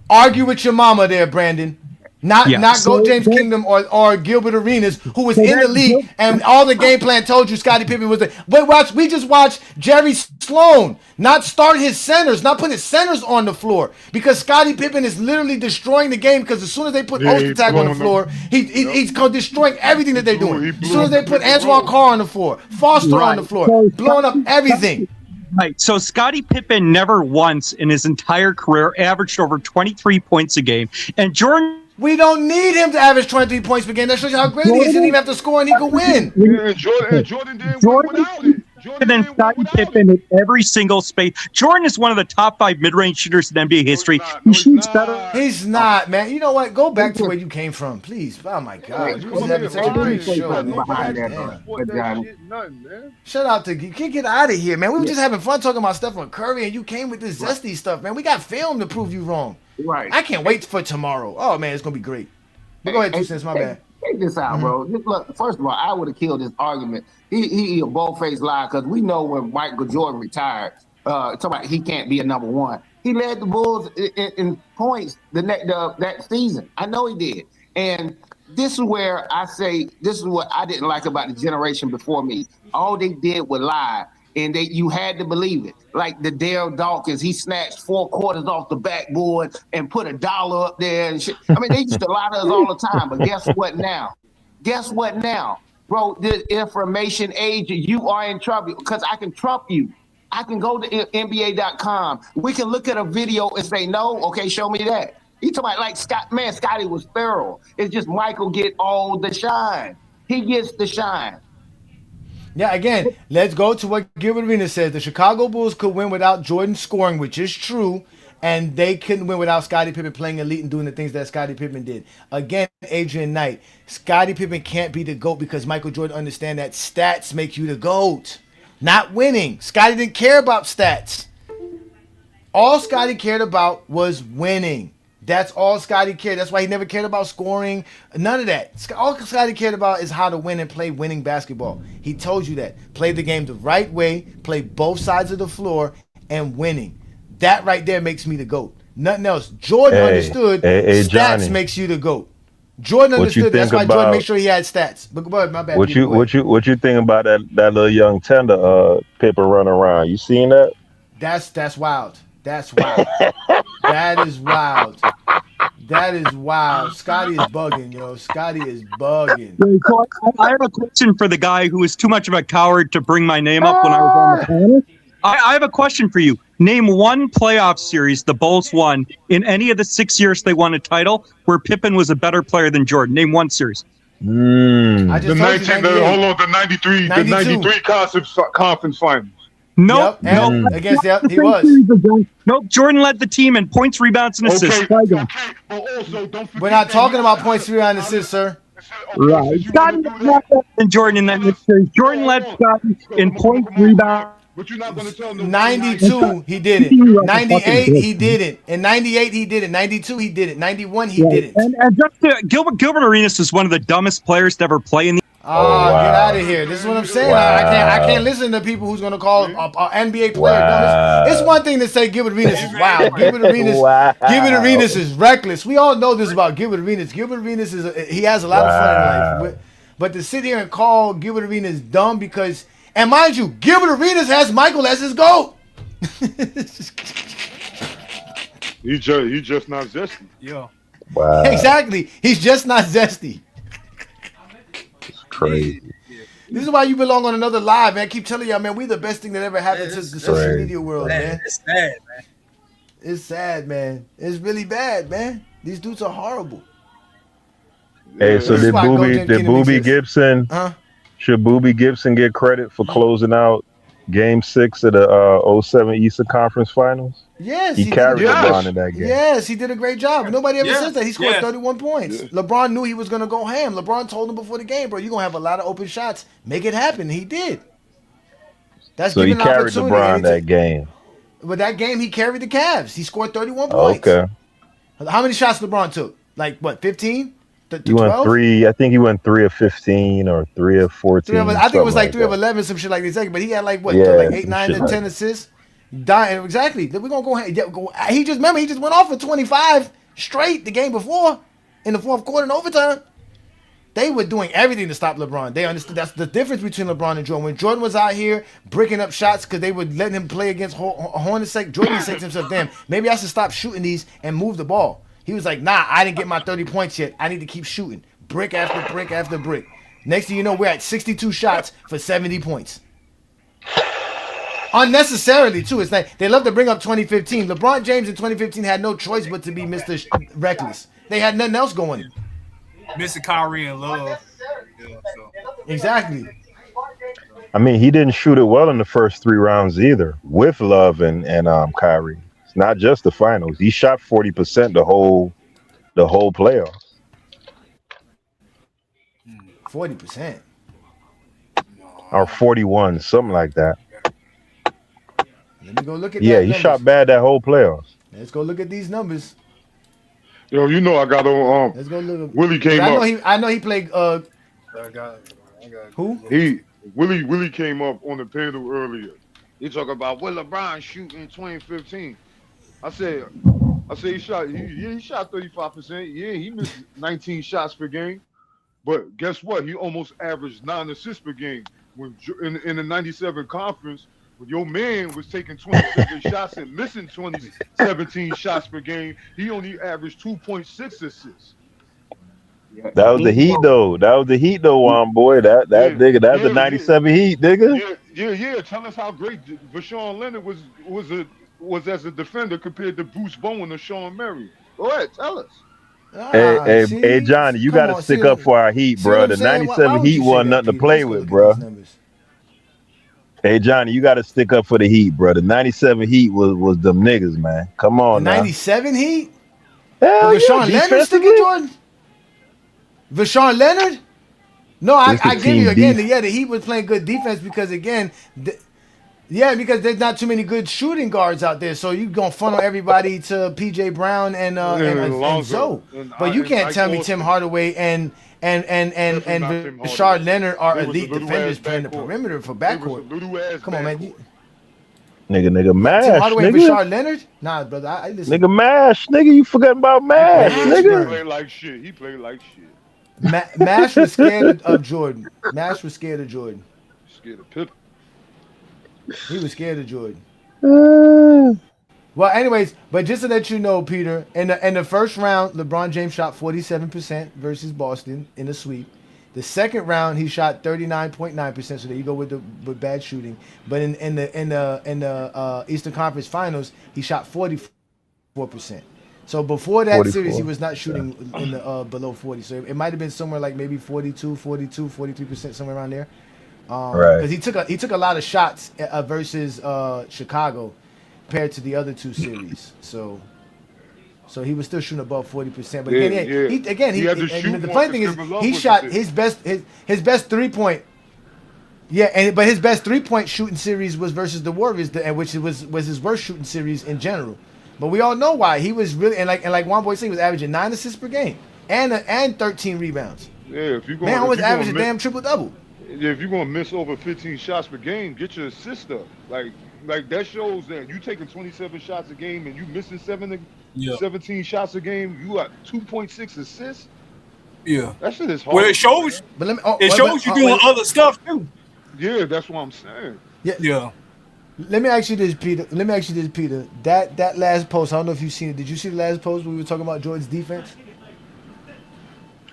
argue with your mama there, Brandon. Not Go James Kingdom or Gilbert Arenas, who was in the league, and all the game plan told you Scottie Pippen was there. But we just watched Jerry Sloan not start his centers, not put his centers on the floor, because Scottie Pippen is literally destroying the game, because as soon as they put Ostertag on the floor, he's destroying everything that they're doing. As soon as they put Antoine Carr on the floor, Foster on the floor, blowing up everything. Right. So Scottie Pippen never once in his entire career averaged over 23 points a game. And Jordan. We don't need him to average 23 points per game. That shows you how great he is. He didn't even have to score and he could win. Yeah, Jordan didn't win without it. Jordan And did well Scottie without him. Pippen in every single space. Jordan is one of the top 5 mid-range shooters in NBA history. No, He he's shoots better. not. He's not, man. You know what? Go back to where you came from, please. Oh my God, He's you come was up having here such a Let me great lying. say He show, got something man. behind nobody that, to Damn. support that Johnny. shit. Nothing, man. Shout out to you. Can't get out of here, man. We were Yeah, just having fun talking about Stephen Curry, and you came with this right, zesty stuff, man. We got film to prove you wrong. right. I can't wait for tomorrow. Oh man, it's gonna be great. But go ahead, Hey, 2 cents. My check, bad. check this out, bro. Look, first of all, I would have killed this argument. He a bold-faced lie because we know when Michael Jordan retired, talking about he can't be a number one. He led the Bulls in points that season. I know he did. And this is where I say this is what I didn't like about the generation before me. All they did was lie. And you had to believe it. Like the Dale Dawkins, he snatched 4 quarters off the backboard and put $1 up there and shit. I mean, they used to lie to us all the time. But guess what now? Guess what now? Bro, the information age, you are in trouble because I can trump you. I can go to NBA.com. We can look at a video and say, no, okay, show me that. You talking about like Scott, man, Scotty was thorough. It's just Michael get all the shine. He gets the shine. Yeah, again, let's go to what Gilbert Arenas says. The Chicago Bulls could win without Jordan scoring, which is true, and they couldn't win without Scottie Pippen playing elite and doing the things that Scottie Pippen did. Again, Adrian Knight, Scottie Pippen can't be the GOAT because Michael Jordan understand that stats make you the GOAT, not winning. Scottie didn't care about stats. All Scottie cared about was winning. That's all Scottie cared. That's why he never cared about scoring. None of that. All Scottie cared about is how to win and play winning basketball. He told you that. Play the game the right way, play both sides of the floor, and winning. That right there makes me the GOAT. Nothing else. Jordan understood stats Johnny, makes you the GOAT. Jordan understood. That's why Jordan made sure he had stats. But my bad. What you think about that little young tender Pippen running around? You seen that? That's wild. That's wild. That is wild. That is wild. Scotty is bugging, yo. Scotty is bugging. So I have a question for the guy who is too much of a coward to bring my name up when I was on the panel. I have a question for you. Name one playoff series the Bulls won in any of the 6 years they won a title where Pippen was a better player than Jordan. Name one series. I just told you, the 93, 92. the 93 conference finals. Nope, Yep, nope. against he was. Nope, Jordan led the team in points, rebounds, and assists. Okay, but also don't forget We're not talking about points, rebounds, and assists, sir. Right. Scotty was not better than Jordan in that series. Jordan led Scotty in points, rebounds. But you're not going to tell no 92, he did it. 98, he did it. In 98, he did it. 92, he did it. 91, he did it. And just Gilbert Arenas is one of the dumbest players to ever play in the. Oh, get out of here. This is what I'm saying. I can't listen to people who's going to call an NBA player dumb. It's one thing to say Gilbert Arenas is wild. Gilbert Arenas is reckless. We all know this about Gilbert Arenas. Gilbert Arenas he has a lot of fun in life. But to sit here and call Gilbert Arenas dumb because, and mind you, Gilbert Arenas has Michael as his GOAT. He's just not zesty. Yeah. Wow. Exactly. He's just not zesty. Crazy. This is why you belong on another live, man. I keep telling y'all, man, we the best thing that ever happened to the social media world, man. It's sad, man. It's sad, man. It's really bad, man. These dudes are horrible. Hey, so did Boobie Gibson? Should Boobie Gibson get credit for closing out Game 6 of the 07 Eastern Conference Finals? Yes, he carried LeBron in that game. Yes, he did a great job. Nobody ever says that. He scored 31 points. LeBron knew he was going to go ham. LeBron told him before the game, bro, you're going to have a lot of open shots. Make it happen. He did. That's so he carried LeBron that game. But that game, he carried the Cavs. He scored 31 points. Okay. How many shots LeBron took? Like, what, 15? He went 3. I think he went 3 of 15 or 3 of 14. I think it was like 3 of 11, some shit like that. But he had like, what, like 8, 9, and 10 assists? Dying exactly. We're gonna go ahead. He just went off for 25 straight the game before in the fourth quarter in overtime. They were doing everything to stop LeBron. They understood that's the difference between LeBron and Jordan. When Jordan was out here breaking up shots because they were letting him play against Hornacek, Jordan said to himself, "Damn, maybe I should stop shooting these and move the ball." He was like, "Nah, I didn't get my 30 points yet. I need to keep shooting brick after brick after brick." Next thing you know, we're at 62 shots for 70 points. Unnecessarily, too. It's like they love to bring up 2015. LeBron James in 2015 had no choice but to be Mr. Reckless. They had nothing else going. Mr. Kyrie and Love. Yeah, so. Exactly. I mean, he didn't shoot it well in the first 3 rounds either, with Love and Kyrie. It's not just the finals. He shot 40% the whole playoffs. 40%. Or 41, something like that. Let me go look at Yeah, that he numbers. shot bad that whole playoffs. Let's go look at these numbers. Yo, you know I got on. Let's go look. Willie Because came up. I know he played. I got Who? Willie came up on the panel earlier. He talking about will LeBron shoot in 2015. I said he shot 35%. Yeah, he missed 19 shots per game. But guess what? He almost averaged 9 assists per game when in the '97 conference. When your man was taking 27 shots and missing 17 shots per game, he only averaged 2.6 assists. Yeah, That was the Heat though. That was the Heat though, boy. That Yeah, nigga. That's the yeah, yeah, '97 Heat, nigga. yeah. Tell us how great Vashawn Leonard was as a defender compared to Bruce Bowen or Sean Marion. Go ahead, tell us. Hey, See, Johnny, you got come to on. stick up for our Heat, See what bro. I'm The saying? Why '97 would Heat you say wasn't that, nothing to Peter? play Let's go with, look at these bro. numbers. Hey, Johnny, you got to stick up for the Heat, bro. The '97 Heat was them niggas, man. Come The on now. '97 Heat. Hell With yeah, Vashawn Leonard sticking defensively. Jordan. Vashawn Leonard. No, This the I give you team again. def. Yeah, the Heat was playing good defense because again, because there's not too many good shooting guards out there. So you gonna funnel everybody to PJ Brown and Alonzo Zoe. But you and can't Ike tell me Tim Austin. Hardaway Definitely and not Tim Rashard Hardaway. Leonard are It was a elite little ass defenders playing the backcourt. perimeter for It was a backcourt. little ass Come on, man. backcourt. Nigga, Tim mash, Hardaway and nigga. Rashard Leonard? Nah, brother. I listen. Nigga, mash, nigga. You forgetting about mash, He nigga. Mashburn. played like shit. He played like shit. Mash was scared of Jordan. Mash was scared of Jordan. Scared of Pippen. He was scared of Jordan. Uh, Well, anyways, but just to let you know, Peter, in the first round, LeBron James shot 47% versus Boston in a sweep. The second round, he shot 39.9%. So there you go with bad shooting. But in the Eastern Conference Finals, he shot 44%. So before that series, he 44. was not shooting in the below 40. So it might have been somewhere like maybe 43%, somewhere around there. Right. Because he took a lot of shots versus Chicago compared to the other two series. So he was still shooting above 40%. But again, He had to and shoot the more funny thing because is Kevin Love he wasn't shot there. his best 3-point. Yeah, but his best 3-point shooting series was versus the Warriors, which was his worst shooting series in general. But we all know why. He was really and like one boy said, he was averaging 9 assists per game and 13 rebounds. Yeah, if you're Man, going, always averaged a damn triple double. if you're gonna miss over 15 shots per game, get your assist up. Like that shows that you taking 27 shots a game and you missing 17 shots a game. You got 2.6 assists. Yeah. That shit is hard. Well, it shows. But let me. It shows you doing other stuff too. Yeah, that's what I'm saying. Yeah. Let me ask you this, Peter. That last post, I don't know if you've seen it. Did you see the last post where we were talking about Jordan's defense?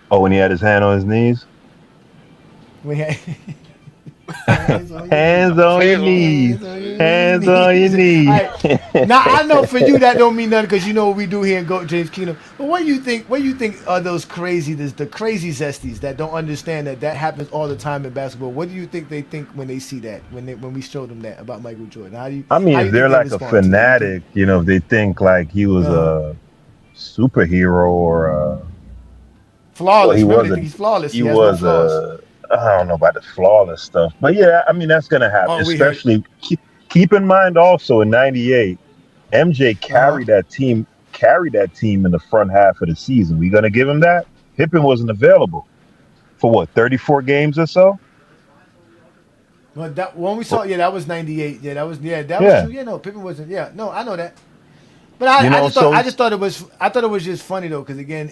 Oh, when he had his hand on his knees. When he had Hands on your knees. Hands on your knees. Alright. Now I know for you that don't mean nothing because you know what we do here in Goat James Kingdom. But what do you think? What do you think are those the crazy zesties that don't understand that happens all the time in basketball? What do you think they think when they see that when we show them that about Michael Jordan? How do you? I mean, how if you they're think they like a respond to it? fanatic, if they think like he was a superhero or Flawless. he Remember, they wasn't. think he's flawless. He He has was no flaws. I don't know about the flawless stuff, but yeah, I mean that's gonna happen. Oh, we heard. Especially keep in mind also in '98, MJ carried that team in the front half of the season. We gonna give him that? Pippen wasn't available for what 34 games or so. But that when we saw, that was '98. Yeah, that was Yeah. true. Yeah, no, Pippen wasn't. Yeah, no, I know that. But I just thought it was just funny though, because again,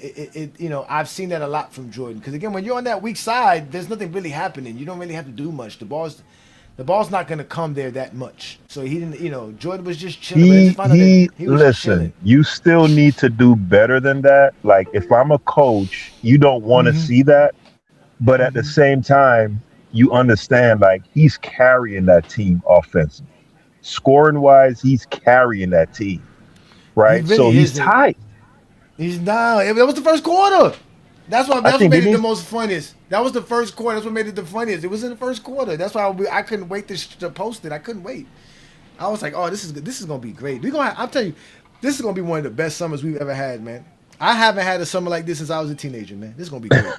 I've seen that a lot from Jordan. Because again, when you're on that weak side, there's nothing really happening. You don't really have to do much. The ball's not going to come there that much. So he didn't. Jordan was just chilling. He Was listen. chilling. You still need to do better than that. Like if I'm a coach, you don't want to see that, but at the same time, you understand like he's carrying that team offensively, scoring wise, he's carrying that team. He Right, so really he's isn't. tight. He's not. That was the first quarter. That's what think made it the didn't most funniest. That was the first quarter. That's what made it the funniest. It was in the first quarter. That's why I couldn't wait to post it. I couldn't wait. I was like, oh, this is good. This is gonna be great. I'm telling you, this is gonna be one of the best summers we've ever had, man. I haven't had a summer like this since I was a teenager, man. This is gonna be great.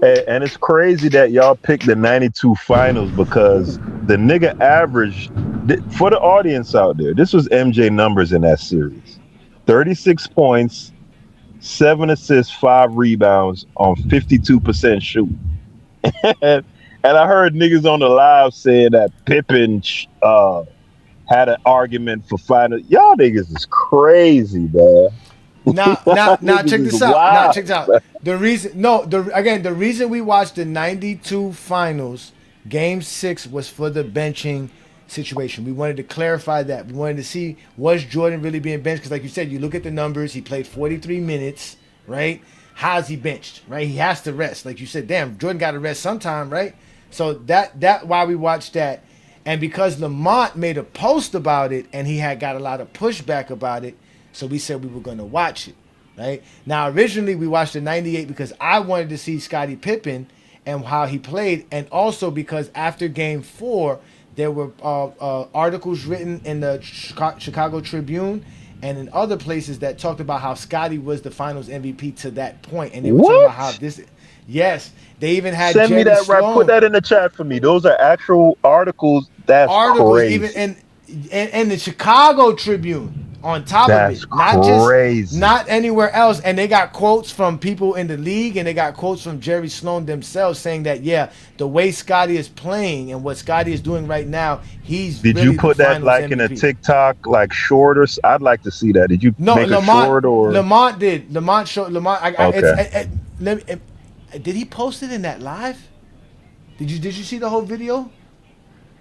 And it's crazy that y'all picked the 92 finals because the nigga averaged, for the audience out there, this was MJ numbers in that series. 36 points, 7 assists, 5 rebounds on 52% shoot. and I heard niggas on the live saying that Pippen had an argument for final. Y'all niggas is crazy, man. Now, check this out. Wild, Now, check this out. The reason we watched the '92 finals, Game 6 was for the benching situation. We wanted to clarify that. We wanted to see, was Jordan really being benched? Because, like you said, you look at the numbers. He played 43 minutes, right? How's he benched, right? He has to rest, like you said. Damn, Jordan got to rest sometime, right? So that why we watched that, and because Lamont made a post about it, and he had got a lot of pushback about it. So we said we were going to watch it, right? Now, originally we watched the 98 because I wanted to see Scottie Pippen and how he played. And also because after Game 4, there were articles written in the Chicago Tribune and in other places that talked about how Scottie was the finals MVP to that point. And they were talking about how this... Yes, they even had Send me Jerry that, right? Sloan. Put that in the chat for me. Those are actual articles. That's crazy. Even in the Chicago Tribune. On top That's of it, not crazy. not anywhere else, and they got quotes from people in the league, and they got quotes from Jerry Sloan themselves saying that the way Scottie is playing and what Scottie is doing right now, he's. Did really you put that like MVP. in a TikTok like short or? I'd like to see that. Did you make a short or? Lamont did. Lamont showed Lamont. Okay. Did he post it in that live? Did you see the whole video?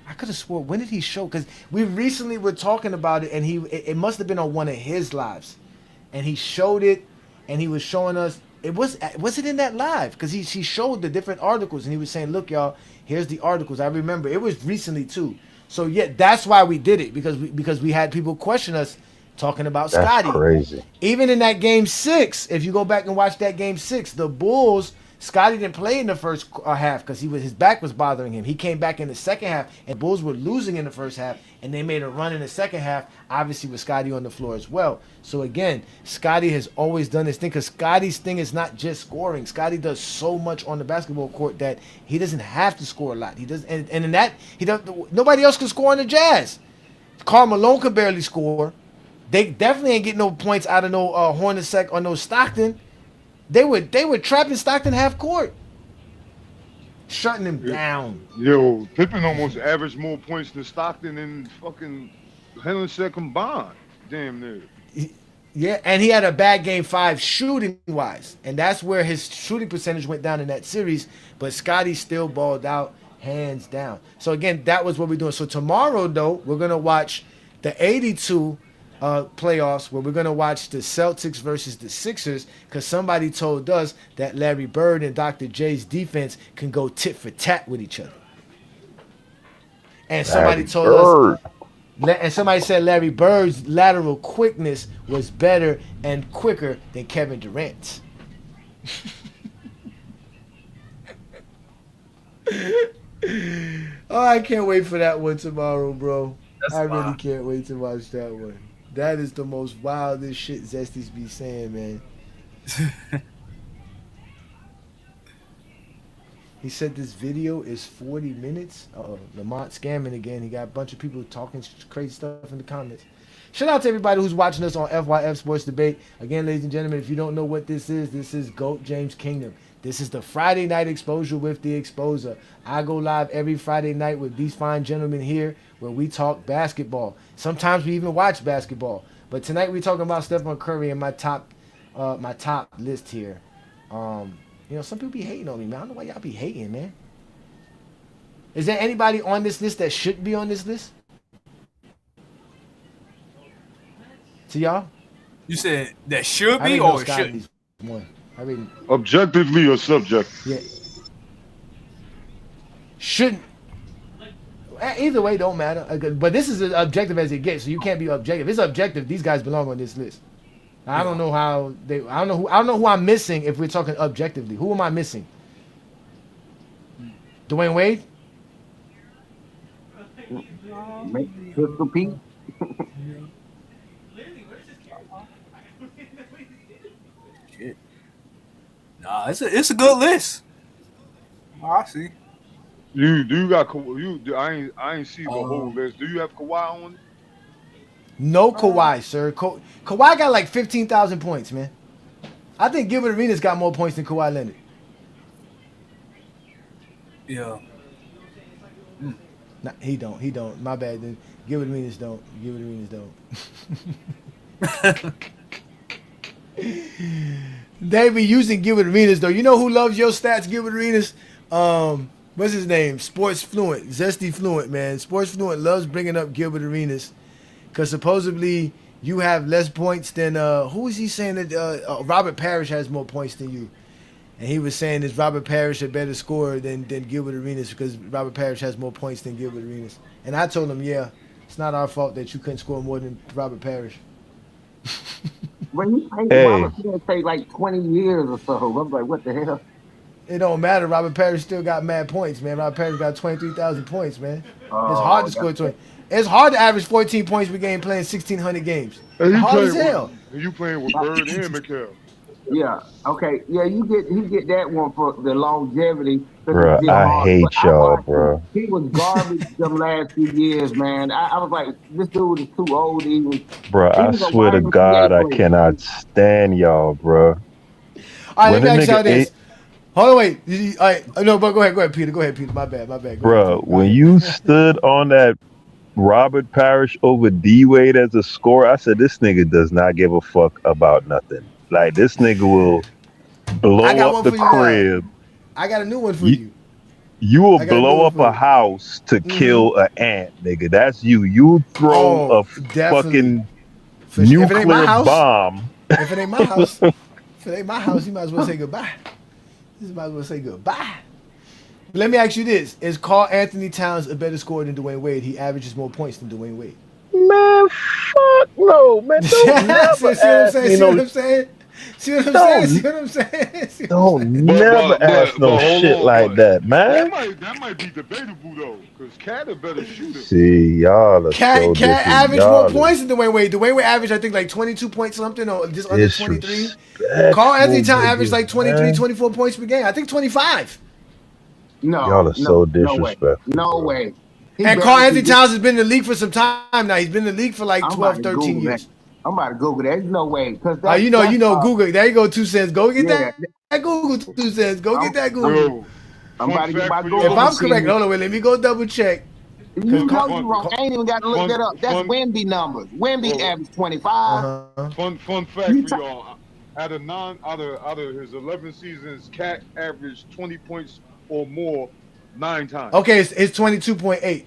I could have swore. When did he show? Because we recently were talking about it, and it must have been on one of his lives, and he showed it, and he was showing us. It was it in that live? Because he showed the different articles, and he was saying, "Look, y'all, here's the articles." I remember it was recently too. So yeah, that's why we did it because we had people question us talking about Scottie. That's crazy. Even in that Game 6, if you go back and watch that Game 6, the Bulls. Scottie didn't play in the first half because his back was bothering him. He came back in the second half, and Bulls were losing in the first half, and they made a run in the second half, obviously with Scottie on the floor as well. So again, Scottie has always done this thing because Scottie's thing is not just scoring. Scottie does so much on the basketball court that he doesn't have to score a lot. He does, and in that he does. Nobody else can score on the Jazz. Karl Malone could barely score. They definitely ain't getting no points out of no Hornacek or no Stockton. They were trapping Stockton half court, shutting him down. Yo, Pippen almost averaged more points than Stockton and fucking Hornacek combined. Damn near. Yeah, and he had a bad Game 5 shooting wise, and that's where his shooting percentage went down in that series. But Scottie still balled out hands down. So again, that was what we're doing. So tomorrow though, we're gonna watch the '82. Playoffs where we're going to watch the Celtics versus the Sixers because somebody told us that Larry Bird and Dr. J's defense can go tit for tat with each other. And somebody somebody said Larry Bird's lateral quickness was better and quicker than Kevin Durant's. Oh, I can't wait for that one tomorrow, bro. I really can't wait to watch that one. That is the most wildest shit Zesty's be saying, man. He said this video is 40 minutes. Lamont scamming again. He got a bunch of people talking crazy stuff in the comments. Shout out to everybody who's watching us on FYF Sports Debate. Again, ladies and gentlemen, if you don't know what this is GOAT James Kingdom. This is the Friday night exposure with the exposer. I go live every Friday night with these fine gentlemen here where we talk basketball. Sometimes we even watch basketball. But tonight we're talking about Stephen Curry and my top list here. Some people be hating on me, man. I don't know why y'all be hating, man. Is there anybody on this list that shouldn't be on this list? To y'all? You said that should be or shouldn't? Objectively or subjective? Yeah. Shouldn't. Either way, don't matter. But this is as objective as it gets, so you can't be objective. If it's objective, these guys belong on this list. I don't know how they. I don't know who I'm missing. If we're talking objectively, who am I missing? Dwayne Wade. Pistol Pete. Nah, it's a good list. I see. Do you got I ain't see the whole list. Do you have Kawhi on it? No Kawhi, sir. Kawhi got like 15,000 points, man. I think Gilbert Arenas got more points than Kawhi Leonard. Yeah. Nah, he don't. He don't. My bad. Then Gilbert Arenas don't. Gilbert Arenas don't. They be using Gilbert Arenas though. You know who loves your stats, Gilbert Arenas? What's his name? Sports Fluent, Zesty Fluent, man. Sports Fluent loves bringing up Gilbert Arenas because supposedly you have less points than who is he saying that Robert Parrish has more points than you? And he was saying is Robert Parrish a better scorer than Gilbert Arenas because Robert Parrish has more points than Gilbert Arenas. And I told him, yeah, it's not our fault that you couldn't score more than Robert Parrish. When he played, Robert Parrish played like 20 years or so. I'm like, what the hell? It don't matter. Robert Parrish still got mad points, man. Robert Parrish got 23,000 points, man. It's hard to score 20. It's hard to average 14 points per game playing 1,600 games. And hard as hell. You playing with Bird and Mikal. Yeah. Okay. Yeah, he get that one for the longevity. Bro, I hate y'all, bro. He was garbage them last few years, man. I was like, this dude is too old to even. Bro, I swear to God, I cannot stand y'all, bro. All right, let me ask y'all this. Hold on, wait. All right, no, but go ahead, Peter. Go ahead, Peter. My bad. Bro, when you stood on that Robert Parrish over D Wade as a scorer, I said this nigga does not give a fuck about nothing. Like this nigga will blow up the crib. I got a new one for you. You will blow up a house to kill an ant, nigga. That's you. You throw a fucking nuclear bomb. If it ain't my house, you might as well say goodbye. You might as well say goodbye. But let me ask you this: is Karl Anthony Towns a better scorer than Dwayne Wade? He averages more points than Dwayne Wade. Man, fuck no, man. Don't never ask me no. See what I'm saying? Don't never ask no shit like that, man. That might be debatable though, because Cat a better shooter. See, y'all are so Cat averaged more points than Dwayne Wade. Dwayne Wade averaged, I think, like 22 points something, or just under 23. Karl Anthony Towns averaged like 23, 24 points per game. I think 25. No, y'all are so disrespectful. No way. And Karl Anthony Towns has been in the league for some time now. He's been in the league for like 12, 13 years. I'm about to Google that. There's no way. You know, Google. There you go, 2 cents. Go get that Google 2 cents. Go get that Google. I'm about to get my Google. If I'm correct, hold on, wait, let me go double check. You know you wrong. I ain't even got to look that up. That's Wemby numbers. Wemby averaged 25. Fun fact for y'all. Out of his 11 seasons, Cat averaged 20 points or more 9 times. Okay, it's 22.8.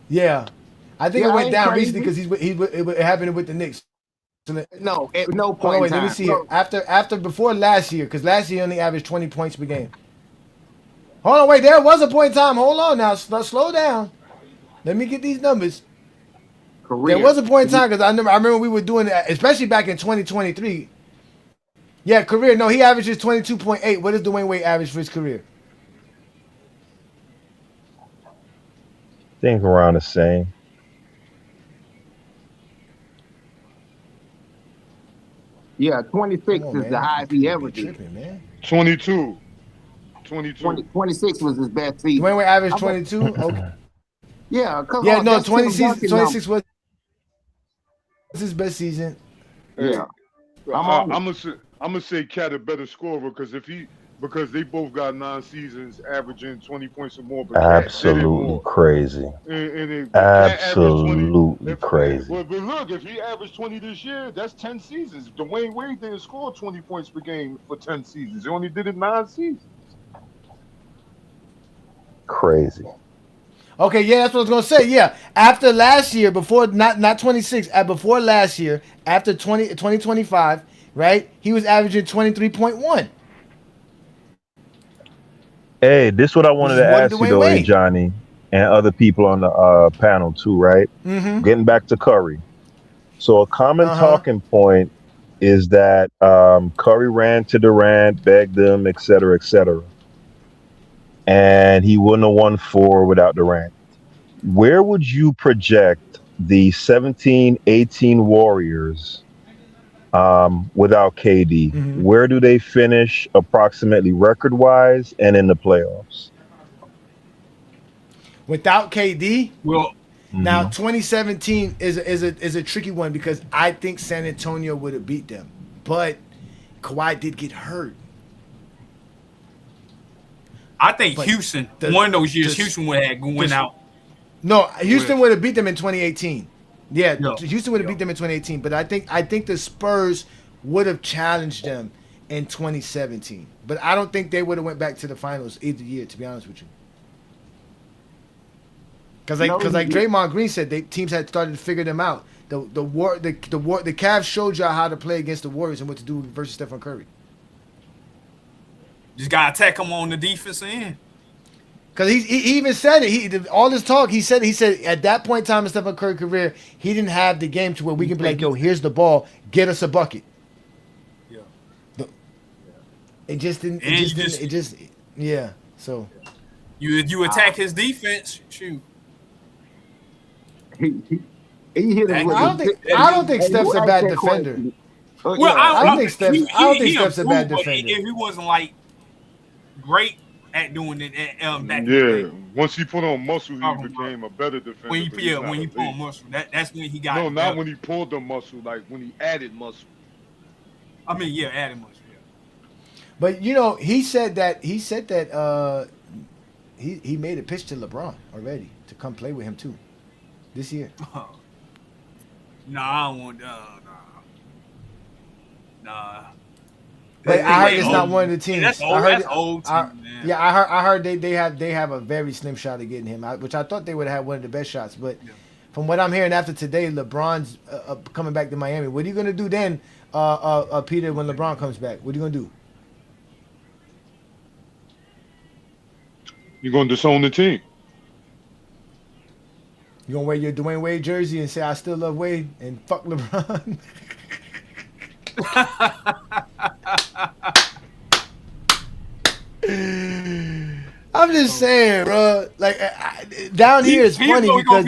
Yeah. I think it went down recently because it happened with the Knicks. No, at no point. Wait, let me see it. Before last year, because last year he only averaged 20 points per game. Hold on, wait. There was a point in time. Hold on now. Slow down. Let me get these numbers. There was a point in time because I remember we were doing it, especially back in 2023. Yeah, career. No, he averages 22.8. What does Dwayne Wade average for his career? Think around the same. Yeah, 26 is the highest he ever did. 22. 26 was his best season. Dwayne Wade averaged 22? Okay. Yeah, no, 26 was his best season. Yeah. I'm gonna say Cat a better scorer because they both got 9 seasons averaging 20 points or more. But absolutely crazy. Absolutely crazy. But look, if he averaged 20 this year, that's 10 seasons. Dwayne Wade didn't score 20 points per game for 10 seasons. He only did it 9 seasons. Crazy. Okay, yeah, that's what I was gonna say. Yeah, after last year, before not 26, before last year, after 2025, right? He was averaging 23.1. Hey, this is what I wanted to ask you though, Ajani, and other people on the panel too, right? Mm-hmm. Getting back to Curry. So a common talking point is that Curry ran to Durant, begged them, et cetera, and he wouldn't have won four without Durant. Where would you project the 17-18 Warriors without KD? Where do they finish approximately record wise and in the playoffs? Without KD, Well, now Mhm. 2017 is a tricky one because I think San Antonio would have beat them, but Kawhi did get hurt. I think But Houston, the one of those years, the Houston would have went the out. no, Houston with. would have beat them in 2018. Yeah, Yeah, Houston would have beat them in 2018, but I think the Spurs would have challenged them in 2017. But I don't think they would have went back to the finals either year, to be honest with you. No, Because like Draymond Green said, teams had started to figure them out. The Cavs showed y'all how to play against the Warriors and what to do versus Stephen Curry. Just gotta attack them on the defense end. Because he even said it. All this talk, he said at that point in time in Stephen Curry's career, he didn't have the game to where we can be like, yo, here's the ball, get us a bucket. Yeah. It just didn't. And It just didn't. It just yeah. So you attack his defense, shoot. he hit us with I don't think Hey, Steph's who a asked bad that defender. question? Well, I don't think Steph's. I don't think he Steph's a bad improved, but defender. he wasn't like great at doing it back in the Yeah, day. once he put on muscle, he became a better defender. When but he's not when he put on elite. muscle, that's when he got. No, not when he pulled the muscle. Like when he added muscle. I mean, yeah, added muscle. Yeah. But you know, he said that he made a pitch to LeBron already to come play with him too this year. Nah, I don't want. Nah. But I heard it's not one of the teams. That's old. I heard That's old team, man. Yeah, I heard they have a very slim shot of getting him, which I thought they would have had one of the best shots. But from what I'm hearing after today, LeBron's coming back to Miami. What are you gonna do then, Peter? When LeBron comes back, what are you gonna do? You're gonna disown the team. You gonna wear your Dwayne Wade jersey and say I still love Wade and fuck LeBron? I'm just saying, bro. Like down here is funny because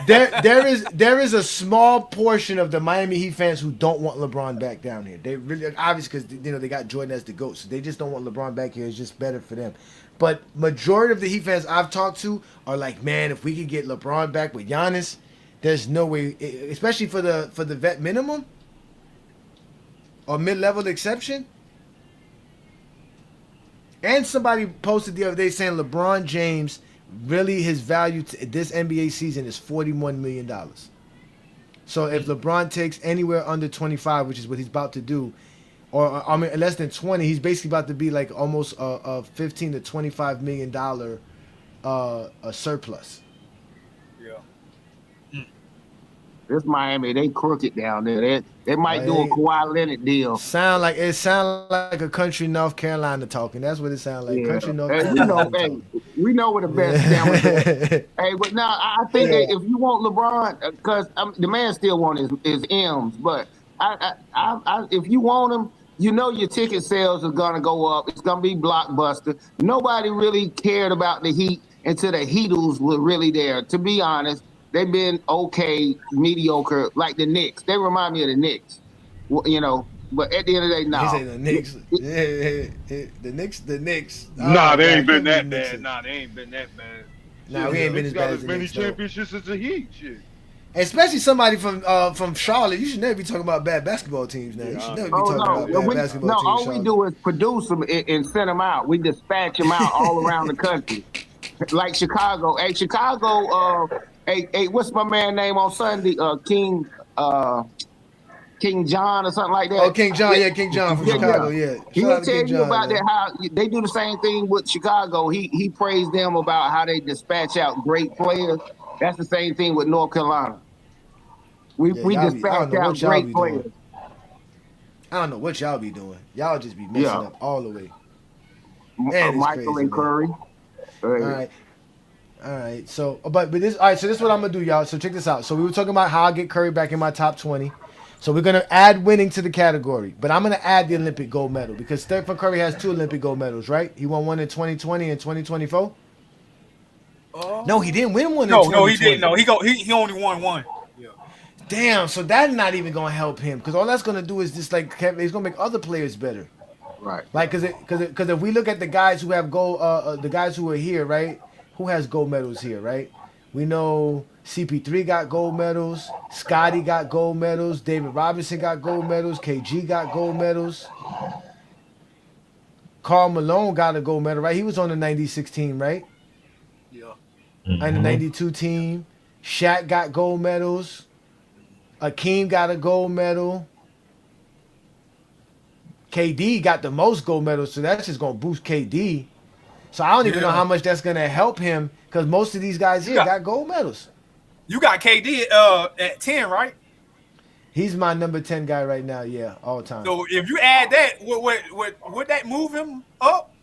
there is a small portion of the Miami Heat fans who don't want LeBron back down here. They really obviously because they got Jordan as the GOAT, so they just don't want LeBron back here. It's just better for them. But majority of the Heat fans I've talked to are like, man, if we could get LeBron back with Giannis, there's no way, especially for the vet minimum or mid-level exception. And somebody posted the other day saying LeBron James, really his value to this NBA season is $41 million. So if LeBron takes anywhere under 25, which is what he's about to do, or I mean less than 20, he's basically about to be like almost a 15 to 25 million dollar a surplus. This Miami, they crooked down there. They might do a Kawhi Leonard deal. Sound like a country North Carolina talking. That's what it sounds like. Yeah. Country North Hey, Carolina. we know where the best sandwich is. Hey, but now I think that if you want LeBron, because the man still want his M's, but if you want him, you know your ticket sales are gonna go up. It's gonna be blockbuster. Nobody really cared about the Heat until the Heatles were really there. To be honest, they've been okay, mediocre, like the Knicks. They remind me of the Knicks, you know. But at the end of the day, no. He say the Knicks. The Knicks. Nah, they ain't been that bad. Nah, they ain't been that bad. Nah, we ain't been as bad as as the many Knicks, though. championships as the Heat. Shit. Especially somebody from Charlotte. You should never be talking about bad basketball teams now. You should never be talking about bad basketball teams. All we do is produce them and send them out. We dispatch them out all around the country. Like Chicago. Hey, Chicago, hey, what's my man name on Sunday? King John or something like that. Oh, King John, King John from Chicago, yeah. He'll tell you about that, how they do the same thing with Chicago. He praised them about how they dispatch out great players. That's the same thing with North Carolina. We dispatch out great players. I don't know what y'all be doing. Y'all just be messing up all the way. Michael crazy, and Curry. All right. All right. So, but this. All right. So this is what I'm gonna do, y'all. So check this out. So we were talking about how I get Curry back in my top 20. So we're gonna add winning to the category, but I'm gonna add the Olympic gold medal because Stephen Curry has 2 Olympic gold medals, right? He won one in 2020 and 2024. No, he didn't win one in No, he 2020. didn't. No, he only won one. Yeah. Damn. So that's not even gonna help him because all that's gonna do is just like he's gonna make other players better. Right. Like, because if we look at the guys who have gold, the guys who are here, right? Who has gold medals here, right? We know CP3 got gold medals, Scotty got gold medals, David Robinson got gold medals, KG got gold medals, Karl Malone got a gold medal, right? He was on the '96 team, right? Yeah. And the '92 team. Shaq got gold medals. Akeem got a gold medal. KD got the most gold medals, so that's just gonna boost KD. So I don't even know how much that's gonna help him because most of these guys here got gold medals. You got KD at 10, right? He's my number 10 guy right now. Yeah, all time. So if you add that, would that move him up?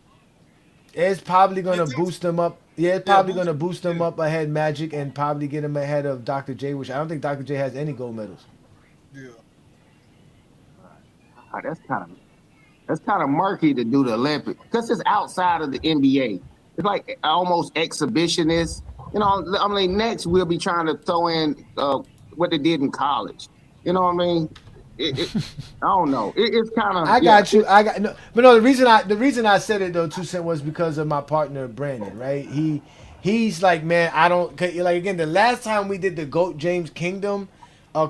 It's probably gonna boost him up. Yeah, it's probably gonna boost him up ahead Magic and probably get him ahead of Dr. J, which I don't think Dr. J has any gold medals. Yeah. That's kind of murky to do the Olympics because it's outside of the NBA. It's like almost exhibitionist. You know, I mean, next we'll be trying to throw in what they did in college. You know what I mean? I don't know. It's kind of. I got you. I got no, but no. The reason I said it though, 2 Cent, was because of my partner Brandon. Right? He's like, man, I don't like. Again, the last time we did the GOAT James Kingdom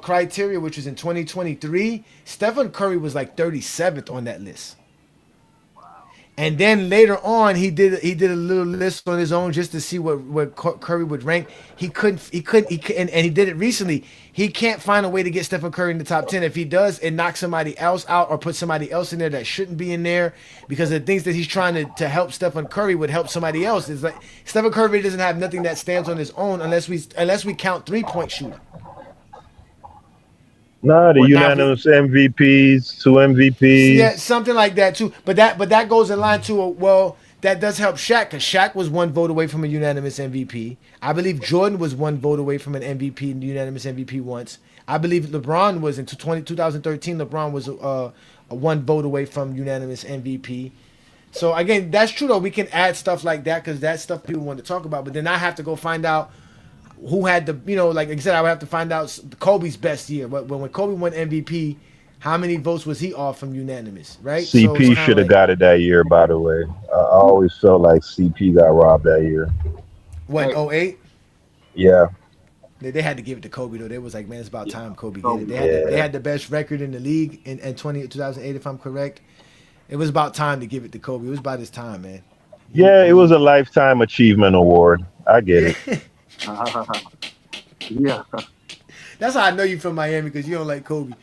criteria, which was in 2023, Stephen Curry was like 37th on that list. And then later on, he did a little list on his own just to see what Curry would rank. He couldn't, and he did it recently. He can't find a way to get Stephen Curry in the top 10. If he does, it knocks somebody else out or put somebody else in there that shouldn't be in there because the things that he's trying to help Stephen Curry would help somebody else. It's like Stephen Curry doesn't have nothing that stands on his own unless we count 3-point shooting. Nah, the unanimous MVPs, 2 MVPs. Yeah, something like that too. But that goes in line to that does help Shaq because Shaq was 1 vote away from a unanimous MVP. I believe Jordan was 1 vote away from an MVP and unanimous MVP once. I believe LeBron was in 2013. LeBron was a 1 vote away from unanimous MVP. So again, that's true though. We can add stuff like that because that's stuff people want to talk about. But then I have to go find out who had the, like I said, I would have to find out Kobe's best year. But when Kobe won MVP, how many votes was he off from unanimous, right? CP should have got it that year, by the way. I always felt like CP got robbed that year. What, 08? Yeah. They had to give it to Kobe, though. They was like, man, it's about time Kobe get it. They had the best record in the league in 2008, if I'm correct. It was about time to give it to Kobe. It was about his time, man. Yeah, it was a Lifetime Achievement Award. I get it. Yeah. That's how I know you from Miami because you don't like Kobe.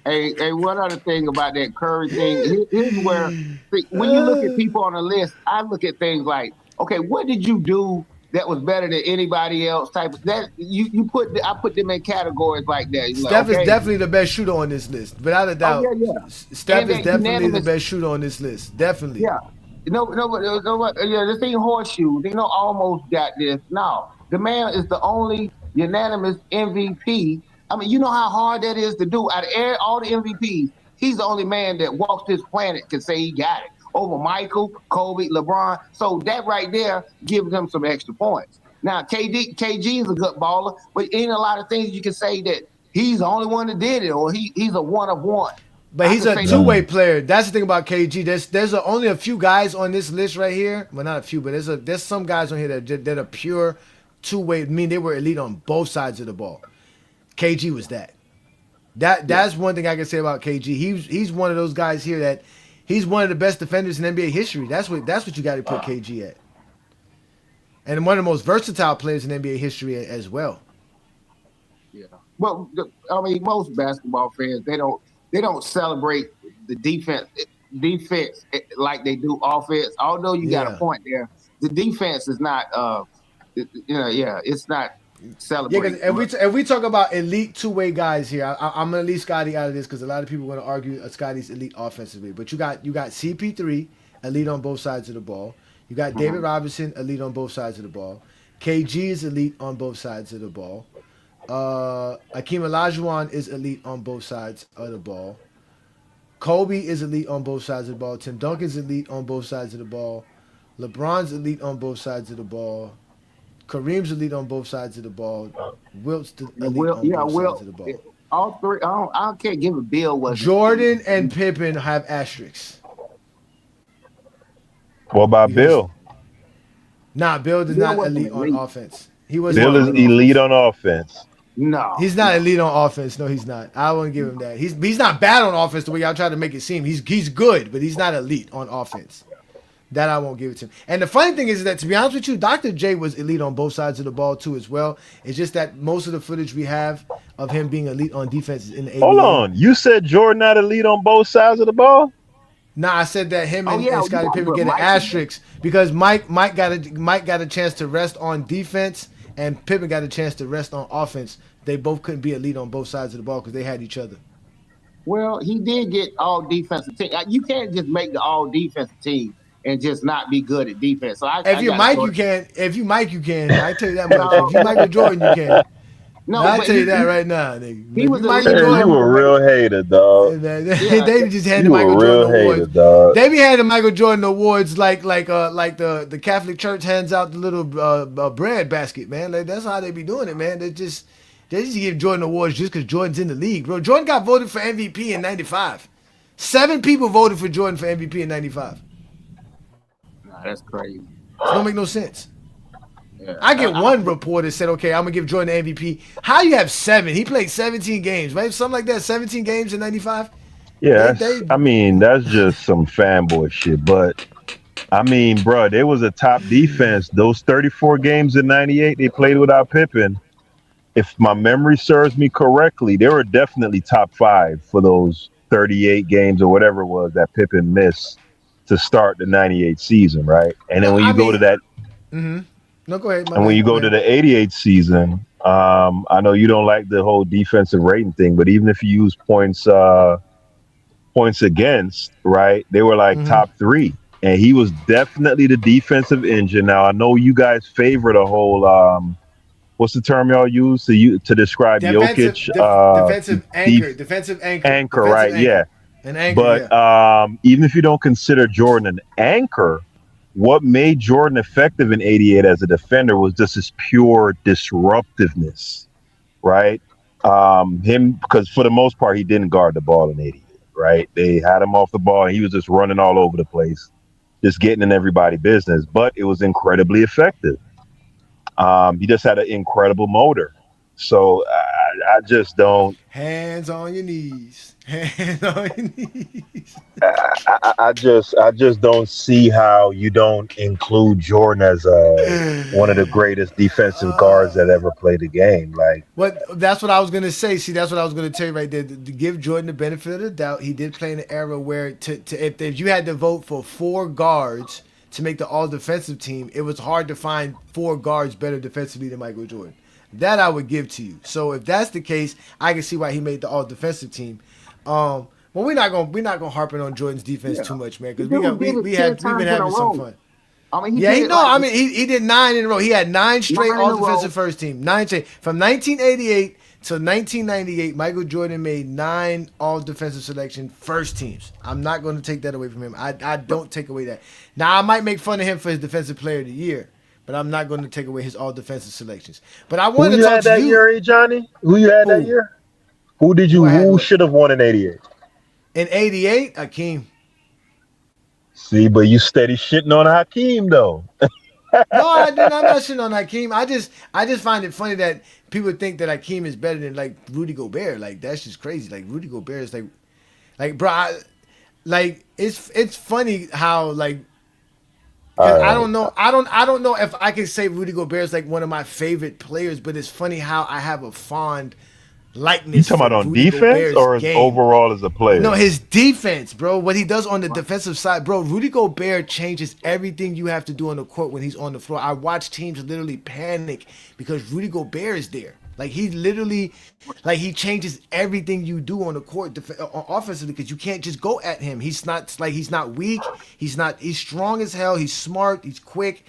Hey, one other thing about that Curry thing, here's where when you look at people on the list, I look at things like, okay, what did you do that was better than anybody else? Type of, that I put them in categories like that. Steph is definitely the best shooter on this list, without a doubt. Oh, yeah. Steph is definitely the best shooter on this list, definitely. Yeah. This ain't horseshoe. They almost got this. No, the man is the only unanimous MVP. I mean, you know how hard that is to do. Out of all the MVPs, he's the only man that walks this planet can say he got it over Michael, Kobe, LeBron. So that right there gives him some extra points. Now, KG is a good baller, but ain't a lot of things you can say that he's the only one that did it, or he's a one of one. But he's a two-way player. That's the thing about KG. There's only a few guys on this list right here. Well, not a few, but there's some guys on here that are pure two-way. I mean, they were elite on both sides of the ball. KG was that. That's one thing I can say about KG. He's one of those guys here that he's one of the best defenders in NBA history. That's what you got to put KG at. And one of the most versatile players in NBA history as well. Yeah. Well, I mean, most basketball fans they don't celebrate the defense like they do offense. Although you got a point there, the defense is not. It's not celebrated. Yeah, if we talk about elite two-way guys here, I'm gonna leave Scotty out of this because a lot of people are gonna argue Scotty's elite offensively. But you got CP3 elite on both sides of the ball. You got David Robinson, elite on both sides of the ball. KG is elite on both sides of the ball. Akeem Olajuwon is elite on both sides of the ball. Kobe is elite on both sides of the ball. Tim Duncan's elite on both sides of the ball. LeBron's elite on both sides of the ball. Kareem's elite on both sides of the ball. Wilt's elite on both sides of the ball. All three. I can't give a Bill was Jordan and Pippen have asterisks. What about Bill? Nah, Bill is not elite on offense. He was Bill is elite on offense. No, he's not elite on offense. No, he's not. I wouldn't give him that. He's not bad on offense the way y'all try to make it seem. He's good, but he's not elite on offense. That I won't give it to him. And the funny thing is that, to be honest with you, Dr. J was elite on both sides of the ball too as well. It's just that most of the footage we have of him being elite on defense is in the ABA. Hold on, you said Jordan not elite on both sides of the ball? Nah, I said that him and Scottie Pippen get an asterisk because Mike got a chance to rest on defense and Pippen got a chance to rest on offense. They both couldn't be elite on both sides of the ball because they had each other. Well, he did get all defensive team. You can't just make the all defensive team and just not be good at defense. So if you Mike, you can. If you Mike, you can. I tell you that much. If you Michael Jordan, you can. No, I tell you that right now, nigga. He was Michael Jordan. You were a real hater, dog. They just had the Michael Jordan awards. Dog. They be handing Michael Jordan awards like the Catholic Church hands out the little bread basket, man. Like, that's how they be doing it, man. They just give Jordan awards just because Jordan's in the league, bro. Jordan got voted for MVP in '95. 7 people voted for Jordan for MVP in '95. Nah, that's crazy. It don't make no sense. Yeah. I get one reporter said, okay, I'm going to give Jordan the MVP. How you have 7? He played 17 games, right? Something like that, 17 games in 95? Yeah, that's just some fanboy shit. But, I mean, bro, there was a top defense. Those 34 games in 98, they played without Pippen. If my memory serves me correctly, they were definitely top 5 for those 38 games or whatever it was that Pippen missed to start the 98 season, right? And then when you go to that... Mm-hmm. No, go ahead. And when you go to the 88 season, I know you don't like the whole defensive rating thing, but even if you use points against, right, they were like top 3. And he was definitely the defensive engine. Now, I know you guys favor the whole, what's the term y'all use to describe Jokic? Defensive anchor. Anchor, right, yeah. An anchor, but even if you don't consider Jordan an anchor, what made Jordan effective in 88 as a defender was just his pure disruptiveness, right? Because for the most part, he didn't guard the ball in 88, right? They had him off the ball, and he was just running all over the place, just getting in everybody's business. But it was incredibly effective. He just had an incredible motor. So I just don't. Hands on your knees. Hands on your knees. I just don't see how you don't include Jordan as one of the greatest defensive guards that ever played the game. Like, that's what I was gonna say. See, that's what I was gonna tell you right there. To give Jordan the benefit of the doubt, he did play in an era where if you had to vote for 4 guards to make the all defensive team, it was hard to find 4 guards better defensively than Michael Jordan. That I would give to you. So if that's the case, I can see why he made the all defensive team. Well, we're not gonna harp on Jordan's defense too much, man, because we've been having some fun. I mean, he did 9 in a row. He had 9 straight all defensive first team. 9 straight from 1988 to 1998. Michael Jordan made 9 all defensive selection first teams. I'm not going to take that away from him. I don't take away that. Now I might make fun of him for his defensive player of the year, but I'm not going to take away his all defensive selections. But I wanted to talk to you. Who you had that year, Johnny? Who you had that year? Who should have won in 88? In 88, Hakeem. See, but you steady shitting on Hakeem though. No, I didn't. I'm not shitting on Hakeem. I just find it funny that people think that Hakeem is better than like Rudy Gobert. Like, that's just crazy. Like, Rudy Gobert is like bro, it's funny how like. I don't know. I don't know if I can say Rudy Gobert is like one of my favorite players, but it's funny how I have a fond likeness. You talking about on Rudy defense Gobert's or game. overall as a player? No, his defense, bro. What he does on the defensive side, bro. Rudy Gobert changes everything you have to do on the court when he's on the floor. I watch teams literally panic because Rudy Gobert is there. Like he literally, like he changes everything you do on the court offensively because you can't just go at him. He's not weak. He's strong as hell. He's smart. He's quick.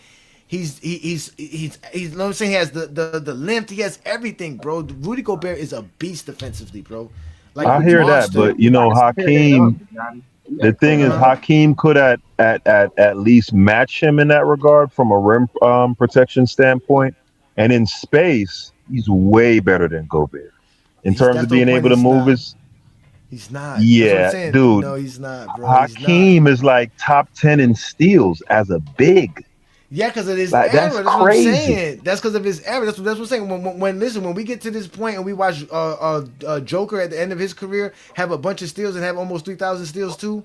He's you know what I'm saying? He has the length. He has everything, bro. Rudy Gobert is a beast defensively, bro. Like I a hear that, monster. but you know, Hakeem. The thing is, Hakeem could at least match him in that regard from a rim protection standpoint, and in space, he's way better than Gobert in terms That's of the whole being point. able to He's move not. his. He's not. That's what I'm Yeah, saying. dude, No, he's not, bro. He's not. Hakeem is like top 10 in steals as a big. Yeah, because of his Like that's era. That's what I'm crazy. saying. That's because of his era. That's what I'm saying. When we get to this point and we watch Joker at the end of his career have a bunch of steals and have almost 3,000 steals too,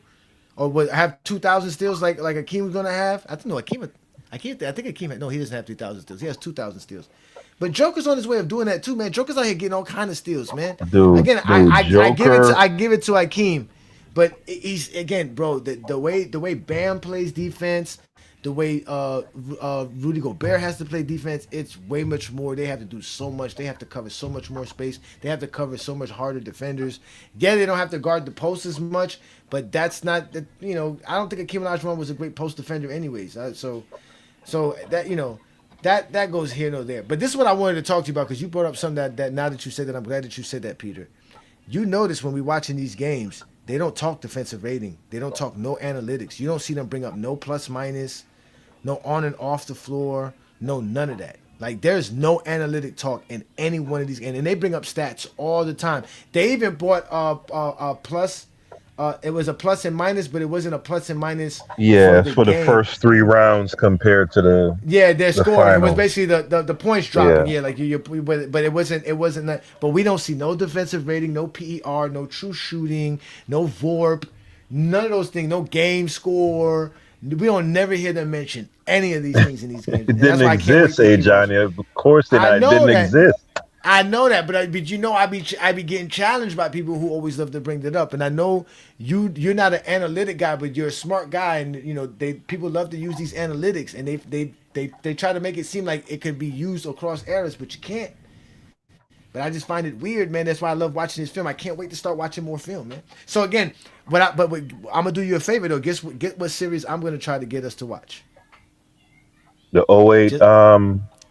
or have 2,000 steals like Akeem was gonna have. I think no, Akeem. I think Akeem. No, he doesn't have 3,000 steals. He has 2,000 steals. But Joker's on his way of doing that too, man. Joker's out here getting all kind of steals, man. Dude, Again, Joker. I give it to Akeem, but he's again, bro. The way Bam plays defense, the way Rudy Gobert has to play defense, it's way much more. They have to do so much. They have to cover so much more space. They have to cover so much harder defenders. Yeah, they don't have to guard the post as much, but that's not the I don't think Akeem Olajuwon was a great post defender, anyways. So that that goes here no there. But this is what I wanted to talk to you about because you brought up something that now that you said that, I'm glad that you said that, Peter. You notice when we watching these games, they don't talk defensive rating. They don't talk no analytics. You don't see them bring up no plus minus, no on and off the floor, no none of that. Like there's no analytic talk in any one of these games, and they bring up stats all the time. They even brought plus. It was a plus and minus, but it wasn't a plus and minus Yeah, for the game. first 3 rounds compared to the Their the scoring. It was finals. basically the points dropping. Yeah. Yeah, like but it wasn't that. But we don't see no defensive rating, no PER, no true shooting, no VORP, none of those things. No game score. We don't never hear them mention any of these things in these games, It and that's didn't why I can't wait exist, to keep watching. Ajani. Of course, I it know didn't that. exist. I know that, but I be getting challenged by people who always love to bring that up, and I know you're not an analytic guy, but you're a smart guy, and people love to use these analytics, and they try to make it seem like it could be used across eras, but you can't. But I just find it weird, man. That's why I love watching this film. I can't wait to start watching more film, man. So again, I'm gonna do you a favor though. Get what series I'm gonna try to get us to watch. The '08 Just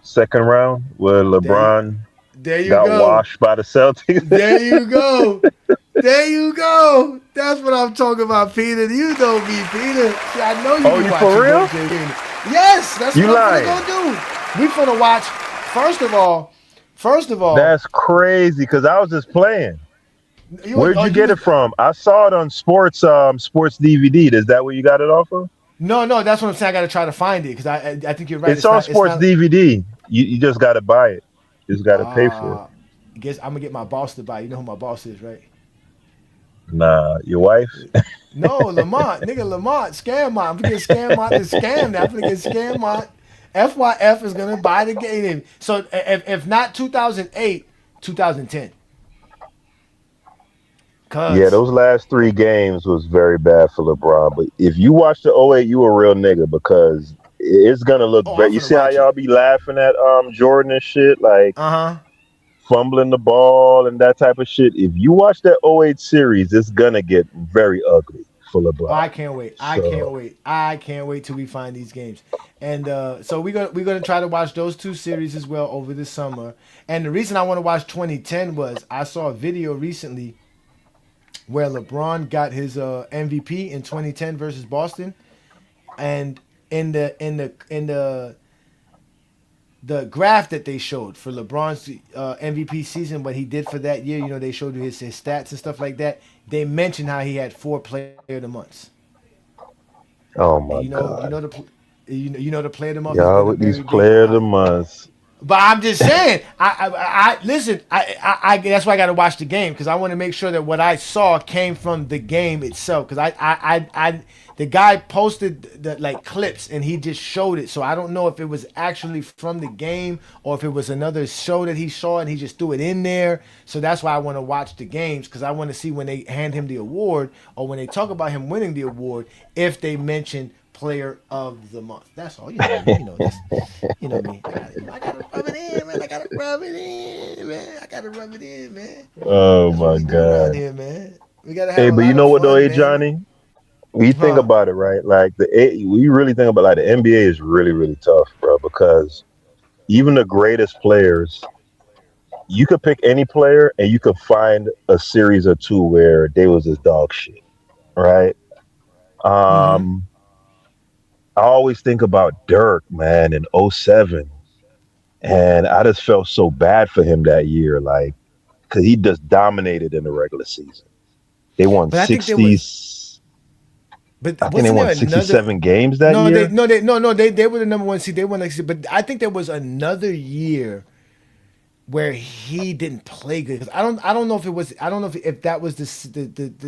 second round where there, LeBron there you got go. washed by the Celtics. There you go. There you go. That's what I'm talking about, Peter. You know me, Peter. See, I know you Oh, be you watching for real? those games. Yes, that's You what I'm lying? gonna go do. We finna watch. First of all, That's crazy because I was just playing. Where'd you get it was from? I saw it on sports DVD. Is that where you got it off of? no. That's what I'm saying. I gotta try to find it because I think you're right. It's on It's sports not. DVD. You just got to buy it. You just got to pay for it. Guess I'm gonna get my boss to buy. You know who my boss is, right? Nah, your wife? No, Lamont, nigga, Lamont, Scammont. I'm gonna get Scammont to scam that. I'm gonna get Scammont. FYF is gonna buy the game. So if not 2008, 2010. Yeah, those last 3 games was very bad for LeBron. But if you watch the '08, you a real nigga because it's gonna look I'm better. You finna see how watch y'all it. be laughing at Jordan and shit, like Uh-huh. fumbling the ball and that type of shit. If you watch that '08 series, it's gonna get very ugly for Oh, LeBron. I can't wait. I can't So wait. I can't wait till we find these games. And so we're gonna try to watch those 2 series as well over the summer. And the reason I want to watch 2010 was I saw a video recently where LeBron got his MVP in 2010 versus Boston, and in the graph that they showed for LeBron's MVP season, what he did for that year, they showed you his stats and stuff like that. They mentioned how he had 4 player of the months. oh And my god, the player of the month has y'all been a with these very big. player of the months. But I'm just saying, I listen. I that's why I got to watch the game because I want to make sure that what I saw came from the game itself. Because the guy posted the like clips and he just showed it, so I don't know if it was actually from the game or if it was another show that he saw and he just threw it in there. So that's why I want to watch the games because I want to see when they hand him the award or when they talk about him winning the award if they mention player of the month. That's all. You know me. You know this. You know me. I gotta rub it in, man. I gotta rub it in, man. I gotta rub it in, man. Oh That's what my we do around god. here, man. We gotta have Hey, a but you lot know of what though, fun, hey man. Johnny? We think Huh? about it, right? Like we really think about like the NBA is really, really tough, bro, because even the greatest players, you could pick any player and you could find a series or two where they was this dog shit, right? Mm-hmm. Um, I always think about Dirk, man, in '07, and I just felt so bad for him that year, like, because he just dominated in the regular season. They won But I think there was. 60, But I think they wasn't won there another? 67 games that No, year. they were the number one seed. They won like, but I think there was another year where he didn't play good. 'Cause I don't know if it was, I don't know if that was the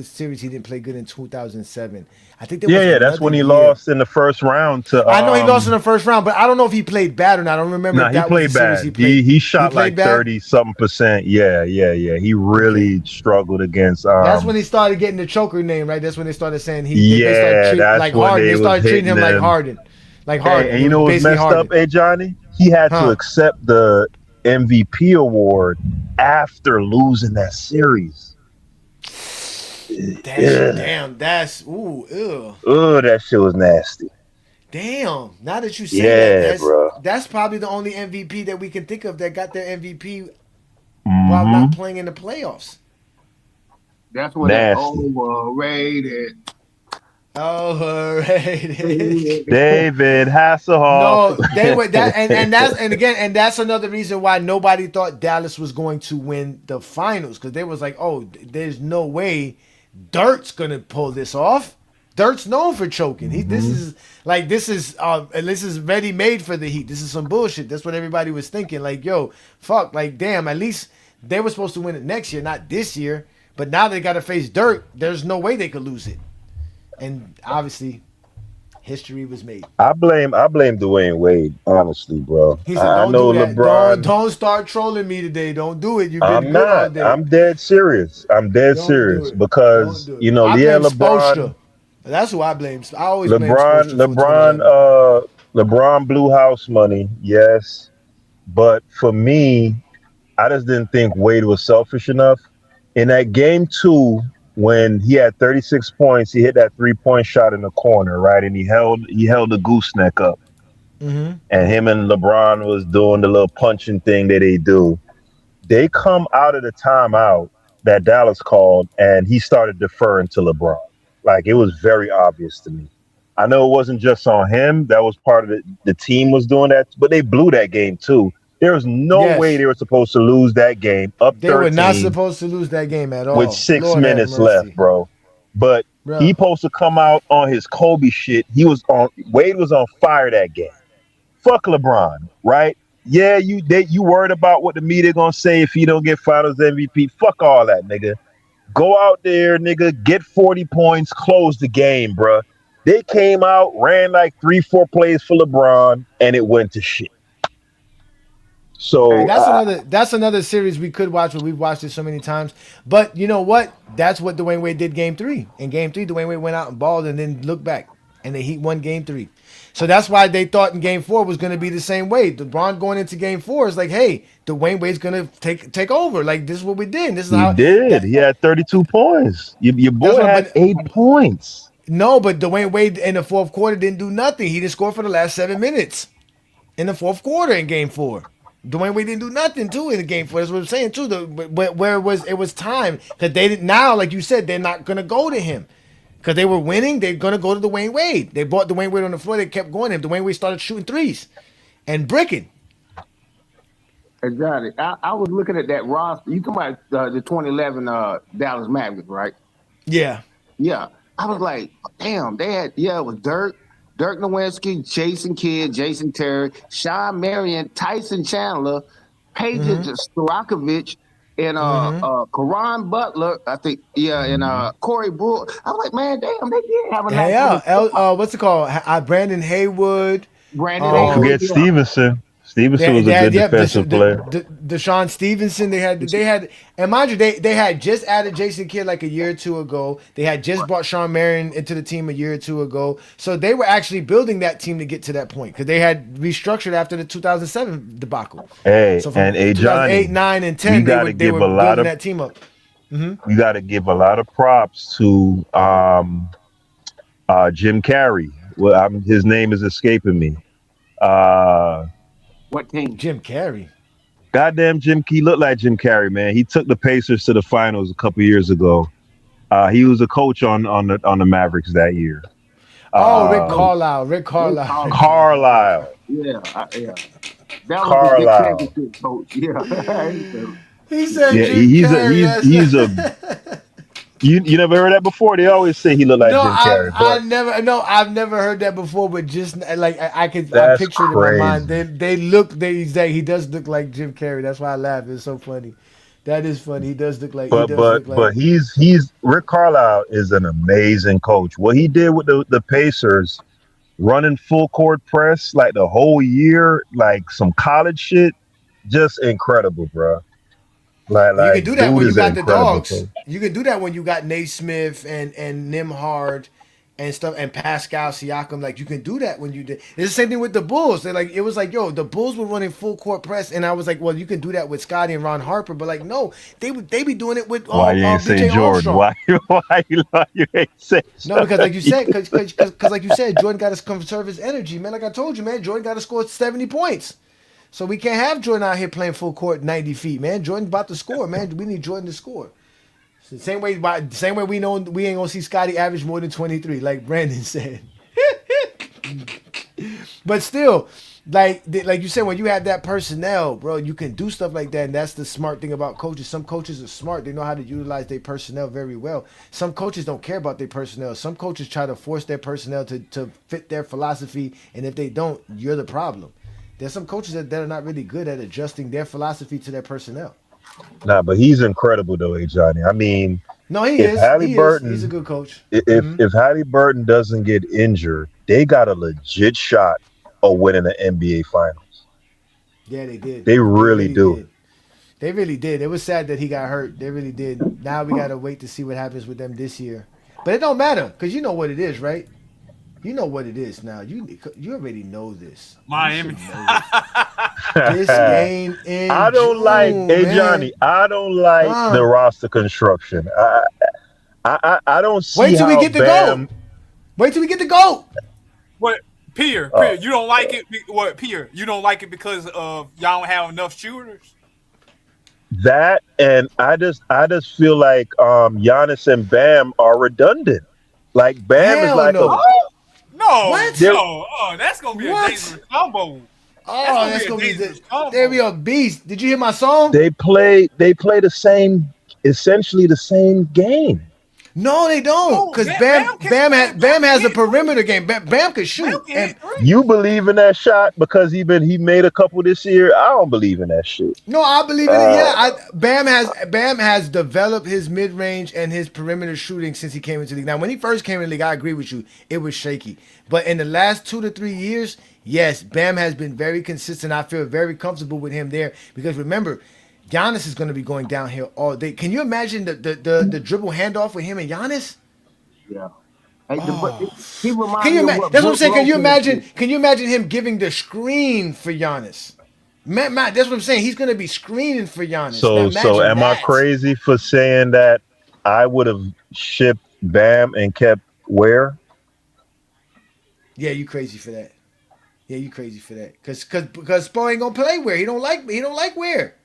series he didn't play good in 2007. I think there Yeah, was yeah, that's another when he year. lost in the first round to I know he lost in the first round, but I don't know if he played bad or not. I don't remember no, if he that was the played series he bad. played. He He shot played like bad. 30 something percent. Yeah, yeah, yeah. He Okay, really struggled against that's when he started getting the choker name, right? That's when they started saying they started yeah, treating that's like when Harden. they They was started treating hitting him like him. Harden, like Hey, Harden. and He you was know what's basically messed up, Harden, hey Johnny? He had to huh? accept the MVP award after losing that series. That's Ugh. damn. That's ooh, ew. Oh, that shit was nasty. Damn. Now that you say that, Yeah, bro. that's probably the only MVP that we can think of that got their MVP while not Mm-hmm. playing in the playoffs. That's when that Nasty. overrated. Overrated. David Hasselhoff. No, they were that, and that's another reason why nobody thought Dallas was going to win the finals because they was like, oh, there's no way Dirt's gonna pull this off. Dirt's known for choking. This hmm is like this is ready made for the Heat. This is some bullshit. That's what everybody was thinking. Like, yo, fuck, like, damn. At least they were supposed to win it next year, not this year. But now they got to face Dirt. There's no way they could lose it. And obviously, history was made. I blame Dwayne Wade, honestly, bro. He said, I "Don't know do that. Don't LeBron. don't start trolling me today. Don't do it. You've been I'm good all not. day. I'm dead serious. I'm dead Don't do serious it. Don't because do it." you know, I yeah, blame LeBron, Spoelstra. That's who I blame. I always blame LeBron, Spoelstra for LeBron, 2011. LeBron blew house money, yes, but for me, I just didn't think Wade was selfish enough. In that game two, when he had 36 points, he hit that 3-point shot in the corner, right? And he held the gooseneck up. Mm-hmm. And him and LeBron was doing the little punching thing that they do. They come out of the timeout that Dallas called, and he started deferring to LeBron. Like it was very obvious to me. I know it wasn't just on him. That was part of the team was doing that, but they blew that game too. There was no way Yes, they were supposed to lose that game up they were not 13 supposed to lose that game at with all. six Lord have minutes left, mercy, bro. But he bro. supposed to come out on his Kobe shit. Wade was on fire that game. Fuck LeBron, right? Yeah, you worried about what the media gonna say if he don't get Finals MVP. Fuck all that, nigga. Go out there, nigga. Get 40 points. Close the game, bruh. They came out, ran like 3, 4 plays for LeBron, and it went to shit. Hey, So that's another series we could watch, but we've watched it so many times. But you know what? That's what Dwayne Wade did game three. In game three, Dwayne Wade went out and balled and then looked back. And the Heat won game three. So that's why they thought in game four was gonna be the same way. LeBron going into game four is like, hey, Dwayne Wade's gonna take over. Like this is what we did. This is he how did. that He had 32 points. Your that's boy what had but 8 points. no, but Dwayne Wade in the fourth quarter didn't do nothing. He didn't score for the last 7 minutes in the fourth quarter in game four. Dwayne Wade didn't do nothing too in the game four. That's what I'm saying too. Where it was time because they didn't now, like you said, they're not gonna go to him because they were winning. They're gonna go to Dwayne Wade. They brought Dwayne Wade on the floor. They kept going to him. Dwayne Wade started shooting threes and bricking. Exactly. I was looking at that roster. You talking about the 2011 Dallas Mavericks, right? Yeah. Yeah. I was like, damn, they had, it was Dirk Nowitzki, Jason Kidd, Jason Terry, Sean Marion, Tyson Chandler, Paige Mm-hmm. Storakovich, and Mm-hmm. Karan Butler, I think, and Corey Brewer. I was like, man, damn, they did have a Hey, nice little squad. what's it called? Brandon Haywood. Brandon Don't Haywood, forget Um, yeah. Stevenson. Stevenson they, was a they had good yep. defensive player. Deshaun Stevenson. They had, and mind you, they had just added Jason Kidd like a year or two ago. They had just brought Sean Marion into the team a year or two ago. So they were actually building that team to get to that point because they had restructured after the 2007 debacle. Hey, So from and hey, 2008, Johnny, 9, and we 10, got to they give were a lot building of that team up. we got to give a lot of props to Jim Carrey. Well, his name is escaping me. Uh, What team? Jim Carrey. Goddamn, He looked like Jim Carrey, man. He took the Pacers to the finals a couple years ago. He was a coach on the Mavericks that year. Oh, Rick Uh, Carlisle. Rick Rick Carlisle. Rick Carlisle. Carlisle. Yeah. Carlisle. Yeah, yeah. That was a good Carlisle. championship coach. Yeah. He said Yeah, Jim he's a Carrey. he's a you never heard that before. They always say he looked like No, Jim Carrey, but I've never heard that before. But just like I that's picture it in my mind. crazy. He does look like Jim Carrey. That's why I laugh. It's so funny. That is funny. He But does but look like. but he's Rick Carlisle is an amazing coach. What he did with the Pacers, running full court press like the whole year, like some college shit, just incredible, bro. Well, you can do that Dude when you is an got the incredible dogs. coach. You can do that when you got Naismith and Nimhard and stuff and Pascal Siakam. Like you can do that when you did. It's the same thing with the Bulls. It was like, yo, the Bulls were running full court press, and I was like, well, you can do that with Scotty and Ron Harper, but like, no, they be doing it with Why you ain't say BJ Jordan? Armstrong. Why you ain't say No, because like you said, Jordan? because like you said, Jordan got to conserve his energy, man. Like I told you, man, Jordan got to score 70 points. So we can't have Jordan out here playing full court 90 feet, man. Jordan's about to score, man. We need Jordan to score. So same way we know we ain't gonna see Scotty average more than 23, like Brandon said. But still, like you said, when you have that personnel, bro, you can do stuff like that, and that's the smart thing about coaches. Some coaches are smart; they know how to utilize their personnel very well. Some coaches don't care about their personnel. Some coaches try to force their personnel to fit their philosophy, and if they don't, you're the problem. There's some coaches that are not really good at adjusting their philosophy to their personnel. Nah, but he's incredible though, Johnny. I mean, No, he if is. He is. He's a Halliburton good coach. if Halliburton doesn't get injured, they got a legit shot of winning the NBA Finals. Yeah, they did. They They really really do. did. They really did. It was sad that he got hurt. They really did. Now we gotta wait to see what happens with them this year. But it don't matter because you know what it is, right? You know what it is now. You already know this. You Miami. should know this. This game in I don't like, June, hey man. Johnny, I don't like the Huh? roster construction. I don't see Wait till we how get the goat. Bam. Wait till we get the goat. What Pierre, Uh, you don't like it? What Pierre? You don't like it because of y'all don't have enough shooters? that and I just feel like Giannis and Bam are redundant. Like Bam is Hell like a no. No, What? they're no. Oh, that's gonna be a What? dangerous combo. That's Oh, gonna be that's a gonna be dangerous there be combo. a beast. Did you hear my song? they play the same, essentially the same game. No, they don't. No, Cause Bam can Bam Bam can has a hit perimeter three. game. Bam could Bam shoot, can and hit three. You believe in that shot because he made a couple this year. I don't believe in that shit. no, I believe in it. Uh, Yeah, Bam has developed his mid range and his perimeter shooting since he came into the league. Now, when he first came in the league, I agree with you. It was shaky, but in the last 2 to 3 years, yes, Bam has been very consistent. I feel very comfortable with him there because remember, Giannis is going to be going downhill all day. Can you imagine the dribble handoff with him and Giannis? Yeah. Hey, but Oh, he can remind you me of imagine? what That's what I'm Brooke saying. Lopez did. Can you imagine him giving the screen for Giannis? Matt, that's what I'm saying. He's going to be screening for Giannis. Now so imagine am I that. crazy for saying that I would have shipped Bam and kept Ware? Yeah, you crazy for that. Yeah, you crazy for that. Because Spo ain't gonna play where he don't like where.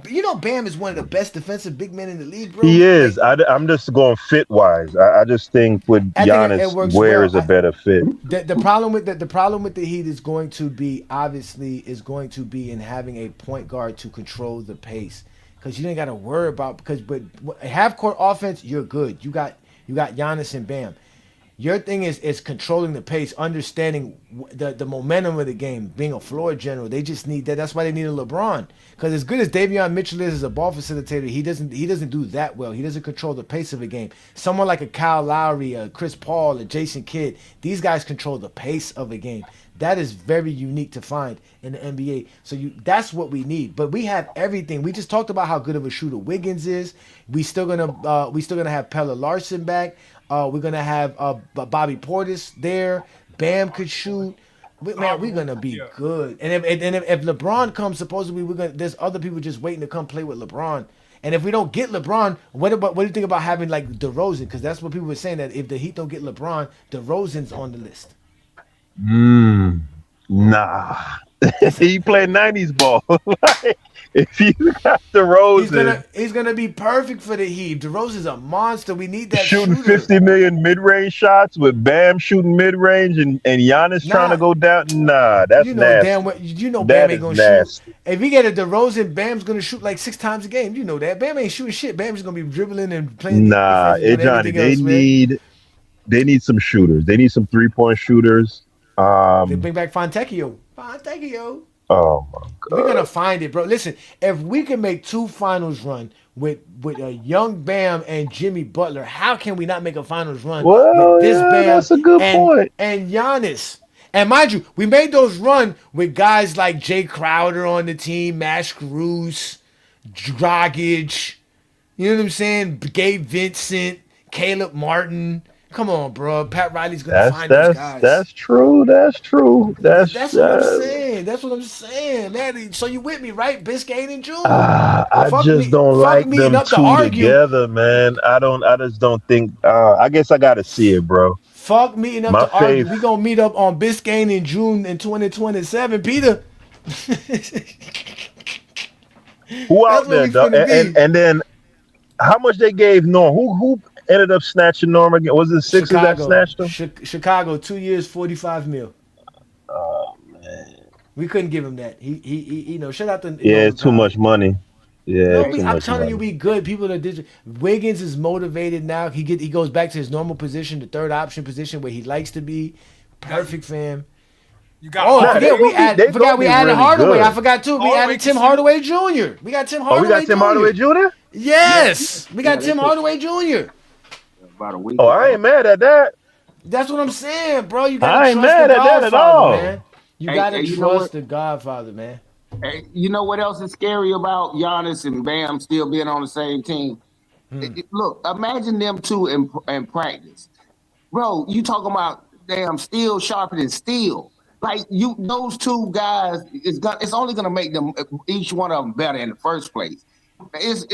But you know, Bam is one of the best defensive big men in the league, He bro. is. Like I'm just going fit wise. I just think with I think it Giannis, works Ware well. is a better fit. The problem with the problem with the Heat is going to be obviously is going to be in having a point guard to control the pace because you ain't got to worry about but half court offense you're good. You got Giannis and Bam. Your thing is controlling the pace, understanding the momentum of the game, being a floor general. They just need that. That's why they need a LeBron. Because as good as Davion Mitchell is as a ball facilitator, he doesn't do that well. He doesn't control the pace of a game. Someone like a Kyle Lowry, a Chris Paul, a Jason Kidd, these guys control the pace of a game. That is very unique to find in the NBA. So that's what we need. But we have everything. We just talked about how good of a shooter Wiggins is. We still gonna have Pella Larson back. We're gonna have Bobby Portis there. Bam could shoot. We're gonna be good. And if LeBron comes, supposedly there's other people just waiting to come play with LeBron. And if we don't get LeBron, what do you think about having like DeRozan? Because that's what people were saying, that if the Heat don't get LeBron, DeRozan's on the list. Nah. He played 90s ball. Like, if you got DeRozan, he's gonna be perfect for the Heat. DeRozan's a monster. We need that shooting shooter. 50 million mid-range shots with Bam shooting mid-range and Giannis trying to go down. Nah, that's nasty. Damn well, Bam That ain't is gonna nasty. shoot. If we get a DeRozan, Bam's gonna shoot like 6 times a game. You know that. Bam ain't shooting shit. Bam's gonna be dribbling and playing Nah, defense and Johnny, everything else, they need some shooters. They need some 3-point shooters. They bring back Fontecchio. Oh my God. We're gonna find it, bro. Listen, if we can make 2 finals run with a young Bam and Jimmy Butler, how can we not make a finals run with this Bam that's a good point. and Giannis? And mind you, we made those run with guys like Jay Crowder on the team, Max Cruz, Dragic, you know what I'm saying? Gabe Vincent, Caleb Martin. Come on, bro. Pat Riley's gonna find these guys. That's true. That's what I'm saying. That's what I'm saying, man. So you with me, right? Biscayne and June. I just don't like them two together, man. I just don't think. I guess I gotta see it, bro. Fuck meeting up to argue. We gonna meet up on Biscayne in June in 2027, Peter. Who out there, dog? And then how much they gave Norm? Who ended up snatching Norm again? Was it the Sixers that snatched him? Chicago, 2 years, $45 million. Oh man, we couldn't give him that. He shout out to it's too much money. Yeah, I'm telling you, we good. People that did. Wiggins is motivated now. He goes back to his normal position, the third option position where he likes to be. Perfect for him. You got we added Hardaway. Good. I forgot too. We added Tim Hardaway Jr. We got Tim Hardaway. We got Tim Hardaway Jr. Yes, we got Tim Hardaway Jr. About a week. Oh, I ain't mad at that. That's what I'm saying, bro. You gotta I ain't trust mad the at that at all. Man. You gotta trust the Godfather, man. Hey, you know what else is scary about Giannis and Bam still being on the same team? Look, imagine them two in practice. Bro, you talking about damn steel sharper than steel. Like those two guys, it's only gonna make them each one of them better in the first place. It's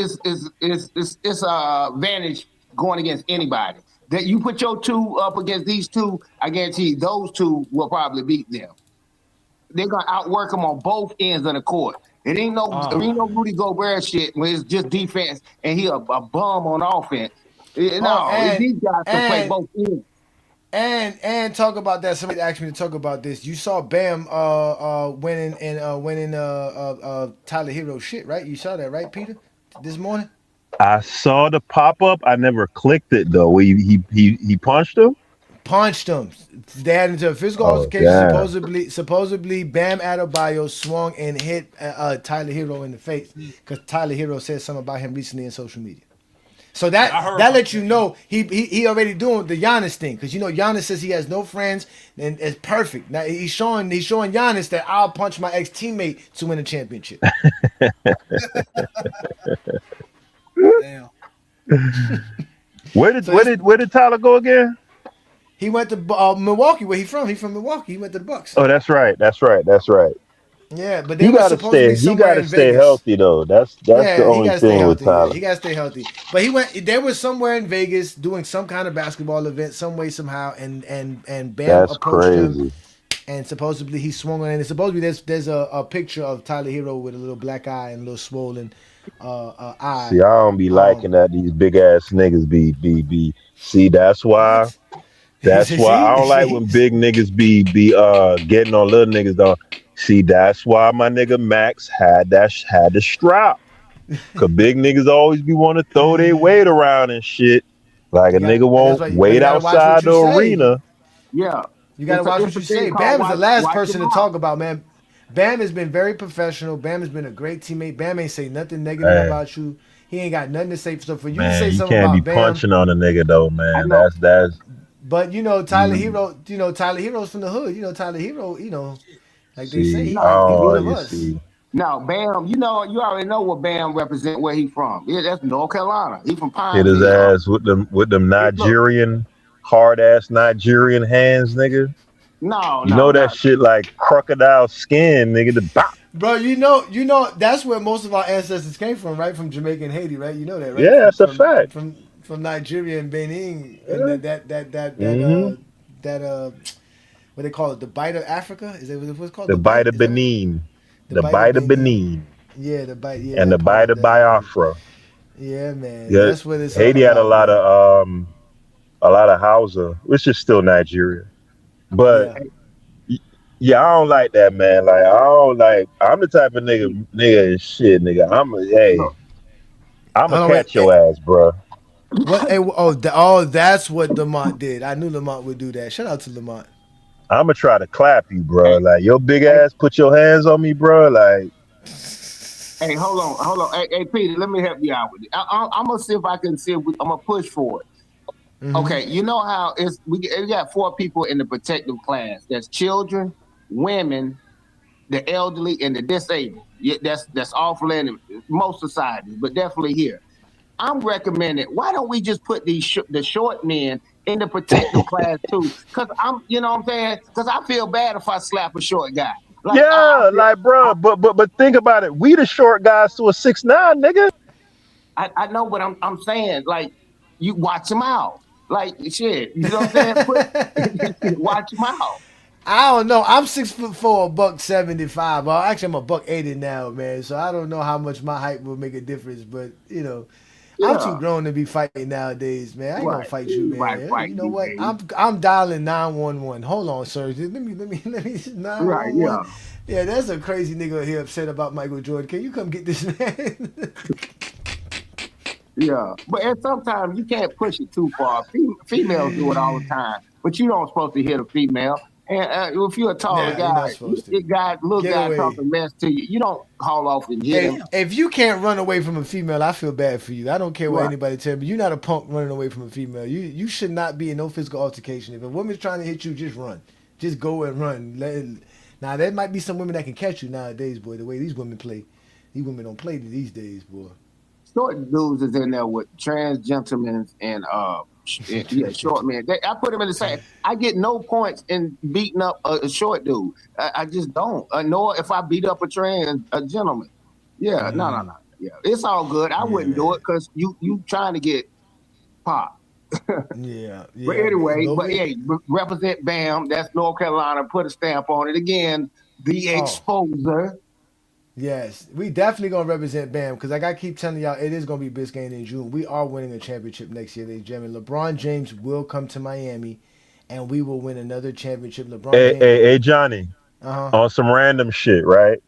a advantage going against anybody. That you put your two up against these two, I guarantee those two will probably beat them. They're gonna outwork them on both ends of the court. It ain't no Rudy Gobert shit where it's just defense and he a bum on offense. These guys can play both ends. And talk about that. Somebody asked me to talk about this. You saw Bam winning Tyler Hero shit, right? You saw that, right, Peter? This morning. I saw the pop up. I never clicked it though. He punched him. Punched him. They had into a physical altercation. Supposedly, Bam Adebayo swung and hit Tyler Hero in the face because Tyler Hero said something about him recently in social media. So that lets you know he already doing the Giannis thing, because Giannis says he has no friends and it's perfect. Now he's showing Giannis that I'll punch my ex teammate to win a championship. Damn. Where did Tyler go again? He went to Milwaukee. Where he from? He's from Milwaukee. He went to the Bucks. Oh, that's right. Yeah, but he gotta stay healthy though. That's the only thing with Tyler. He gotta stay healthy. But they were somewhere in Vegas doing some kind of basketball event, some way, somehow, and Bam approached him. And supposedly he swung on it. And supposedly there's a picture of Tyler Hero with a little black eye and a little swollen eye. See, I don't be liking that these big ass niggas be. See, that's why. That's why I don't like when big niggas be getting on little niggas though. See, that's why my nigga Max had the strap. Cause big niggas always be want to throw their weight around and shit. Like a nigga That's won't why you wait gotta watch what outside you the say. arena. Yeah. You gotta watch what It's a you thing say. called Bam is the last watch person your to mouth. talk about, man. Bam has been very professional. Bam has been a great teammate. Bam ain't say nothing negative Hey, about you. He ain't got nothing to say. So for you to man, say you something can't be about Bam, punching on a nigga though, I man. know. That's but you Tyler Hero's from the hood. Tyler Hero, like they say, see. No, he one Oh, of you us. see. no, Bam. You already know what Bam represent. Where he from? Yeah, that's North Carolina. He from Hit his Pineville. ass with them Look, Nigerian hard ass Nigerian hands, nigga. no, You no, know that no, shit like crocodile skin, nigga. The bop. Bro, that's where most of our ancestors came from, right? From Jamaica and Haiti, right? You know that, right? Yeah, that's a fact. From Nigeria and Benin and Yeah. Hmm. that what they call it, the bite of Africa? Is that what it's called? The The bite bite? of Is that what Benin, the the bite of bite of Benin? Benin, Yeah, the bite. Yeah, and the that part bite of of the Africa. Biafra. Yeah, man, Yeah, that's what it's all Haiti had about, man. a lot of Hausa, which is still Nigeria. But Yeah. y- yeah, I don't like that, man. Like I don't like. I'm the type of nigga and shit, nigga. Hey, look. I'ma Hold on, wait. catch your ass, bro. What? Oh, that's what Lamont did. I knew Lamont would do that. Shout out to Lamont. I'ma try to clap you, bro. Hey, Like your big hey, ass, put your hands on me, bro. Like hey, hold on. Hey, Peter, let me help you out with it. I'm gonna see if I can see. I'm gonna push for it. Mm-hmm. Okay, you know how we got four people in the protective class. That's children, women, the elderly, and the disabled. Yeah, that's awful in most societies, but definitely here. I'm recommending. Why don't we just put the short men in the protective class too? Because you know what I'm saying? Because I feel bad if I slap a short guy. Like yeah, like bro. But think about it. We the short guys to a 6'9", nigga. I know what I'm saying. Like you watch them out. Like shit, you know what I'm saying? Watch them out. I don't know. I'm 6'4", $175. Well, actually, I'm a $180 now, man. So I don't know how much my height will make a difference. But I'm too Yeah, grown to be fighting nowadays, man. I ain't gonna right. fight you, Anybody man. You fighting know these what? days? I'm dialing 911. Hold on, sir. Let me Right. Yeah. 911. Yeah, there's a crazy nigga here upset about Michael Jordan. Can you come get this man? Yeah, but and sometimes you can't push it too far. Females do it all the time, but you don't supposed to hit a female. And if you're a taller Nah, guy, you're not supposed to. little Get guy away. talking mess to you, you don't haul off and hit him. If you can't run away from a female, I feel bad for you. I don't care what Right, anybody tells me. You're not a punk running away from a female. You should not be in no physical altercation. If a woman's trying to hit you, just run. Just go and run. Now there might be some women that can catch you nowadays, boy. The way these women play, these women don't play these days, boy. short dudes is in there with trans gentlemen and yeah, short men. I put them in the same. I get no points in beating up a short dude. I just don't. Nor if I beat up a gentleman. Yeah, no. Yeah, it's all good. I Yeah, wouldn't do man. it because you trying to get popped. Yeah, But yeah. anyway, But but we. hey, represent Bam. That's North Carolina. Put a stamp on it again. The Oh, exposer. yes, we definitely gonna represent Bam because like I keep telling y'all, it is gonna be Biscayne in June. We are winning a championship next year, ladies and gentlemen. LeBron James will come to Miami, and we will win another championship. LeBron James will. Hey, Johnny. Uh huh. On some random shit, right?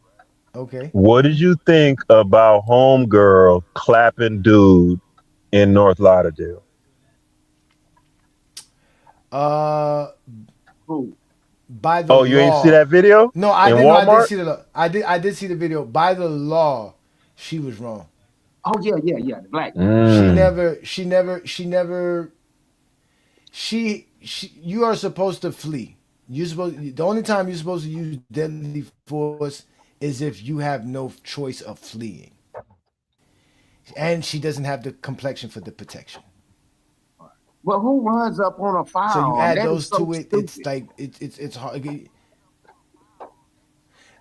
Okay. What did you think about Homegirl clapping dude in North Lauderdale? Uh, Ooh. by the Oh, you ain't see law. that video No, I in did. No, I did Walmart? see the. I did see the video. By the law, she was wrong. Oh yeah. The black girl. She Mm. never. She never. She never. You are supposed to flee. You supposed. The only time you're supposed to use deadly force is if you have no choice of fleeing, and she doesn't have the complexion for the protection. Well, who runs up on a So you firearm? add That is those so to it. It's stupid. like it's hard.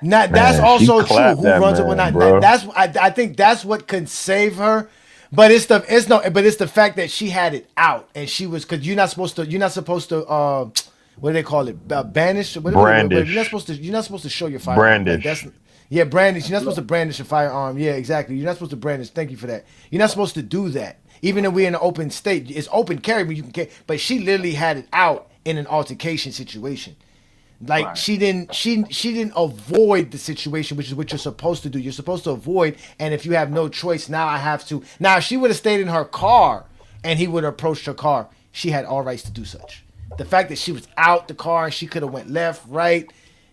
Not that's Man, she also true. clapped Who that runs it when man, not bro. that's I think that's what can save her. But it's the fact that she had it out and she was because you're not supposed to what do they call it banish whatever Brandish. you're not supposed to show your firearm like that's Brandish. yeah brandish you're not supposed Look, to brandish a firearm yeah exactly you're not supposed to brandish thank you for that you're not supposed to do that even if we're in an open state it's open carry but you can carry but she literally had it out in an altercation situation like right. she didn't avoid the situation, which is what you're supposed to do. You're supposed to avoid, and if you have no choice, now I have to. Now, if she would have stayed in her car and he would have approached her car, she had all rights to do such. The fact that she was out the car and she could have went left, right,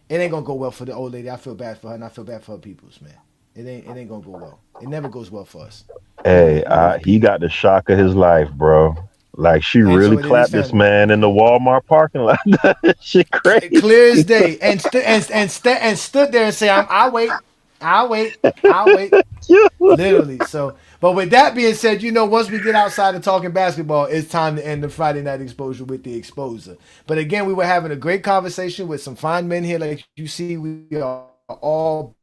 it ain't gonna go well for the old lady. I feel bad for her, and I feel bad for her peoples, man. It ain't gonna go well. It never goes well for us. Hey, he got the shock of his life, bro. Like she And really so it is clapped this family. man in the Walmart parking lot. That shit crazy. Clear as day, and stood there and say, I'll wait. Literally. So, but with that being said, once we get outside of talking basketball, it's time to end the Friday night exposure with the exposer. But again, we were having a great conversation with some fine men here. Like you see, we are all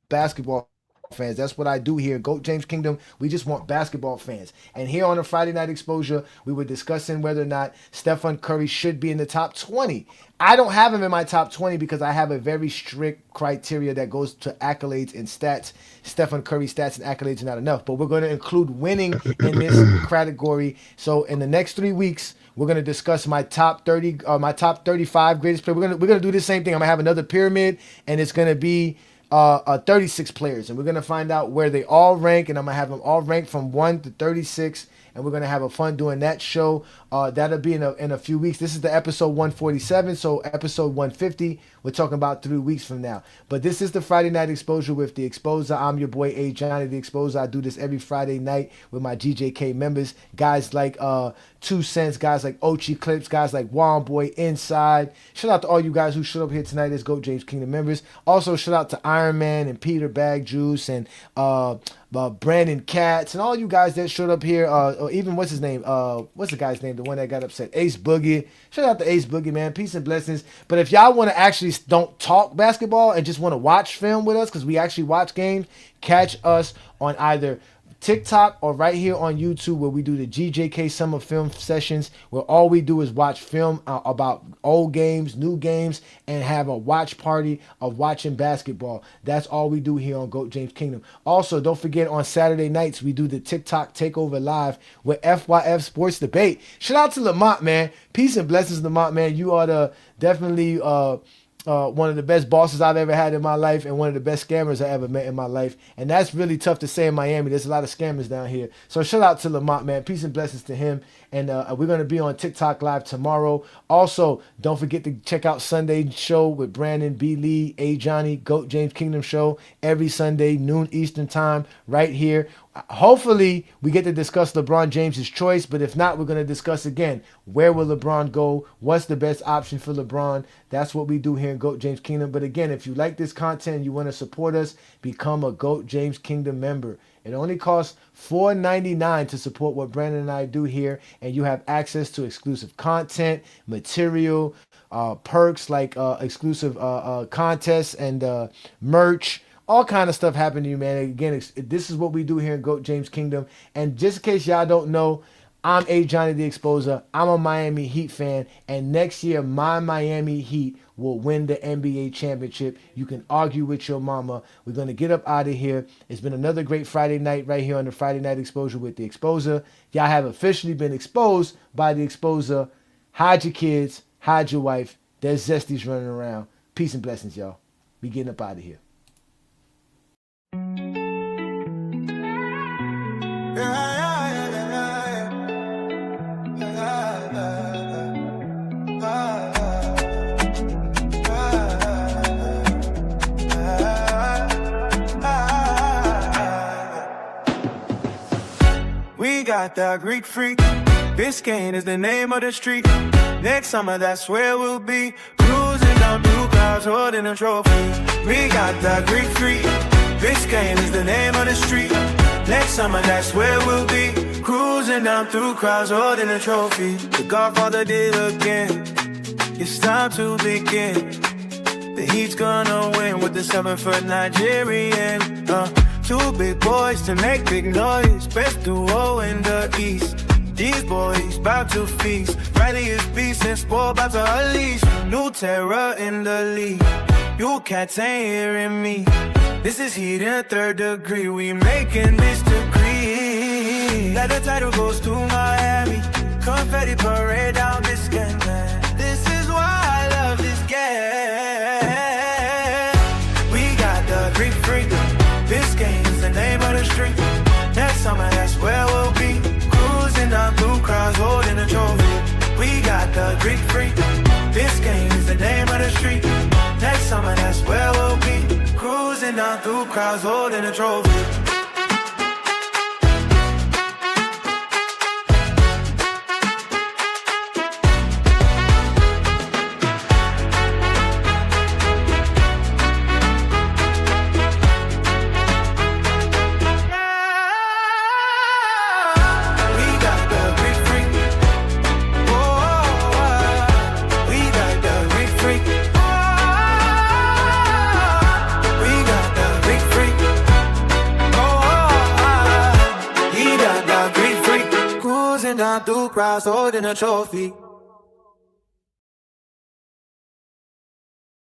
basketball fans. That's what I do here. GOAT James Kingdom. We just want basketball fans. And here on the Friday night exposure, we were discussing whether or not Stephen Curry should be in the top 20. I don't have him in my top 20 because I have a very strict criteria that goes to accolades and stats. Stephen Curry stats and accolades are not enough, but we're going to include winning in this category. So in the next 3 weeks, we're going to discuss my top 30, my top 35 greatest players. We're going to do the same thing. I'm going to have another pyramid, and it's going to be 36 players, and we're going to find out where they all rank, and I'm going to have them all ranked from 1 to 36, and we're going to have a fun doing that show. That'll be in a few weeks. This is the episode 147, so episode 150, we're talking about 3 weeks from now. But this is the Friday Night Exposure with the Exposer. I'm your boy, Ajani, the Exposer. I do this every Friday night with my GJK members, guys like 2 Cents, guys like Ochi Clips, guys like Wont Boy, Inside. Shout out to all you guys who showed up here tonight as GOAT James Kingdom members. Also, shout out to Iron Man and Peter Bag Juice and Brandon Katz and all you guys that showed up here, or even what's his name? What's the guy's name? The one that got upset, Ace Boogie. Shout out to Ace Boogie, man. Peace and blessings. But if y'all want to actually don't talk basketball and just want to watch film with us, because we actually watch games, catch us on either TikTok or right here on YouTube, where we do the GJK Summer Film Sessions, where all we do is watch film about old games, new games, and have a watch party of watching basketball. That's all we do here on GOAT James Kingdom. Also, don't forget, on Saturday nights, we do the TikTok Takeover Live with FYF Sports Debate. Shout out to Lamont, man. Peace and blessings, Lamont, man. You are definitely one of the best bosses I've ever had in my life, and one of the best scammers I ever met in my life. And that's really tough to say in Miami. There's a lot of scammers down here. So shout out to Lamont, man. Peace and blessings to him. And we're going to be on TikTok Live tomorrow. Also, don't forget to check out Sunday's show with Brandon B. Lee, Ajani, GOAT James Kingdom show every Sunday, noon Eastern time, right here. Hopefully, we get to discuss LeBron James's choice, but if not, we're going to discuss again, where will LeBron go? What's the best option for LeBron? That's what we do here in GOAT James Kingdom. But again, if you like this content and you want to support us, become a GOAT James Kingdom member. It only costs $4.99 to support what Brandon and I do here, and you have access to exclusive content, material, perks like exclusive contests and merch. All kind of stuff happening to you, man. Again, this is what we do here in GOAT James Kingdom. And just in case y'all don't know, I'm Ajani the Exposer. I'm a Miami Heat fan. And next year, my Miami Heat will win the NBA championship. You can argue with your mama. We're going to get up out of here. It's been another great Friday night right here on the Friday Night Exposure with the Exposer. Y'all have officially been exposed by the Exposer. Hide your kids. Hide your wife. There's zesties running around. Peace and blessings, y'all. We getting up out of here. We got the Greek freak. Biscayne is the name of the street. Next summer, that's where we'll be. Cruising down through clouds, holding a trophy. We got the Greek freak. Biscayne is the name of the street. Next summer, that's where we'll be. Cruising down through crowds, holding a trophy. The Godfather did again. It's time to begin. The Heat's gonna win with the 7-foot Nigerian. Two big boys to make big noise. Best duo in the East. These boys bout to feast. Riley is beast and sport bout to unleash. New terror in the league. You cats ain't hearing me. This is Heat in 3rd degree. We making this decree. Like the title goes to Miami. Confetti parade down Biscayne. This is why I love this game. We got the Greek freak. Biscayne is the name of the street. Next summer, that's where we'll be. Cruising down through Greek freak. Biscayne is the name of the street. Next summer, that's where we'll be. Cruising down through crowds, holding a trophy. Down through crowds holding a trophy.